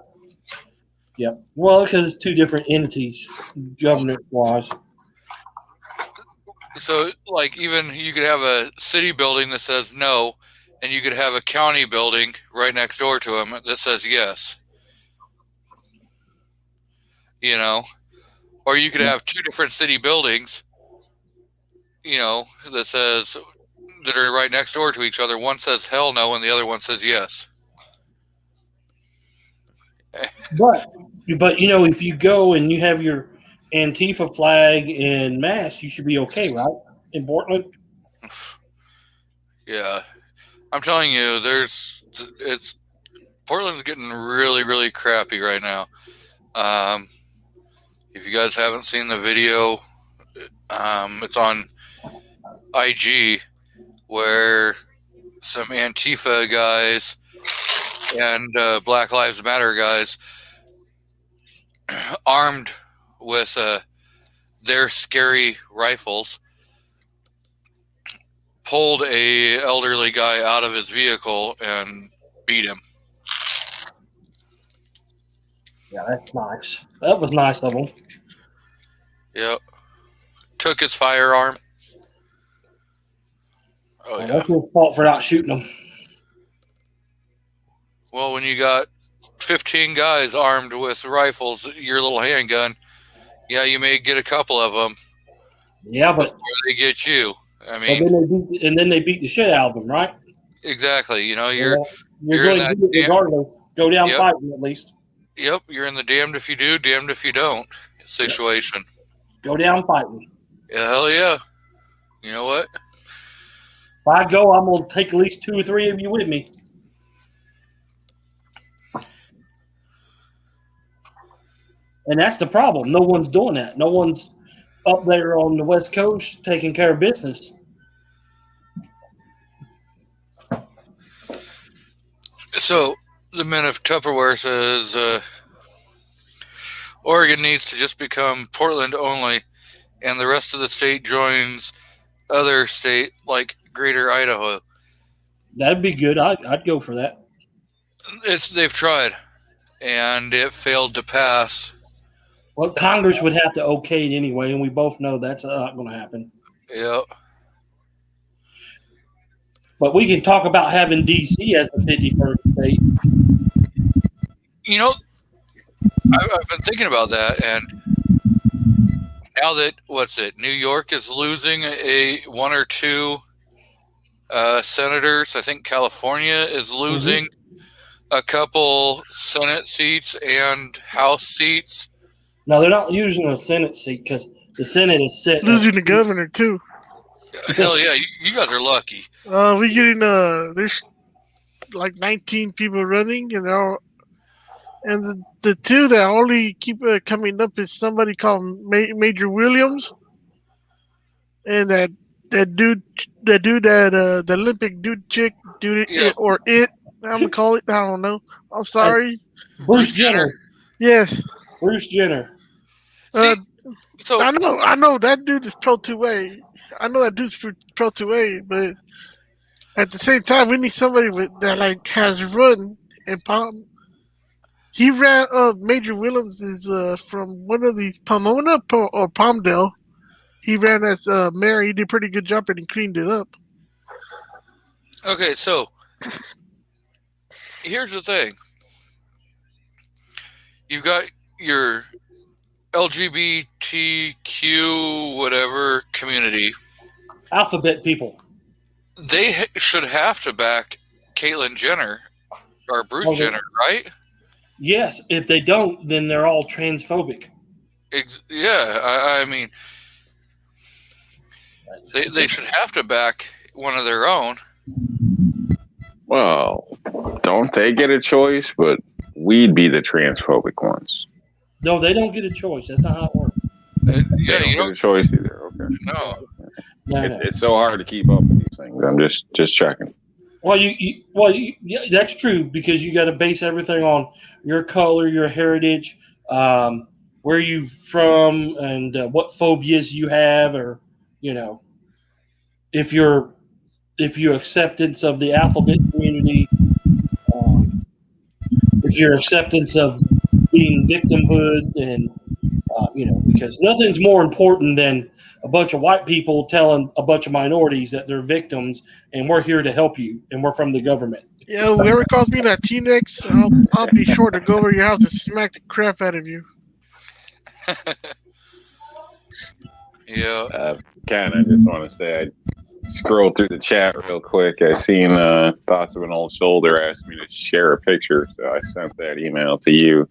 Yeah. Well, because it's two different entities, government-wise. So, like, even you could have a city building that says no, and you could have a county building right next door to them that says yes. Or you could have two different city buildings, that are right next door to each other. One says hell no, and the other one says yes. But if you go and you have your Antifa flag and mask, you should be okay, right? In Portland. Yeah, I'm telling you, Portland's getting really, really crappy right now. If you guys haven't seen the video, it's on IG where some Antifa guys and Black Lives Matter guys armed with their scary rifles pulled a elderly guy out of his vehicle and beat him. Yeah, that's nice. That was nice of them. Yep. Took his firearm. Oh, yeah. That's your fault for not shooting them. Well, when you got 15 guys armed with rifles, your little handgun, yeah, you may get a couple of them. Yeah, but before they get you. I mean, then they beat the shit out of them, right? Exactly. You're going to do it regardless. Go down fighting at least. Yep, you're in the damned if you do, damned if you don't situation. Go down fighting. Yeah, hell yeah. You know what? If I go, I'm going to take at least 2 or 3 of you with me. And that's the problem. No one's doing that. No one's up there on the West Coast taking care of business. So the men of Tupperware says Oregon needs to just become Portland only, and the rest of the state joins other state like Greater Idaho. That'd be good. I'd go for that. They've tried, and it failed to pass. Well, Congress would have to okay it anyway, and we both know that's not going to happen. Yep. But we can talk about having D.C. as the 51st state. I've been thinking about that, and now that New York is losing one or two senators. I think California is losing a couple Senate seats and House seats. No, they're not using a Senate seat because the Senate is sitting. Losing the governor too. Hell yeah, you guys are lucky. We getting there's like 19 people running, and they're all, and the two that only keep coming up is somebody called Major Williams, and that dude the Olympic chick or it. I'm gonna call it. I don't know. I'm sorry. Bruce Jenner. Yes. Bruce Jenner. So I know that dude is pro 2A. I know that dude's pro 2A, but at the same time, we need somebody that has run and Palm. He ran. Major Williams is from one of these Pomona or Palmdale. He ran as mayor. He did a pretty good job, and he cleaned it up. Okay, so here's the thing. You've got your LGBTQ whatever community. Alphabet people. They should have to back Caitlyn Jenner or Bruce Jenner, right? Yes. If they don't, then they're all transphobic. I mean, they should have to back one of their own. Well, don't they get a choice? But we'd be the transphobic ones. No, they don't get a choice. That's not how it works. You don't get a choice either. Okay. No. It's so hard to keep up with these things. I'm just checking. Yeah, that's true because you got to base everything on your color, your heritage, where you from, and what phobias you have, or you know, if you're if your acceptance of the alphabet community, um, if your acceptance of being victimhood, and because nothing's more important than a bunch of white people telling a bunch of minorities that they're victims and we're here to help you and we're from the government. Yeah, whoever calls me Latinx, I'll be sure to go over to your house and smack the crap out of you. Yeah. Ken, I just want to say I scrolled through the chat real quick. I seen Thoughts of an Old Soldier asked me to share a picture, so I sent that email to you.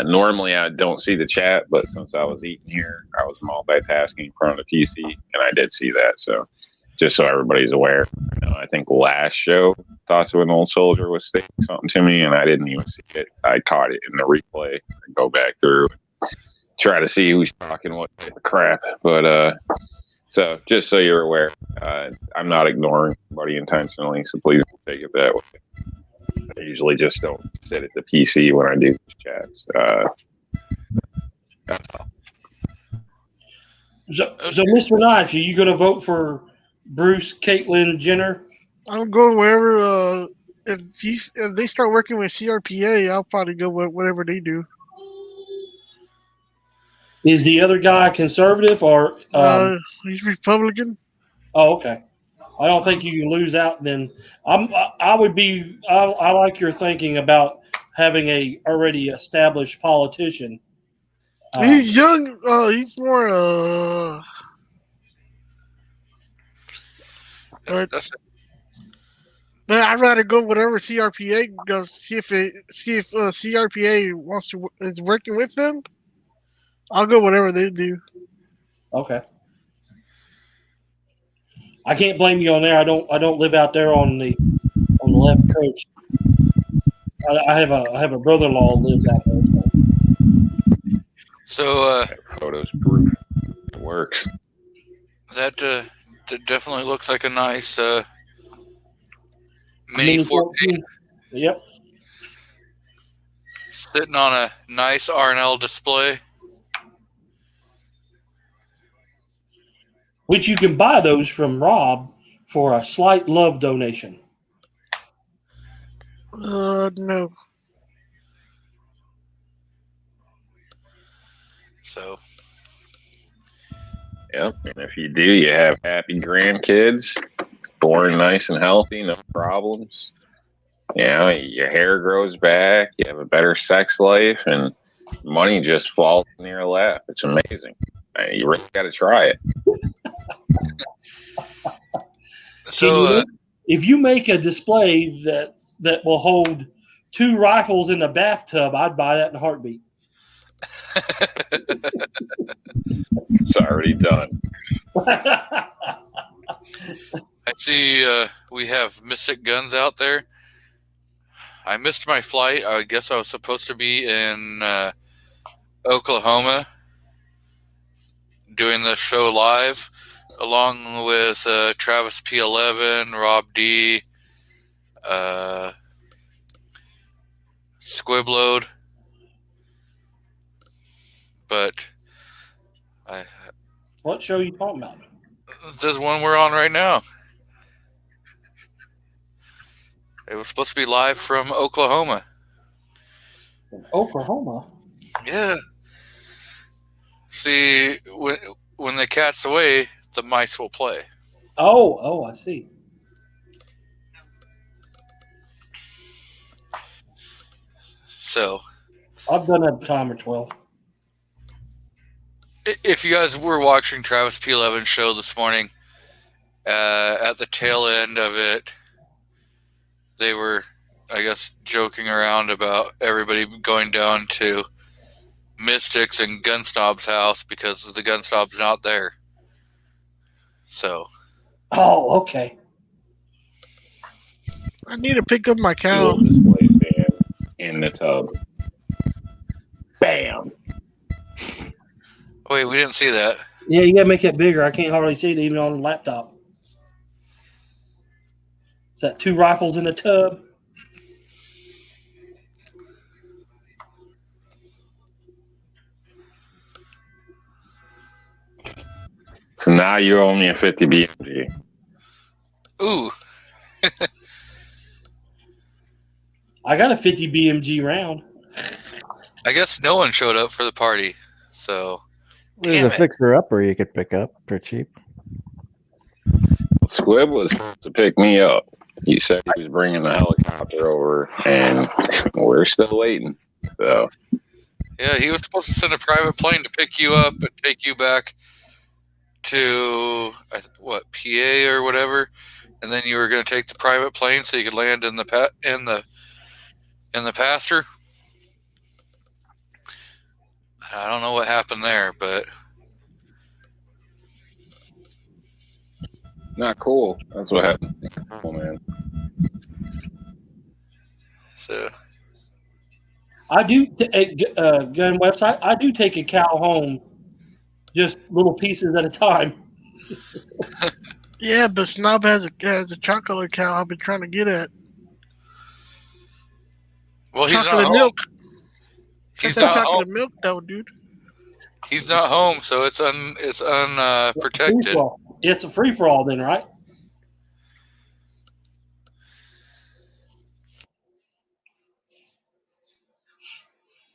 Normally I don't see the chat, but since I was eating here, I was multitasking in front of the PC, and I did see that. So just so everybody's aware, I think last show, Thoughts of an Old Soldier was saying something to me, and I didn't even see it. I caught it in the replay. I go back through, try to see who's talking what crap. But so just so you're aware, I'm not ignoring anybody intentionally, so please don't take it that way. I usually just don't sit at the PC when I do chats. That's all. So Mr. Knives, are you going to vote for Bruce, Caitlyn, Jenner? I'm going wherever. If they start working with CRPA, I'll probably go with whatever they do. Is the other guy conservative or? He's Republican. Oh, okay. I don't think you can lose out. Then I like your thinking about having a already established politician. He's young. He's more. But I'd rather go whatever CRPA goes. See if CRPA is working with them. I'll go whatever they do. Okay. I can't blame you on there. I don't live out there on the left coast. I have a brother-in-law who lives out there. So photos proof it works. That definitely looks like a nice Mini 14. Yep. Sitting on a nice R&L display. Which you can buy those from Rob for a slight love donation. No. So. Yep. And if you do, you have happy grandkids, born nice and healthy, no problems. Your hair grows back, you have a better sex life, and money just falls in your lap. It's amazing. You really got to try it. So, if you make a display that will hold 2 rifles in a bathtub, I'd buy that in a heartbeat. It's already done. I see we have Mystic Guns out there. I missed my flight. I guess I was supposed to be in Oklahoma doing the show live, along with Travis P11, Rob D, Squibload. But what show are you talking about? This one we're on right now. It was supposed to be live from Oklahoma. From Oklahoma? Yeah. See, when the cat's away, the mice will play. Oh, I see. So, I've done a time or 12. If you guys were watching Travis P11's show this morning, at the tail end of it, they were, I guess, joking around about everybody going down to Mystics and Gunsnob's house because the Gunsnob's not there. So. Oh, okay. I need to pick up my cow. Display stand in the tub. Bam. Wait, we didn't see that. Yeah, you gotta make it bigger. I can't hardly see it even on the laptop. Is that 2 rifles in a tub? So now you owe me a 50 BMG. Ooh, I got a 50 BMG round. I guess no one showed up for the party. So, There's damn a it. fixer-upper you could pick up for cheap. Squib was supposed to pick me up. He said he was bringing the helicopter over, and we're still waiting. So Yeah, he was supposed to send a private plane to pick you up and take you back to PA or whatever, and then you were going to take the private plane so you could land in the pasture. I don't know what happened there, but not cool. That's what happened. Oh man. so I do, gun website, I do take a cow home, just little pieces at a time. Yeah, but Snob has a chocolate cow I've been trying to get at. well, he's not Chocolate home. milk. He's Got that not chocolate home. milk though, dude. He's not home, so it's unprotected. Free-for-all. It's a free-for-all then, right?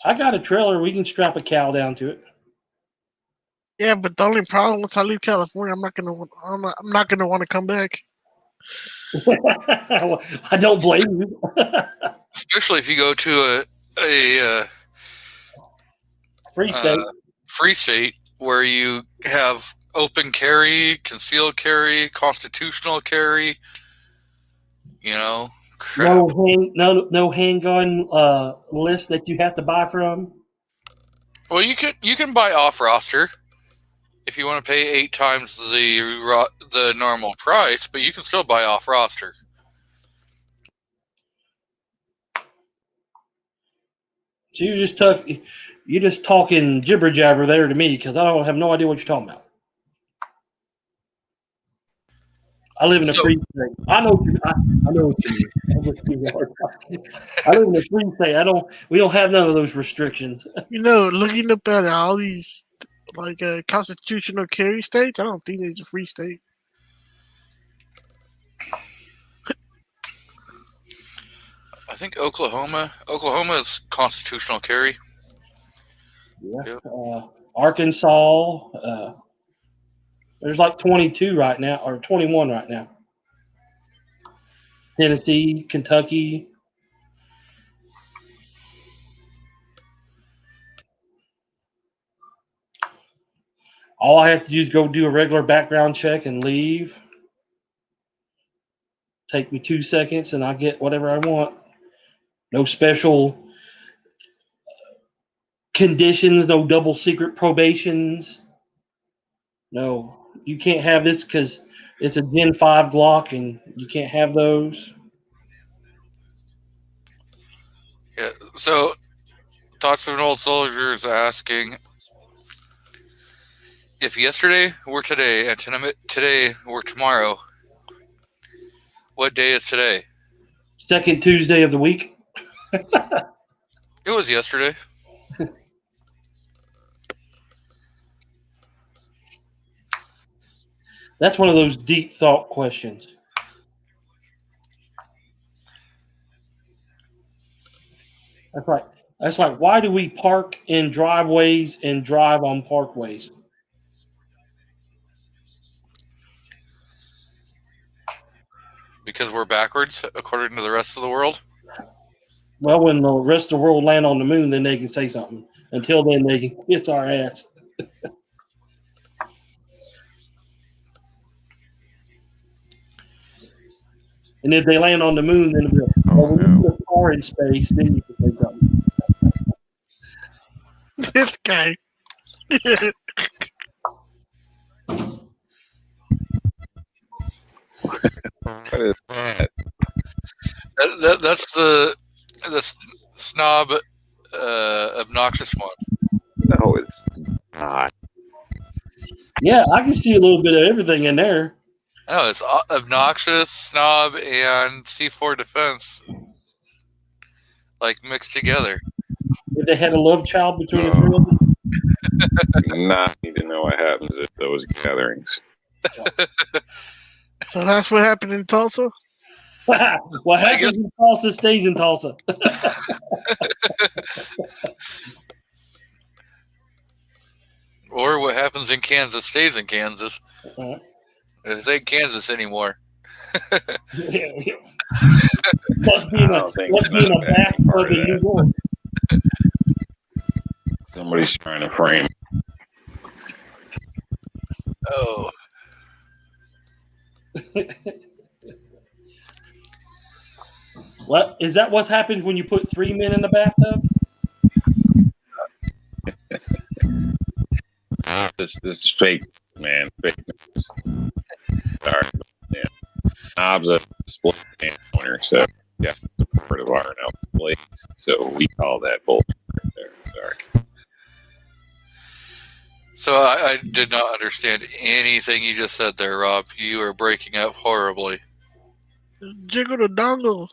I got a trailer. We can strap a cow down to it. Yeah, but the only problem once I leave California, I'm not gonna want to come back. I don't blame you. Especially if you go to a Free state. free state where you have open carry, concealed carry, constitutional carry. You know, crap. No handgun list that you have to buy from. Well, you can buy off roster if you want to pay 8 times the normal price, but you can still buy off roster. So you're just talking jibber jabber there to me because I don't have no idea what you're talking about. I live in a free state. I know what you mean. I live in a free state. We don't have none of those restrictions. You know, looking up at all these constitutional carry states, I don't think there's a free state. I think Oklahoma is constitutional carry. Yeah. Yep. Arkansas. There's like 22 right now, or 21 right now. Tennessee, Kentucky. All I have to do is go do a regular background check and leave. Take me 2 seconds and I get whatever I want. No special conditions, no double secret probations. No, you can't have this because it's a Gen 5 Glock and you can't have those. Yeah. So, Thoughts of an Old Soldier is asking if yesterday were today and today were tomorrow, what day is today? Second Tuesday of the week. It was yesterday. That's one of those deep thought questions. That's like why do we park in driveways and drive on parkways? Because we're backwards, according to the rest of the world. Well, when the rest of the world land on the moon, then they can say something. Until then, they can kiss our ass. And if they land on the moon, then when you put a car in space, then you can say something. This guy. What is that? That's the snob, obnoxious one. No, it's not. Yeah, I can see a little bit of everything in there. I know it's obnoxious, snob, and C4 defense, like mixed together. If they had a love child between the three of them. Not need to know what happens at those gatherings. So that's what happened in Tulsa. What happens in Tulsa stays in Tulsa. Or what happens in Kansas stays in Kansas. It ain't Kansas anymore. Must be in a bathtub in New York. Somebody's trying to frame. Oh. What is that? What happens when you put 3 men in the bathtub? This is fake, man. Fake news. Sorry. Yeah. Knob's a split owner, so yeah, it's a part of our place. So we call that bullshit right there. Sorry. So I did not understand anything you just said there, Rob. You are breaking up horribly. Jiggle the dongle.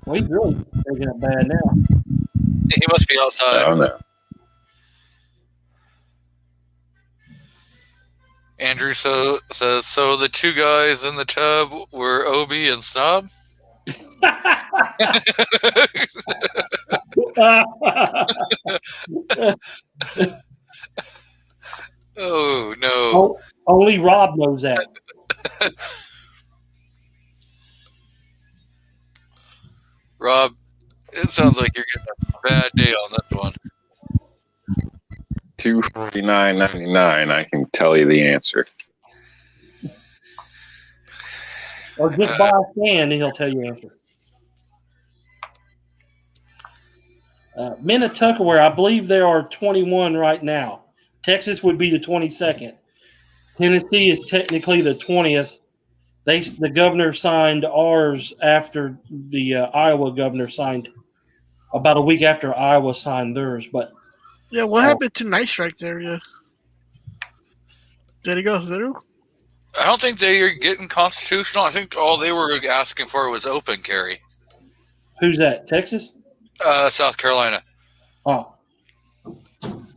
Well, he's really breaking up bad now. He must be outside. Oh, no. Andrew says, so the two guys in the tub were Obi and Snob? Oh, no. Only Rob knows that. Rob, it sounds like you're getting a bad day on this one. $249.99. I can tell you the answer. Or just buy a stand and he'll tell you the answer. Minnetonka, where I believe there are 21 right now. Texas would be the 22nd. Tennessee is technically the 20th. The governor signed ours after the Iowa governor signed about a week after Iowa signed theirs. But yeah, what happened to Night Strike area? Did it go through? I don't think they are getting constitutional. I think all they were asking for was open carry. Who's that? Texas? South Carolina. Oh.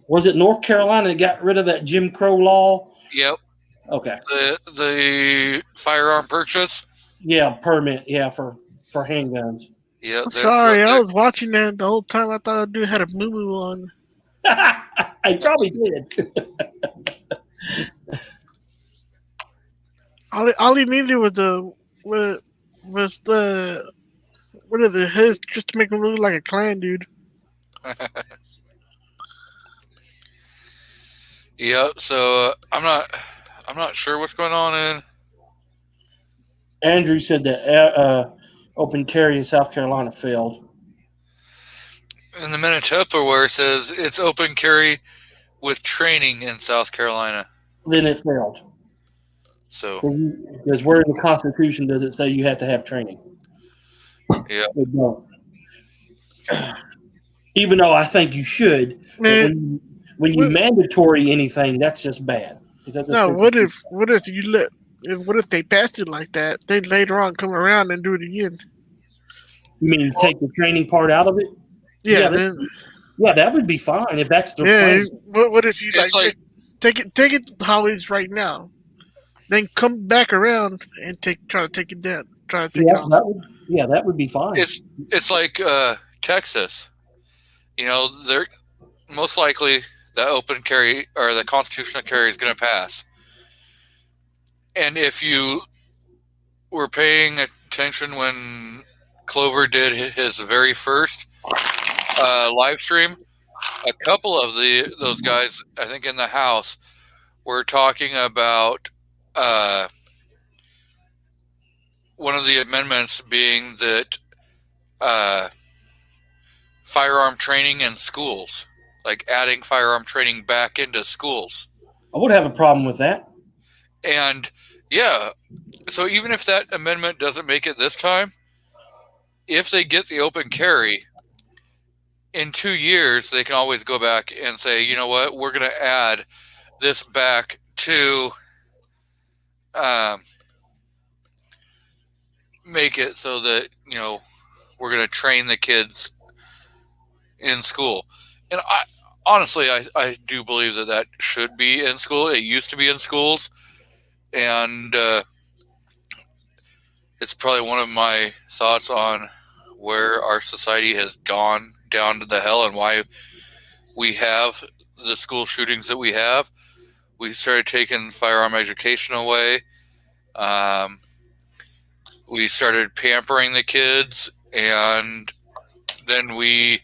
Was it North Carolina that got rid of that Jim Crow law? Yep. Okay. The firearm purchase? Yeah, permit. Yeah, for handguns. Yeah. Sorry, I was watching that the whole time. I thought that dude had a moo-moo on. I probably did. All he needed was his just to make him look like a Klan dude. Yep. So I'm not sure what's going on in. Andrew said that open carry in South Carolina failed. In the Manitoba, where it says it's open carry with training in South Carolina. Then it failed. So because where in the Constitution does it say you have to have training? Yeah. It don't. Even though I think you should, man, when you mandatory anything, that's just bad. No, what if they passed it like that? They later on come around and do it again. You mean take the training part out of it? Yeah, that would be fine if that's the plan. Plan. What if you take it how it is right now, then come back around and try to take it down, try to take it off. That would be fine. It's like Texas. You know, they're most likely the open carry or the constitutional carry is going to pass. And if you were paying attention when Clover did his very first live stream, a couple of those guys, I think in the House, were talking about one of the amendments being that firearm training in schools, like adding firearm training back into schools. I would have a problem with that. And yeah, so even if that amendment doesn't make it this time, if they get the open carry in 2 years, they can always go back and say, you know what, we're going to add this back to make it so that, we're going to train the kids in school. And I do believe that should be in school. It used to be in schools. And it's probably one of my thoughts on where our society has gone down to the hell and why we have the school shootings that we have. We started taking firearm education away. We started pampering the kids, and then we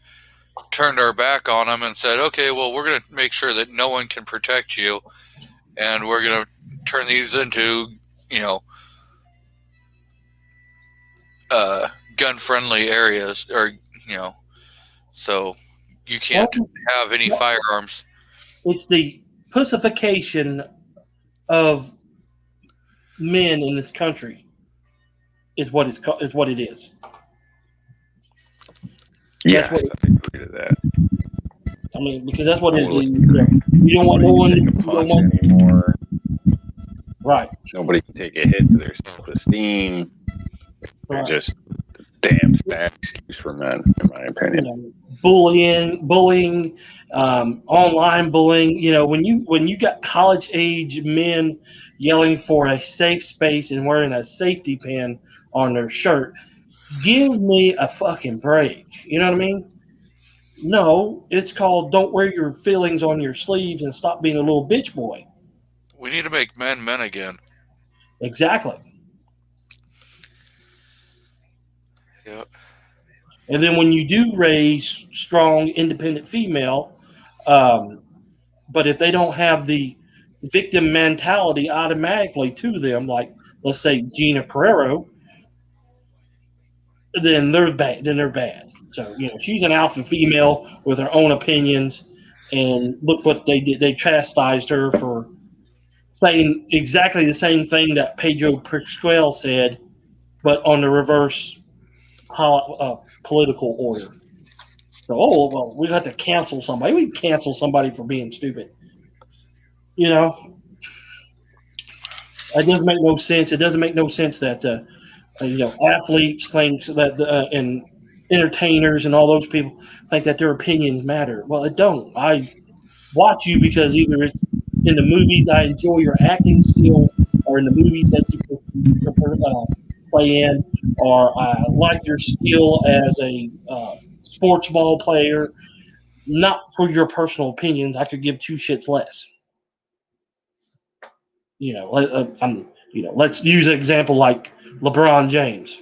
turned our back on them and said, okay, well, we're going to make sure that no one can protect you, and we're going to turn these into, gun-friendly areas, or, so you can't have any firearms. It's the pussification of men in this country is what it is. Yeah, I agree to that. I mean, because that's what it is. You don't want no one anymore. Right. Nobody can take a hit to their self-esteem. They're just damn bad excuse for men, in my opinion. Bullying, online bullying. When you got college age men yelling for a safe space and wearing a safety pin on their shirt, give me a fucking break. You know what I mean? No, it's called don't wear your feelings on your sleeves and stop being a little bitch boy. We need to make men again. Exactly. Yeah. And then when you do raise strong, independent female, but if they don't have the victim mentality automatically to them, like let's say Gina Carrero, then they're bad. So she's an alpha female with her own opinions, and look what they did. They chastised her for saying exactly the same thing that Pedro Pascal said, but on the reverse political order. So, we got to cancel somebody. We cancel somebody for being stupid. That doesn't make no sense. It doesn't make no sense that athletes think that and entertainers and all those people think that their opinions matter. Well, it don't. I watch you because either it's in the movies I enjoy your acting skills, or in the movies that you play in, or I like your skill as a sports ball player. Not for your personal opinions. I could give two shits less. Let's use an example like LeBron James.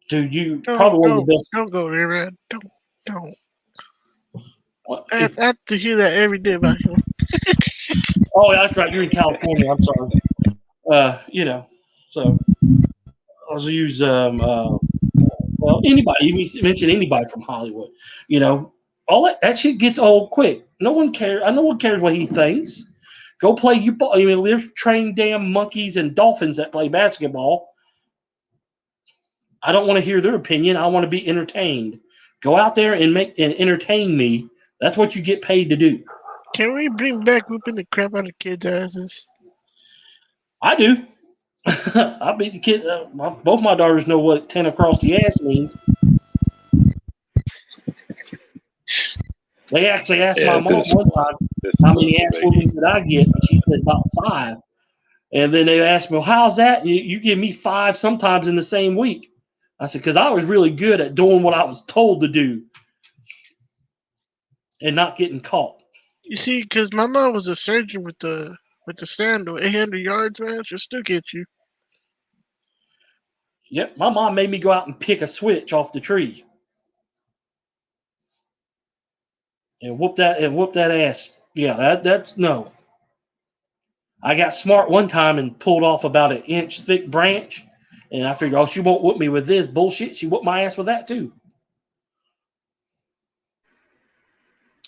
Dude, you probably one of the best. Don't go there, man. Don't. I have to hear that every day about him. Oh, that's right. You're in California. I'm sorry. So I'll use anybody. You mention anybody from Hollywood. All that shit gets old quick. No one cares. No one cares what he thinks. Go play you ball. There's trained damn monkeys and dolphins that play basketball. I don't want to hear their opinion. I want to be entertained. Go out there and entertain me. That's what you get paid to do. Can we bring back whooping the crap out of kids' asses? I do. I beat the kid. Both my daughters know what 10 across the ass means. They actually asked my mom one time how many ass whoopings did I get, and she said about 5. And then they asked me, well, how's that? You give me 5 sometimes in the same week. I said, because I was really good at doing what I was told to do and not getting caught. You see, because my mom was a surgeon with the sandal, 800 yards, man, she'll still get you. Yep, my mom made me go out and pick a switch off the tree and whoop that ass. Yeah, that's no. I got smart one time and pulled off about an inch thick branch, and I figured, she won't whoop me with this bullshit. She whooped my ass with that too.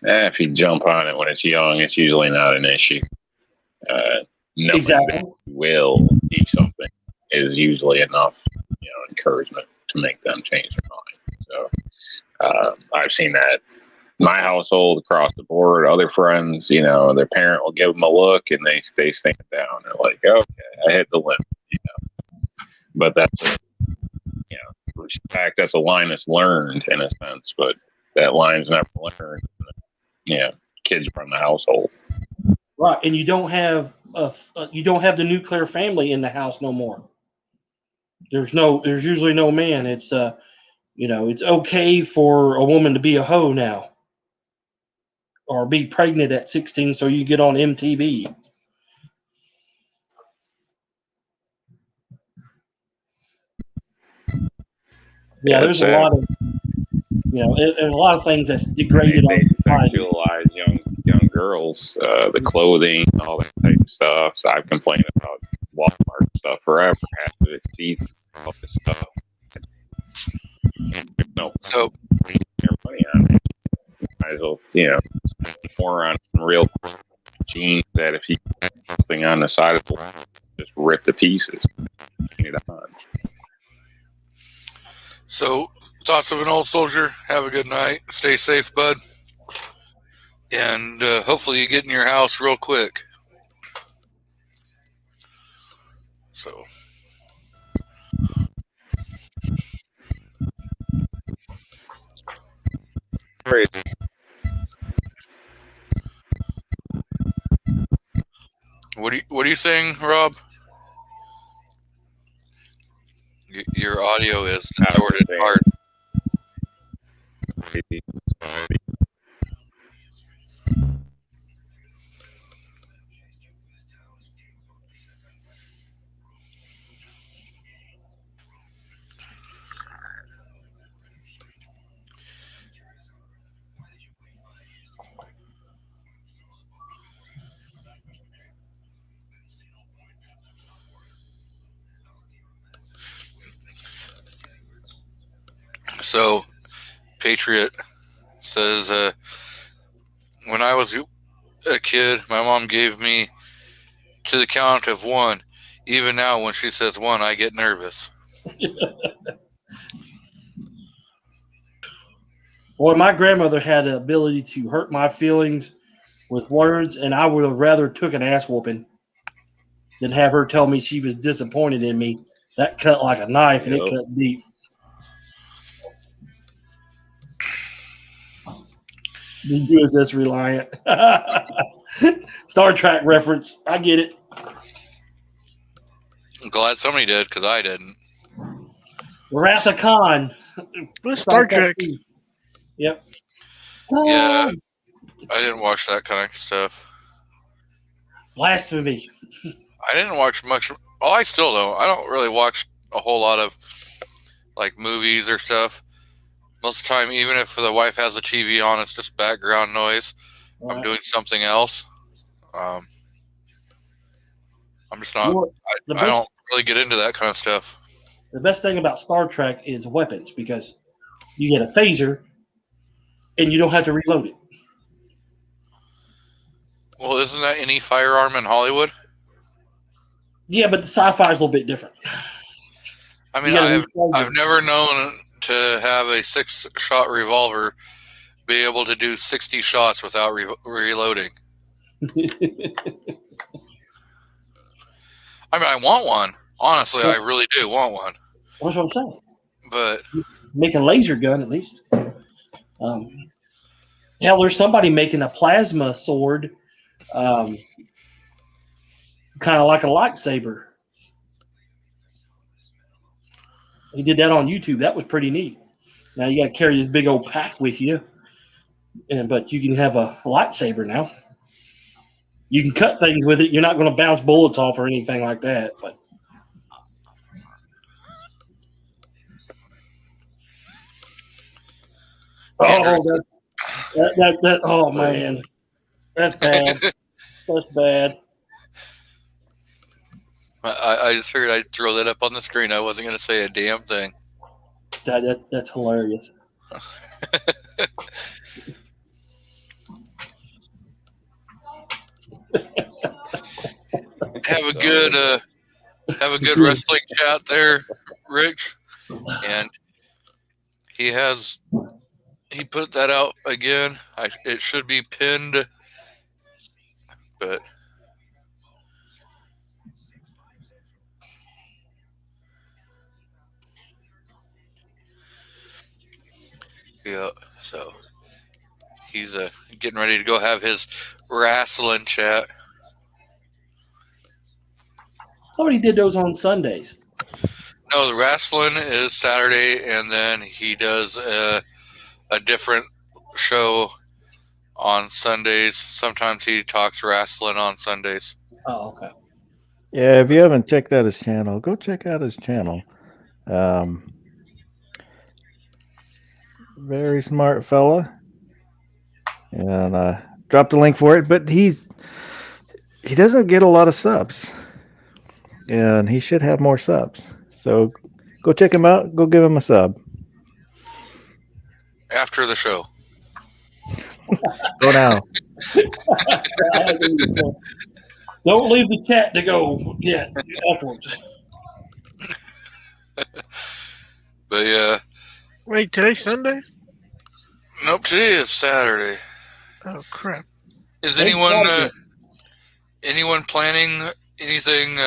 If you jump on it when it's young, it's usually not an issue. Exactly. Will do something is usually enough, encouragement to make them change their mind. So I've seen that in my household across the board. Other friends, their parent will give them a look and they stand down. They're like, okay, I hit the limit, But that's respect. That's a line that's learned in a sense, but that line's never learned. Kids run the household. Right, and you don't have the nuclear family in the house no more. There's usually no man. It's it's okay for a woman to be a hoe now, or be pregnant at 16, so you get on MTV. Yeah, there's a lot of and a lot of things that's degraded They on society. sexualize young girls, the clothing, all that type of stuff. So I've complained about Walmart stuff forever. Half of it's teeth, all this stuff. No, So your money on it. Might as well, spend more on some real jeans that if you put something on the side of the wall, just rip to pieces. Paint it on. So, thoughts of an old soldier. Have a good night. Stay safe, bud. And hopefully you get in your house real quick. So. Crazy. What are you saying, Rob? Your audio is distorted hard. So, Patriot says, when I was a kid, my mom gave me to the count of one. Even now, when she says one, I get nervous. Boy, my grandmother had the ability to hurt my feelings with words, and I would have rather took an ass whooping than have her tell me she was disappointed in me. That cut like a knife, and it cut deep. The USS Reliant. Star Trek reference. I get it. I'm glad somebody did, because I didn't. Wrath of Khan. Star Trek. Yep. Yeah, I didn't watch that kind of stuff. Blasphemy. I didn't watch much. Well, I still don't. I don't really watch a whole lot of like movies or stuff. Most of the time, even if the wife has the TV on, it's just background noise. Right. I'm doing something else. I'm just not. I don't really get into that kind of stuff. The best thing about Star Trek is weapons, because you get a phaser and you don't have to reload it. Well, isn't that any firearm in Hollywood? Yeah, but the sci-fi is a little bit different. I mean, I've never known to have a 6-shot revolver be able to do 60 shots without reloading. I mean, I want one. Honestly, I really do want one. That's what I'm saying. But make a laser gun at least. Hell, there's somebody making a plasma sword, kind of like a lightsaber. He did that on YouTube. That was pretty neat. Now you got to carry this big old pack with you, but you can have a lightsaber now. You can cut things with it. You're not going to bounce bullets off or anything like that. But oh man, that's bad. That's bad. I just figured I'd throw that up on the screen. I wasn't going to say a damn thing. That's hilarious. Have a good wrestling chat there, Rich. And he has he put that out again. It should be pinned, but yeah. So he's getting ready to go have his wrestling chat. I thought he did those on Sundays. No, the wrestling is Saturday, and then he does a different show on Sundays. Sometimes he talks wrestling on Sundays. Oh, okay. Yeah, if you haven't checked out his channel, go check out his channel. Very smart fella, and dropped the link for it. But he doesn't get a lot of subs, and he should have more subs. So go check him out. Go give him a sub. After the show. Go now. Don't leave the chat to go yet afterwards. But yeah. Wait, today's Sunday? Nope, today is Saturday. Oh crap! Is anyone planning anything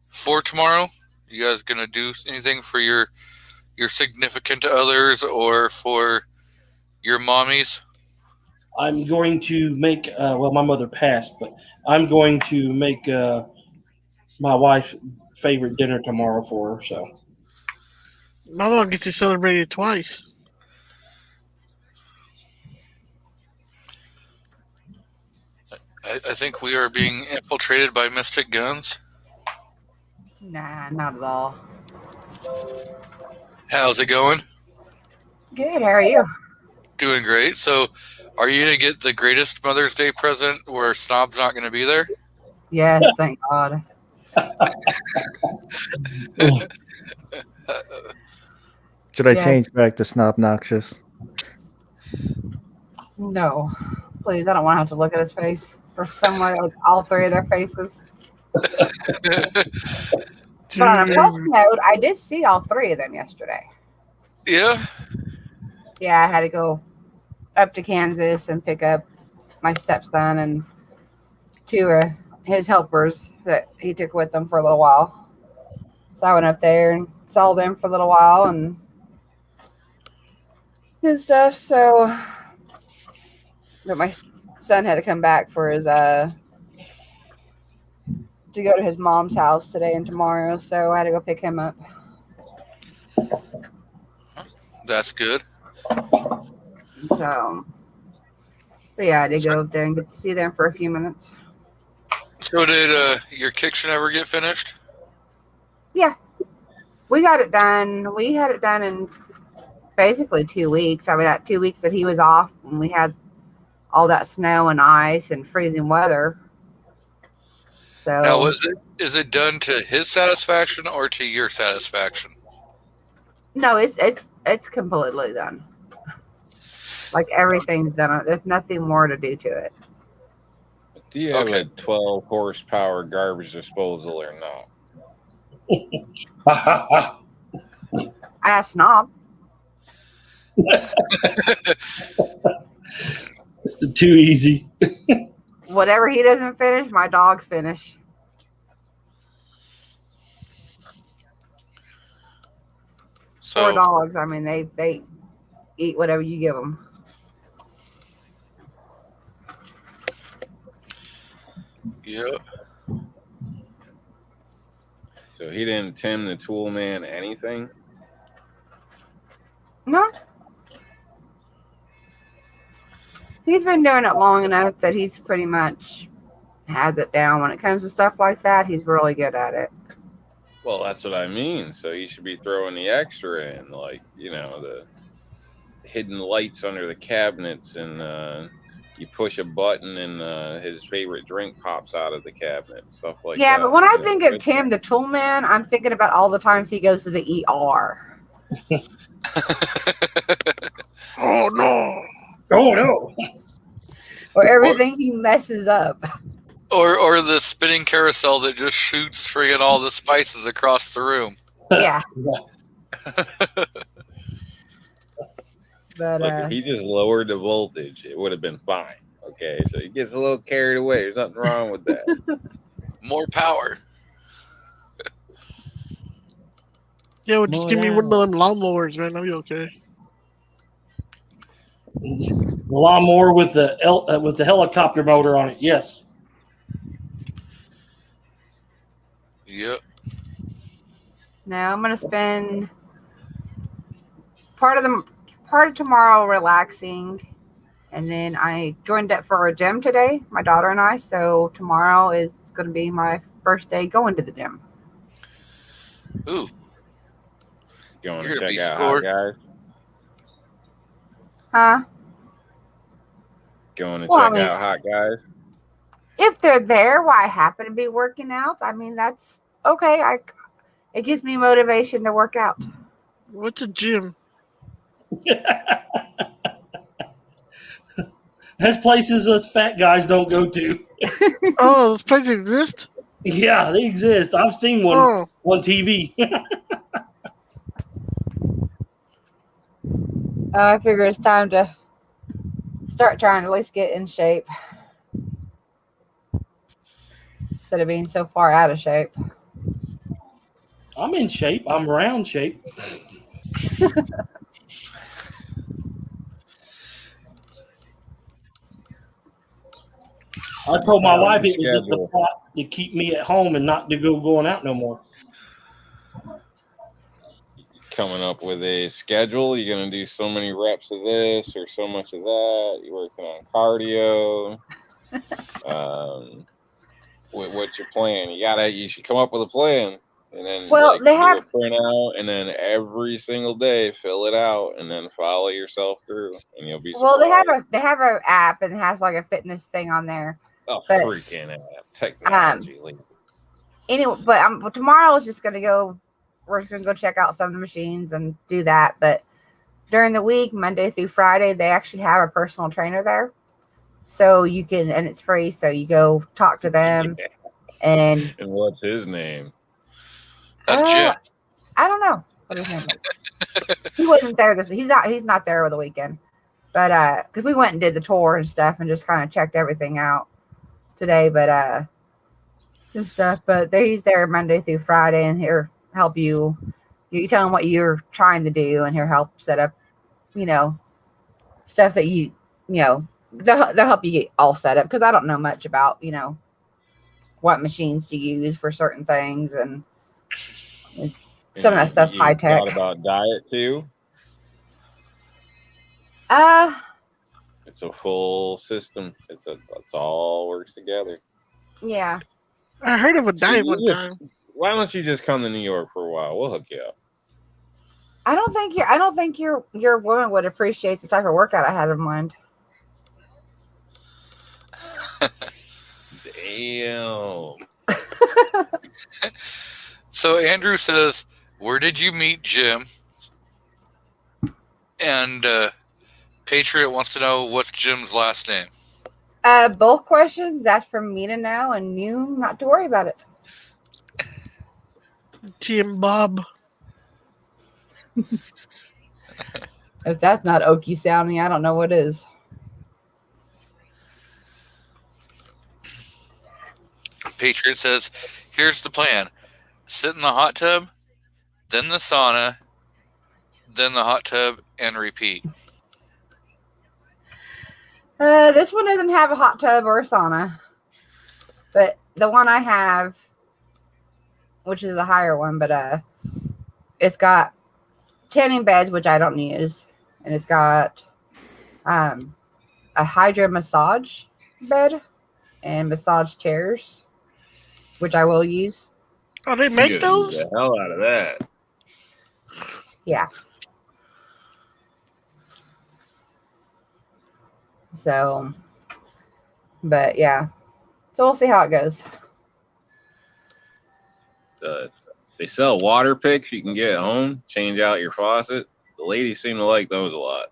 for tomorrow? You guys gonna do anything for your significant others or for your mommies? I'm going to make, well, my mother passed, but I'm going to make my wife's favorite dinner tomorrow for her. So My mom gets to celebrate it twice. I think we are being infiltrated by Mystic Guns. Nah, not at all. How's it going? Good, how are you? Doing great. So, are you going to get the greatest Mother's Day present where Snob's not going to be there? Yes, thank God. Should I Yes. change back to Snob Noxious? No, please, I don't want to have to look at his face for somewhere like all three of their faces. But on a plus note, I did see all three of them yesterday. Yeah? Yeah, I had to go up to Kansas and pick up my stepson and two of his helpers that he took with him for a little while. So I went up there and saw them for a little while and stuff. So, but my son had to come back for his to go to his mom's house today and tomorrow. So I had to go pick him up. That's good. So, but yeah, I did go up there and get to see them for a few minutes. So did your kitchen ever get finished? Yeah, we got it done. We had it done in basically 2 weeks. I mean, that 2 weeks that he was off when we had all that snow and ice and freezing weather. So Now, is it done to his satisfaction or to your satisfaction? no, it's completely done. Like everything's done. There's nothing more to do to it. Do you have a 12 horsepower garbage disposal or not? I have Snob. Too easy. Whatever he doesn't finish, my dogs finish. So, Poor dogs. I mean, they eat whatever you give them. Yep. So he didn't Tim the Tool Man anything? No. He's been doing it long enough that he's pretty much has it down. When it comes to stuff like that, he's really good at it. Well, that's what I mean. So you should be throwing the extra in, like, you know, the hidden lights under the cabinets, and you push a button and his favorite drink pops out of the cabinet, stuff like that. Yeah, but when I think of Tim the Toolman, I'm thinking about all the times he goes to the ER. Oh no! Oh no! Or everything he messes up. Or the spinning carousel that just shoots friggin' all the spices across the room. Yeah. But Look, if he just lowered the voltage, it would have been fine. Okay, so he gets a little carried away. There's nothing wrong with that. More power. Yeah, well, just give me one of them lawnmowers, man. I'll be okay. The lawnmower with the helicopter motor on it. Yes. Yep. now I'm gonna spend part of tomorrow relaxing, and then I joined up for a gym today, my daughter and I. So tomorrow is going to be my first day going to the gym. Ooh. Going You're to gonna check be out sore. Hot Guys. Huh? Going to Well, check I mean, out Hot Guys. if they're there while I happen to be working out, I mean, that's okay. It gives me motivation to work out. What's a gym? There's places us fat guys don't go to. Oh, those places exist? Yeah, they exist. I've seen one Oh, on TV. I figure it's time to start trying to at least get in shape instead of being so far out of shape. I'm in shape. I'm round shape. I told my wife it was just the Schedule. plot to keep me at home and not to go going out no more. Coming up with a schedule. You're going to do so many reps of this or so much of that. You're working on cardio. What's your plan? You should come up with a plan, and then Well, they do have a printout, and then every single day fill it out, and then follow yourself through, and you'll be surprised. well they have an app and it has like a fitness thing on there. Oh, But freaking app technology. anyway, but tomorrow is just gonna go. We're just gonna go check out some of the machines and do that. But during the week, Monday through Friday, they actually have a personal trainer there, so you can, and it's free. So you go talk to them, Yeah. and And what's his name? That's Jim. I don't know what his name is. He wasn't there He's not there over the weekend, but because we went and did the tour and stuff, and just kind of checked everything out today. But and stuff. But he's there Monday through Friday, and he'll help you. You tell him what you're trying to do, and he'll help set up, stuff that they'll help you get all set up. Because I don't know much about, what machines to use for certain things, and some of that stuff's high tech. Thought about diet too. It's a full system. It's all works together. Yeah. I heard of a diet one time. Why don't you just come to New York for a while? We'll hook you up. I don't think your woman would appreciate the type of workout I had in mind. Damn. So Andrew says, where did you meet Jim? And Patriot wants to know, what's Jim's last name? Both questions, that's for me to know and you not to worry about it. Jim Bob. If that's not oaky sounding, I don't know what is. Patriot says, here's the plan. Sit in the hot tub, then the sauna, then the hot tub, and repeat. This one doesn't have a hot tub or a sauna. But the one I have, which is a higher one, but it's got tanning beds, which I don't use. And it's got a hydro massage bed and massage chairs, which I will use. Oh, they make those? The hell out of that. Yeah. So, but yeah. So we'll see how it goes. They sell water picks you can get at home, change out your faucet. The ladies seem to like those a lot.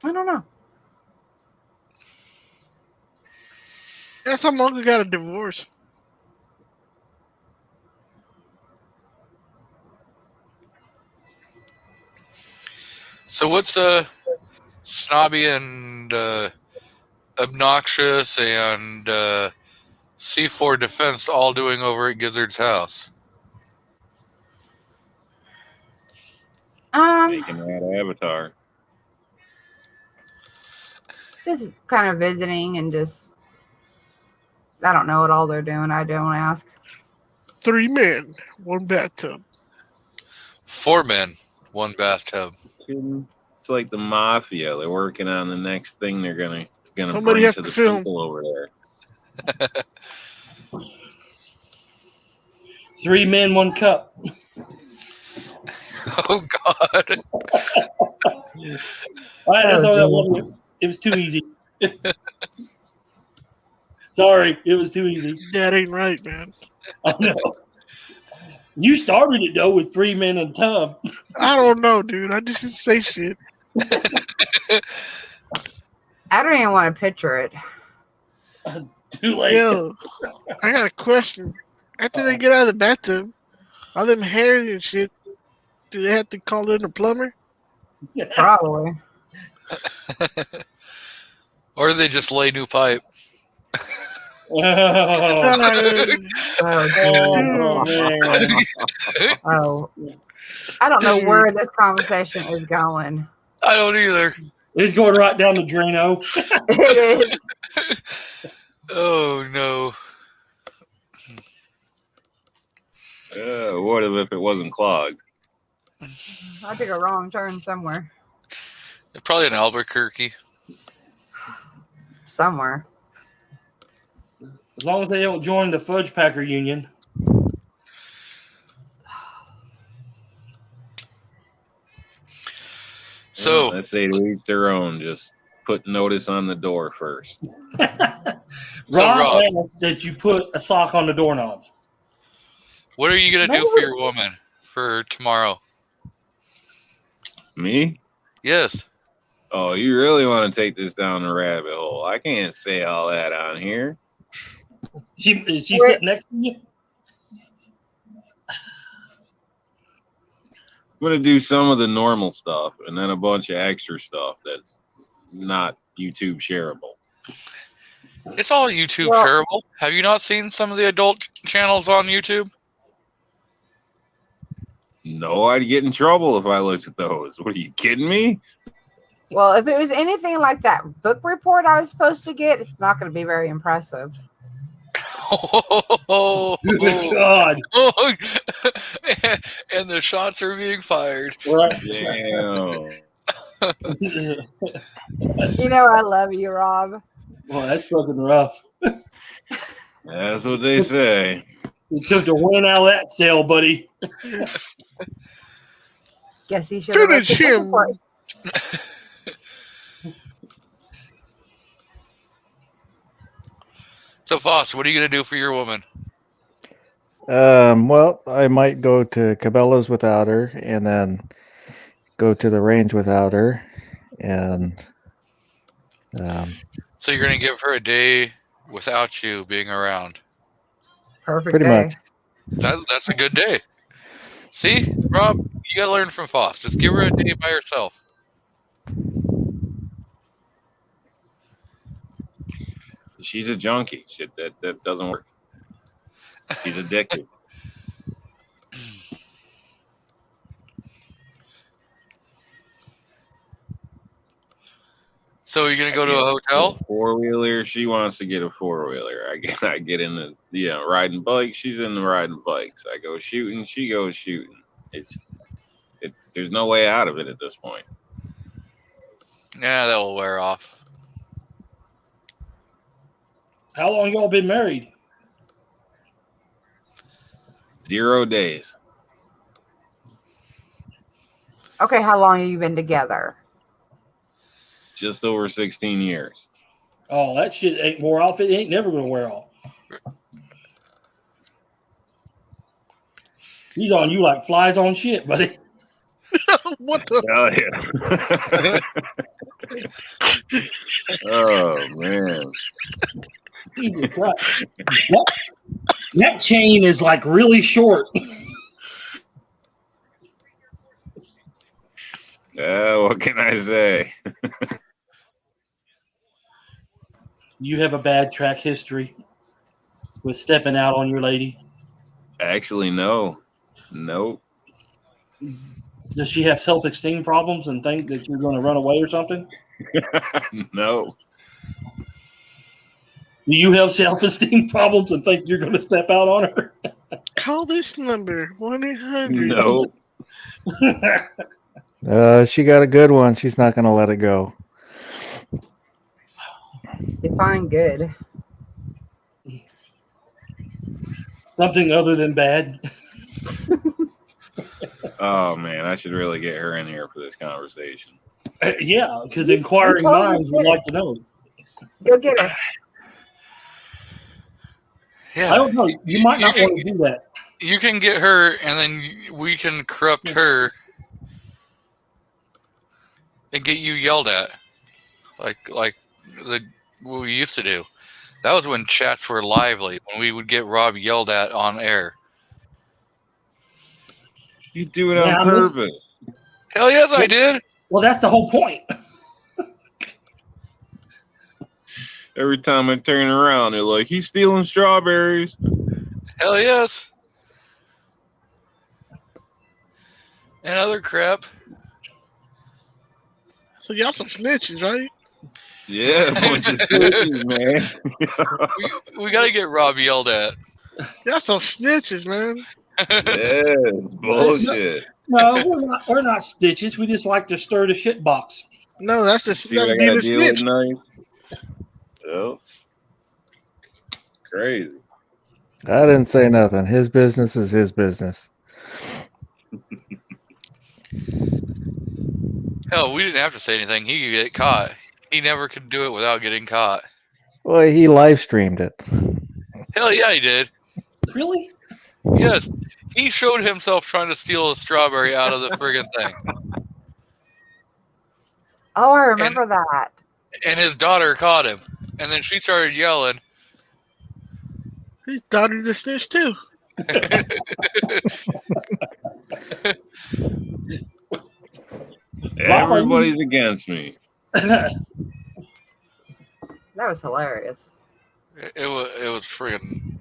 I don't know. That's how long I got a divorce. So what's snobby and obnoxious and C4 Defense all doing over at Gizzard's house? Making that avatar. Just kind of visiting and just, I don't know what all they're doing. I don't ask. 3 men, 1 bathtub. 4 men, 1 bathtub. It's like the mafia. They're working on the next thing they're gonna Somebody bring has to to the film. people over there. 3 men, 1 cup. Oh God! I thought that one. It was too easy. Sorry, it was too easy. That ain't right, man. I know. You started it though with 3 men in a tub. I don't know, dude. I just didn't say shit. I don't even want to picture it. Too late. Yo, I got a question. After they get out of the bathtub, all them hairs and shit, do they have to call in a plumber? Probably. Or they just lay new pipe. Oh, man. Oh, I don't know where this conversation is going. I don't either. It's going right down the Drano. It is. Oh no. What if it wasn't clogged? I took a wrong turn somewhere. Probably in Albuquerque. Somewhere. As long as they don't join the Fudge Packer Union. So let's say to each their own. Just put notice on the door first. Rob asked that you put a sock on the doorknobs. What are you gonna do for your woman for tomorrow? Me? Yes. Oh, you really want to take this down the rabbit hole? I can't say all that on here. Is she sitting next to you? I'm gonna do some of the normal stuff and then a bunch of extra stuff that's not YouTube shareable. It's all YouTube shareable. Have you not seen some of the adult channels on YouTube? No, I'd get in trouble if I looked at those. What are you kidding me? Well, if it was anything like that book report I was supposed to get, it's not going to be very impressive. Oh, God. Oh, and the shots are being fired. Right. Damn. You know I love you, Rob. Well, that's fucking rough. That's what they say. You took the win out of that sale, buddy. Guess he should have read the book report. So, Foss, what are you going to do for your woman? Well, I might go to Cabela's without her, and then go to the range without her, and So you're going to give her a day without you being around. Perfect pretty day. much. That's a good day. See, Rob, you got to learn from Foss. Just give her a day by herself. She's a junkie. Shit, that doesn't work. She's addicted. So you're gonna go to a hotel? 4-wheeler. She wants to get a 4-wheeler. I get in the riding bikes. She's in the riding bikes. I go shooting. She goes shooting. There's no way out of it at this point. Yeah, that will wear off. How long y'all been married? 0 days. Okay, how long have you been together? Just over 16 years. Oh, that shit ain't wore off. It ain't never gonna wear off. He's on you like flies on shit, buddy. What the? Oh, yeah. Oh, man. Jesus Christ. That chain is like really short. What can I say? You have a bad track history with stepping out on your lady. Actually, no. Nope. Does she have self-esteem problems and think that you're going to run away or something? No. Do you have self-esteem problems and think you're going to step out on her? Call this number 1-800. No. She got a good one. She's not going to let it go. Define good. Something other than bad. Oh man, I should really get her in here for this conversation. Yeah, because inquiring minds would like to know. Go get her. Yeah. I don't know. You might not want to do that. You can get her, and then we can corrupt her and get you yelled at, like what we used to do. That was when chats were lively, when we would get Rob yelled at on air. You do it on purpose. Hell yes, I did. Well, that's the whole point. Every time I turn around, they're like, he's stealing strawberries. Hell yes. And other crap. So y'all some snitches, right? Yeah, a bunch of snitches, man. We got to get Rob yelled at. Y'all some snitches, man. Yeah, it's bullshit. No, we're not stitches. We just like to stir the shit box. No, that's See what I being gotta a deal snitch. with night. Oh, crazy. I didn't say nothing. His business is his business. Hell, we didn't have to say anything. He could get caught. He never could do it without getting caught. Well, he live streamed it. Hell yeah, he did. Really? Yes. He showed himself trying to steal a strawberry out of the friggin' thing. Oh, I remember that. And his daughter caught him. And then she started yelling. His daughter's a snitch, too. Everybody's against me. That was hilarious. It was friggin'.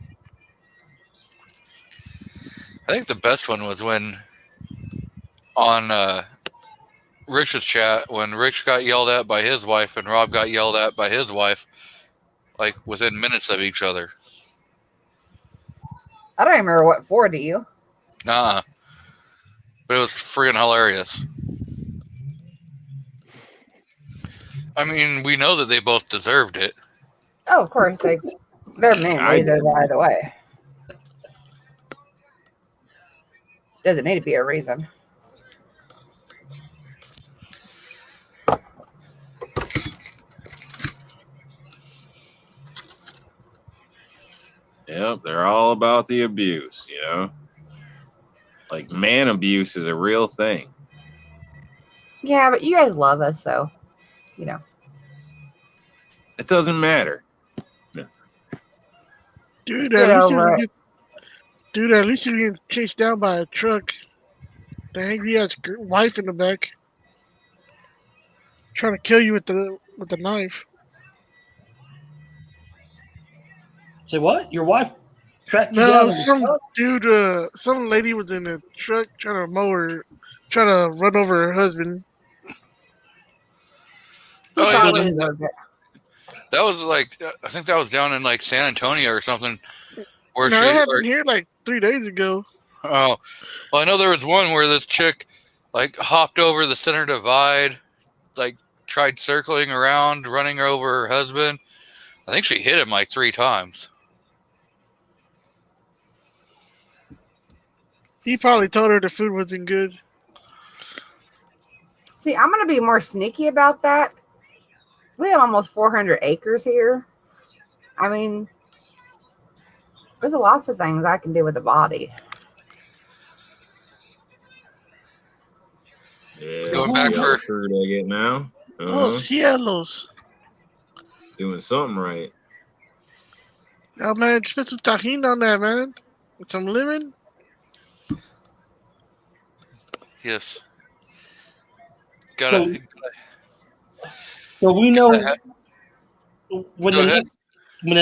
I think the best one was when on Rich's chat, when Rich got yelled at by his wife and Rob got yelled at by his wife, like within minutes of each other. I don't remember what for, do you? Nah. But it was friggin' hilarious. I mean, we know that they both deserved it. Oh, of course. They're men. They deserve it either way. Doesn't need to be a reason. Yep, they're all about the abuse, you know? Like, man abuse is a real thing. Yeah, but you guys love us, so, you know. It doesn't matter. No. Dude, at least you get chased down by a truck. The angry ass wife in the back. Trying to kill you with the knife. Say what? Your wife tracked you No, down? some lady was in the truck trying to run over her husband. Oh, yeah, that was like, I think that was down in like San Antonio or something. Where No, it happened here like 3 days ago. Oh, well, I know there was one where this chick like hopped over the center divide, like tried circling around, running over her husband. I think she hit him like 3 times. He probably told her the food wasn't good. See, I'm going to be more sneaky about that. We have almost 400 acres here. I mean, there's lots of things I can do with a body. Yeah, Going back for food I get now. Oh, cielos. Doing something right. Oh, man, just put some tahini on that, man. With some lemon. Yes. gotta. So we know when Go the ahead.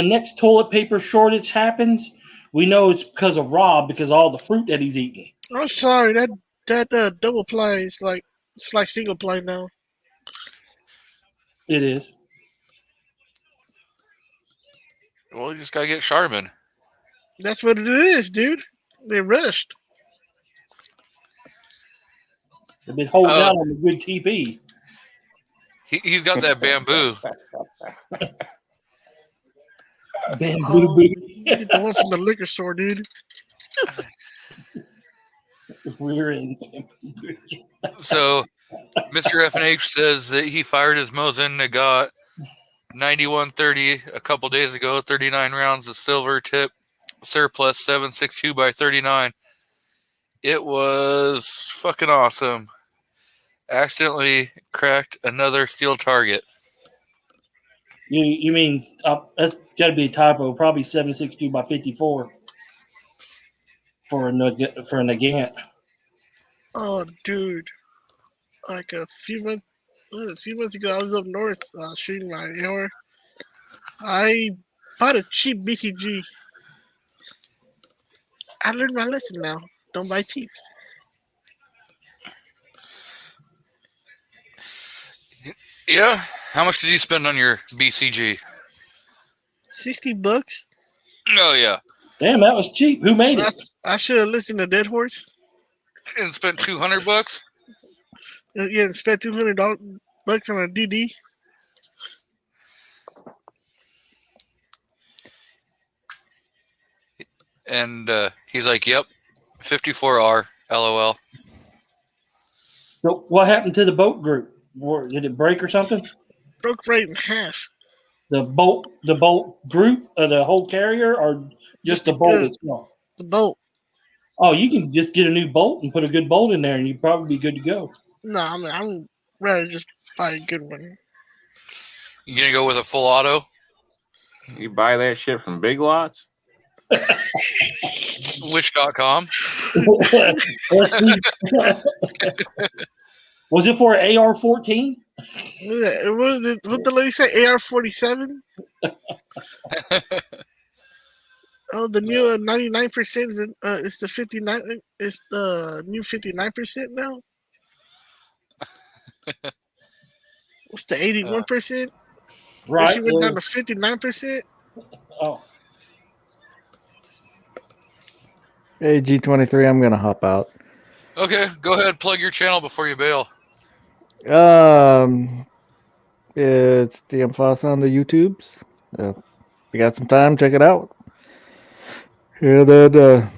next toilet paper shortage happens, we know it's because of Rob because of all the fruit that he's eating. I'm sorry, that double play is like it's like single play now. It is. Well, you just gotta get Charmin. That's what it is, dude. They rushed. They've been holding Oh, out on the good TP. he's got that bamboo. Bamboo Oh, booty. get the one from the liquor store, dude. We're in bamboo booty. So, Mr. FNH says that he fired his Mosin that got 9130 a couple days ago, 39 rounds of silver tip, surplus 7.62 by 39. It was fucking awesome. Accidentally cracked another steel target. You mean that's got to be a typo? Probably 7.62 by 54 for a Nagant. Oh, dude. Like a few months ago, I was up north shooting my AR. I bought a cheap BCG. I learned my lesson now. Don't buy cheap. Yeah. How much did you spend on your BCG? $60. Oh, yeah. Damn, that was cheap. Who made it? I should have listened to Dead Horse. And spent $200? Yeah, and spent $200 on a DD. And he's like, yep, 54R, LOL. So what happened to the boat group? Did it break or something? Broke right in half. The boat group, the whole carrier, or just the bolt itself? The bolt. Oh, you can just get a new bolt and put a good bolt in there, and you'd probably be good to go. No, I'm rather just buy a good one. You gonna go with a full auto? You buy that shit from Big Lots? Wish.com. Was it for an AR-14? What the lady say? AR-47? Oh, the new 99% is the 59. It's the new 59% now. What's the 81%? Right. She went down to 59%. Oh. Hey, G23, I'm going to hop out. Okay, go ahead, plug your channel before you bail. It's DM Foss on the YouTubes. If you got some time, check it out. And then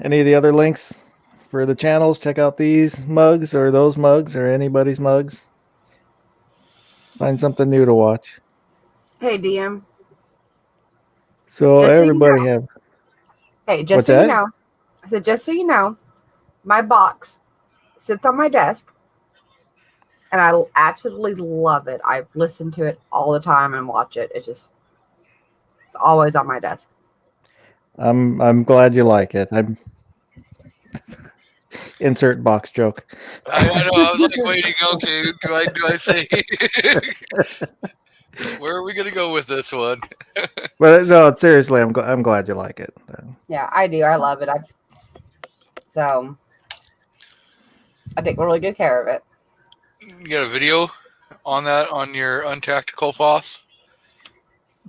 any of the other links for the channels, check out these mugs or those mugs or anybody's mugs. Find something new to watch. Hey, DM. So Just so you everybody know. have. Hey, just What's so that? you know. I said, just so you know, my box sits on my desk, and I absolutely love it. I listen to it all the time and watch it. It's always on my desk. I'm glad you like it. I'm insert box joke. I know. I was like waiting. Okay, do I say? Where are we gonna go with this one? But no, seriously, I'm glad you like it. Yeah, I do. I love it. I take really good care of it. You got a video on that on your Untactical Foss?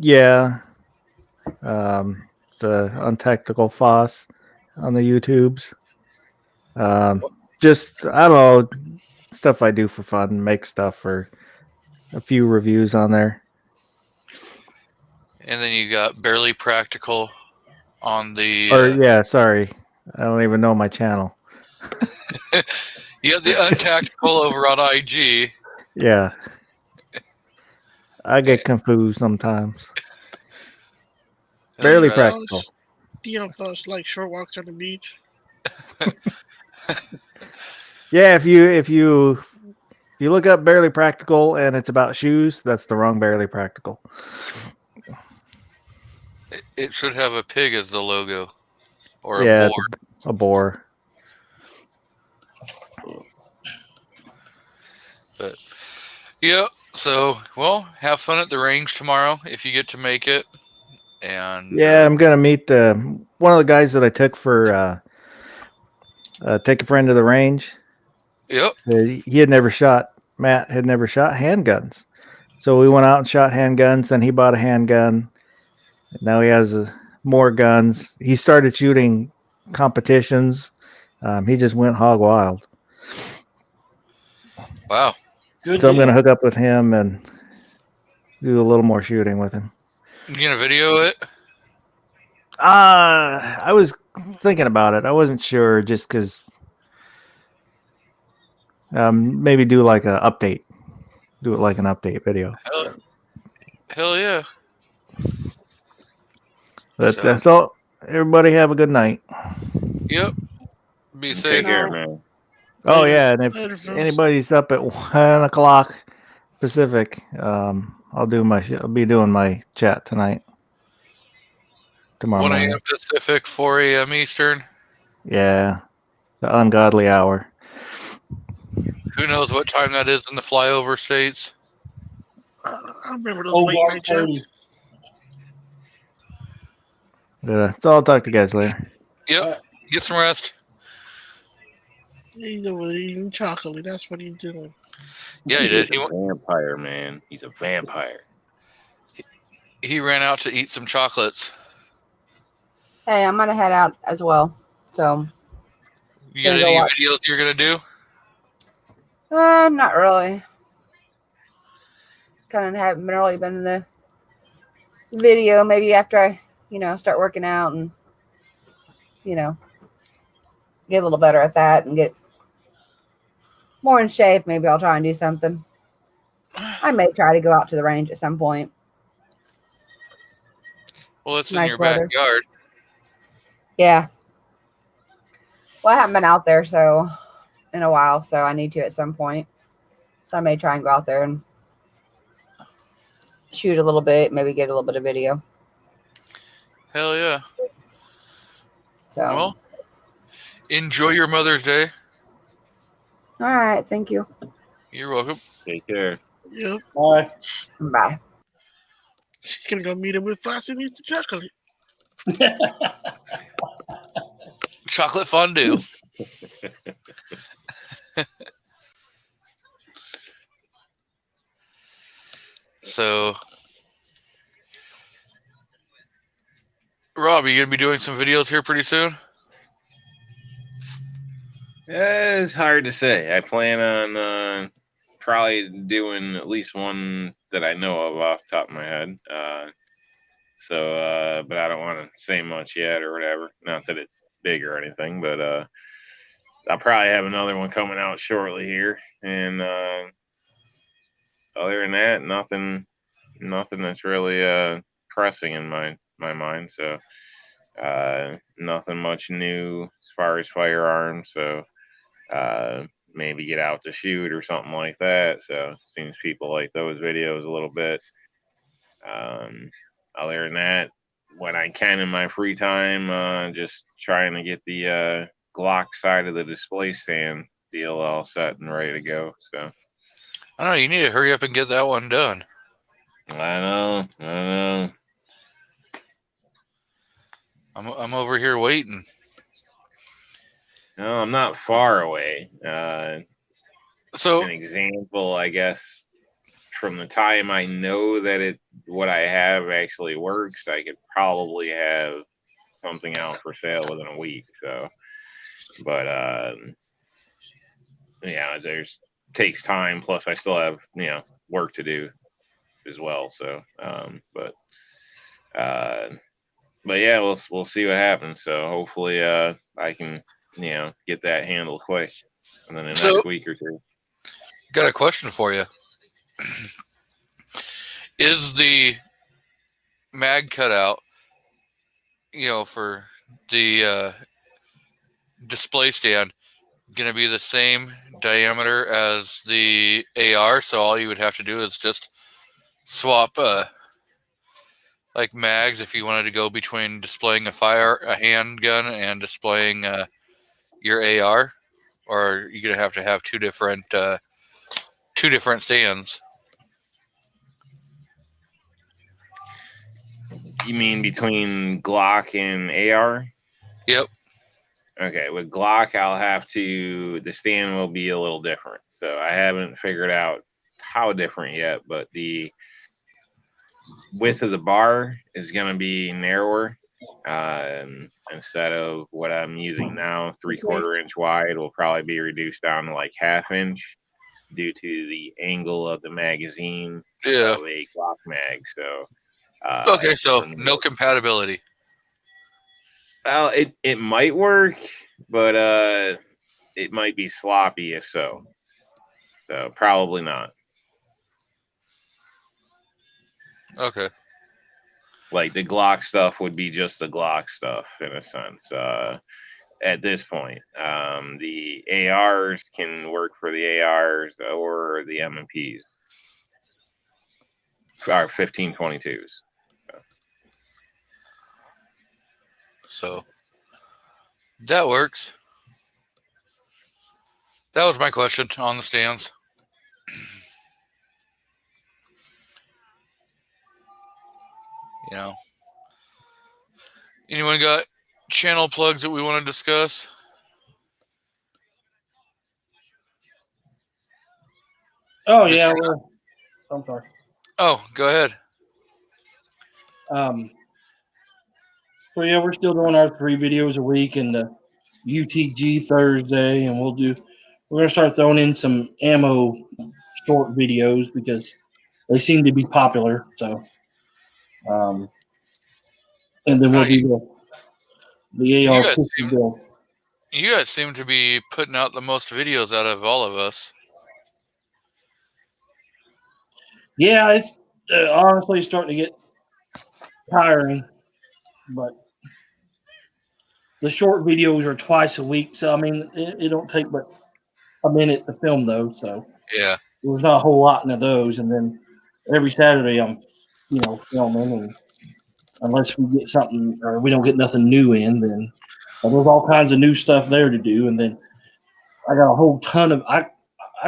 Yeah. The Untactical Foss on the YouTubes. Just, I don't know, stuff I do for fun, make stuff or a few reviews on there. And then you got Barely Practical on the... yeah, sorry. I don't even know my channel. You have the Untactical over on IG. Yeah. I get confused sometimes. Barely Practical. Dion Foss like short walks on the beach. Yeah, if you look up Barely Practical and it's about shoes, that's the wrong Barely Practical. It should have a pig as the logo. Or yeah, a boar. A boar. But yeah, so well, have fun at the range tomorrow if you get to make it. And Yeah, I'm gonna meet one of the guys that I took for take a friend to the range. Yep. He had never shot. Matt had never shot handguns, so we went out and shot handguns. Then he bought a handgun. Now he has more guns. He started shooting competitions. He just went hog wild. Wow. Good So I'm going to deal. hook up with him and do a little more shooting with him. You gonna video it? I was thinking about it. I wasn't sure, just because maybe do like an update. Do it like an update video. Hell yeah. But So- that's all. Everybody have a good night. Yep. Be safe. Take care, man. Oh Later. yeah, and if Later, folks. anybody's up at 1:00 Pacific, I'll be doing my chat tonight. Tomorrow 1 morning. a.m. Pacific, 4 a.m. Eastern. Yeah, the ungodly hour. Who knows what time that is in the flyover states? I remember those Oh, late Mark night 30. chats. So I'll talk to you guys later. Yep. Alright. Get some rest. He's over there eating chocolate. That's what he's doing. Yeah, he did. He's a vampire, man. He's a vampire. He ran out to eat some chocolates. Hey, I'm gonna head out as well. So, You got Gonna go any watch. videos you're gonna do? not really. Kind of haven't really been in the video. Maybe after I, start working out and, get a little better at that and get more in shape. Maybe I'll try and do something. I may try to go out to the range at some point. Well, it's in Nice your weather. backyard. Yeah. Well, I haven't been out there in a while, so I need to at some point. So I may try and go out there and shoot a little bit, maybe get a little bit of video. Hell yeah. So, Well, enjoy your Mother's Day. all right. Thank you. You're welcome. Take care. Yep. Bye. Bye. She's gonna go meet him with Flossie and eat the chocolate. Chocolate fondue. So, Rob, are you gonna be doing some videos here pretty soon? It's hard to say. I plan on probably doing at least one that I know of off the top of my head. But I don't want to say much yet or whatever. Not that it's big or anything, but I'll probably have another one coming out shortly here. And other than that, nothing that's really pressing in my mind. So nothing much new as far as firearms. So maybe get out to shoot or something like that. So seems people like those videos a little bit. Other than that, when I can in my free time, just trying to get the Glock side of the display stand deal all set and ready to go. So I don't know. You need to hurry up and get that one done. I know. I'm over here waiting. No, I'm not far away. So an example, I guess, from the time I know that what I have actually works, I could probably have something out for sale within a week. So, but yeah, takes time. Plus, I still have work to do as well. So, but yeah, we'll see what happens. So hopefully, I can get that handled quick, and then the next week or two. Got a question for you. Is the mag cutout, for the display stand, going to be the same diameter as the AR? So all you would have to do is just swap like mags if you wanted to go between displaying a handgun and displaying your AR, or you're going to have two two different stands. You mean between Glock and AR? Yep. Okay, with Glock, the stand will be a little different. So I haven't figured out how different yet, but the width of the bar is going to be narrower. Instead of what I'm using now, 3/4 inch wide, will probably be reduced down to like 1/2 inch due to the angle of the magazine Yeah. of a Glock mag. So, Okay, so no compatibility. Well, it might work, but it might be sloppy if so. So probably not. Okay. Like the Glock stuff would be just the Glock stuff in a sense. At this point, the ARs can work for the ARs or the M&Ps, or 1522s. So that works. That was my question on the stands. You know, anyone got channel plugs that we want to discuss? Oh yeah, well, I'm sorry. Oh, go ahead. So yeah, we're still doing our 3 videos a week and the UTG Thursday, and we're gonna start throwing in some ammo short videos because they seem to be popular. So, and then we'll do the AR pistol build. You guys seem to be putting out the most videos out of all of us. Yeah, it's honestly starting to get tiring, but the short videos are twice a week. So I mean, it don't take but a minute to film those. So yeah, there's not a whole lot of those. And then every Saturday I'm, filming, and unless we get something or we don't get nothing new in, then there's all kinds of new stuff there to do. And then I got a whole ton of I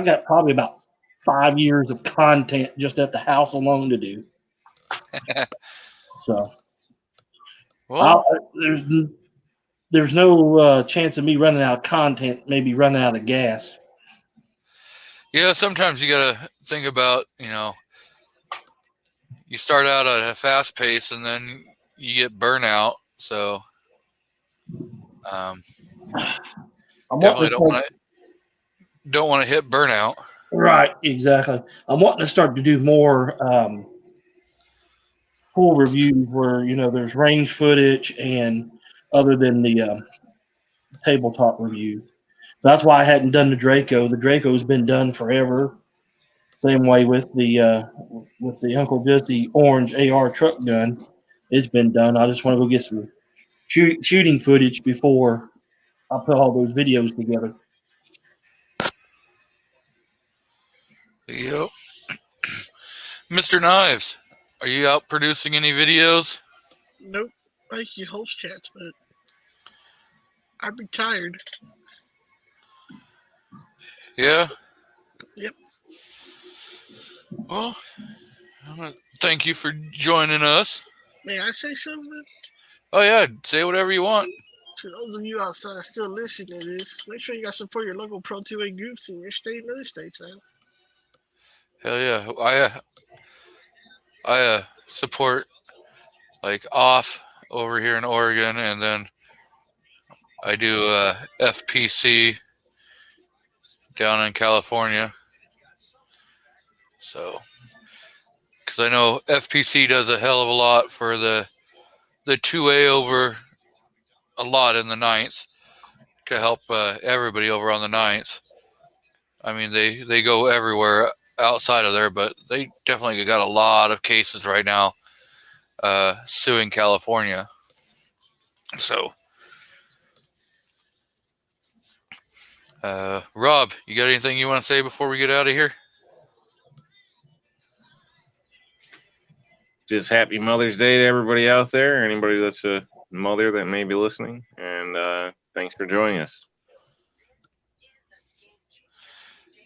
got probably about 5 years of content just at the house alone to do. So, well, there's no chance of me running out of content, maybe running out of gas. Yeah, sometimes you gotta think about, you start out at a fast pace and then you get burnout. So, definitely don't want to hit burnout. Right, exactly. I'm wanting to start to do more full reviews where there's range footage and other than the tabletop reviews. That's why I hadn't done the Draco. The Draco's been done forever. Same way with the Uncle Jesse orange AR truck gun. It's been done. I just want to go get some shooting footage before I put all those videos together. Yep. Mr. Knives, are you out producing any videos? Nope. I see host chats, but I'd be tired. Yeah. Yep. Well, thank you for joining us. May I say something? Oh yeah, say whatever you want. To those of you outside still listening to this, make sure you guys support your local Pro 2A groups in your state and other states, man. Hell yeah. I support like off over here in Oregon, and then I do FPC down in California. So, because I know FPC does a hell of a lot for the 2A over a lot in the ninths to help everybody over on the ninths. I mean, they go everywhere outside of there, but they definitely got a lot of cases right now suing California. So, Rob, you got anything you want to say before we get out of here? Just happy Mother's Day to everybody out there, anybody that's a mother that may be listening, and thanks for joining us.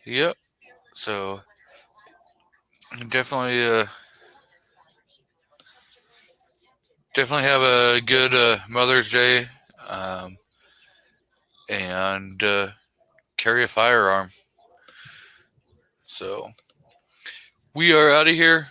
Yep. So definitely have a good Mother's Day, and carry a firearm. So we are out of here.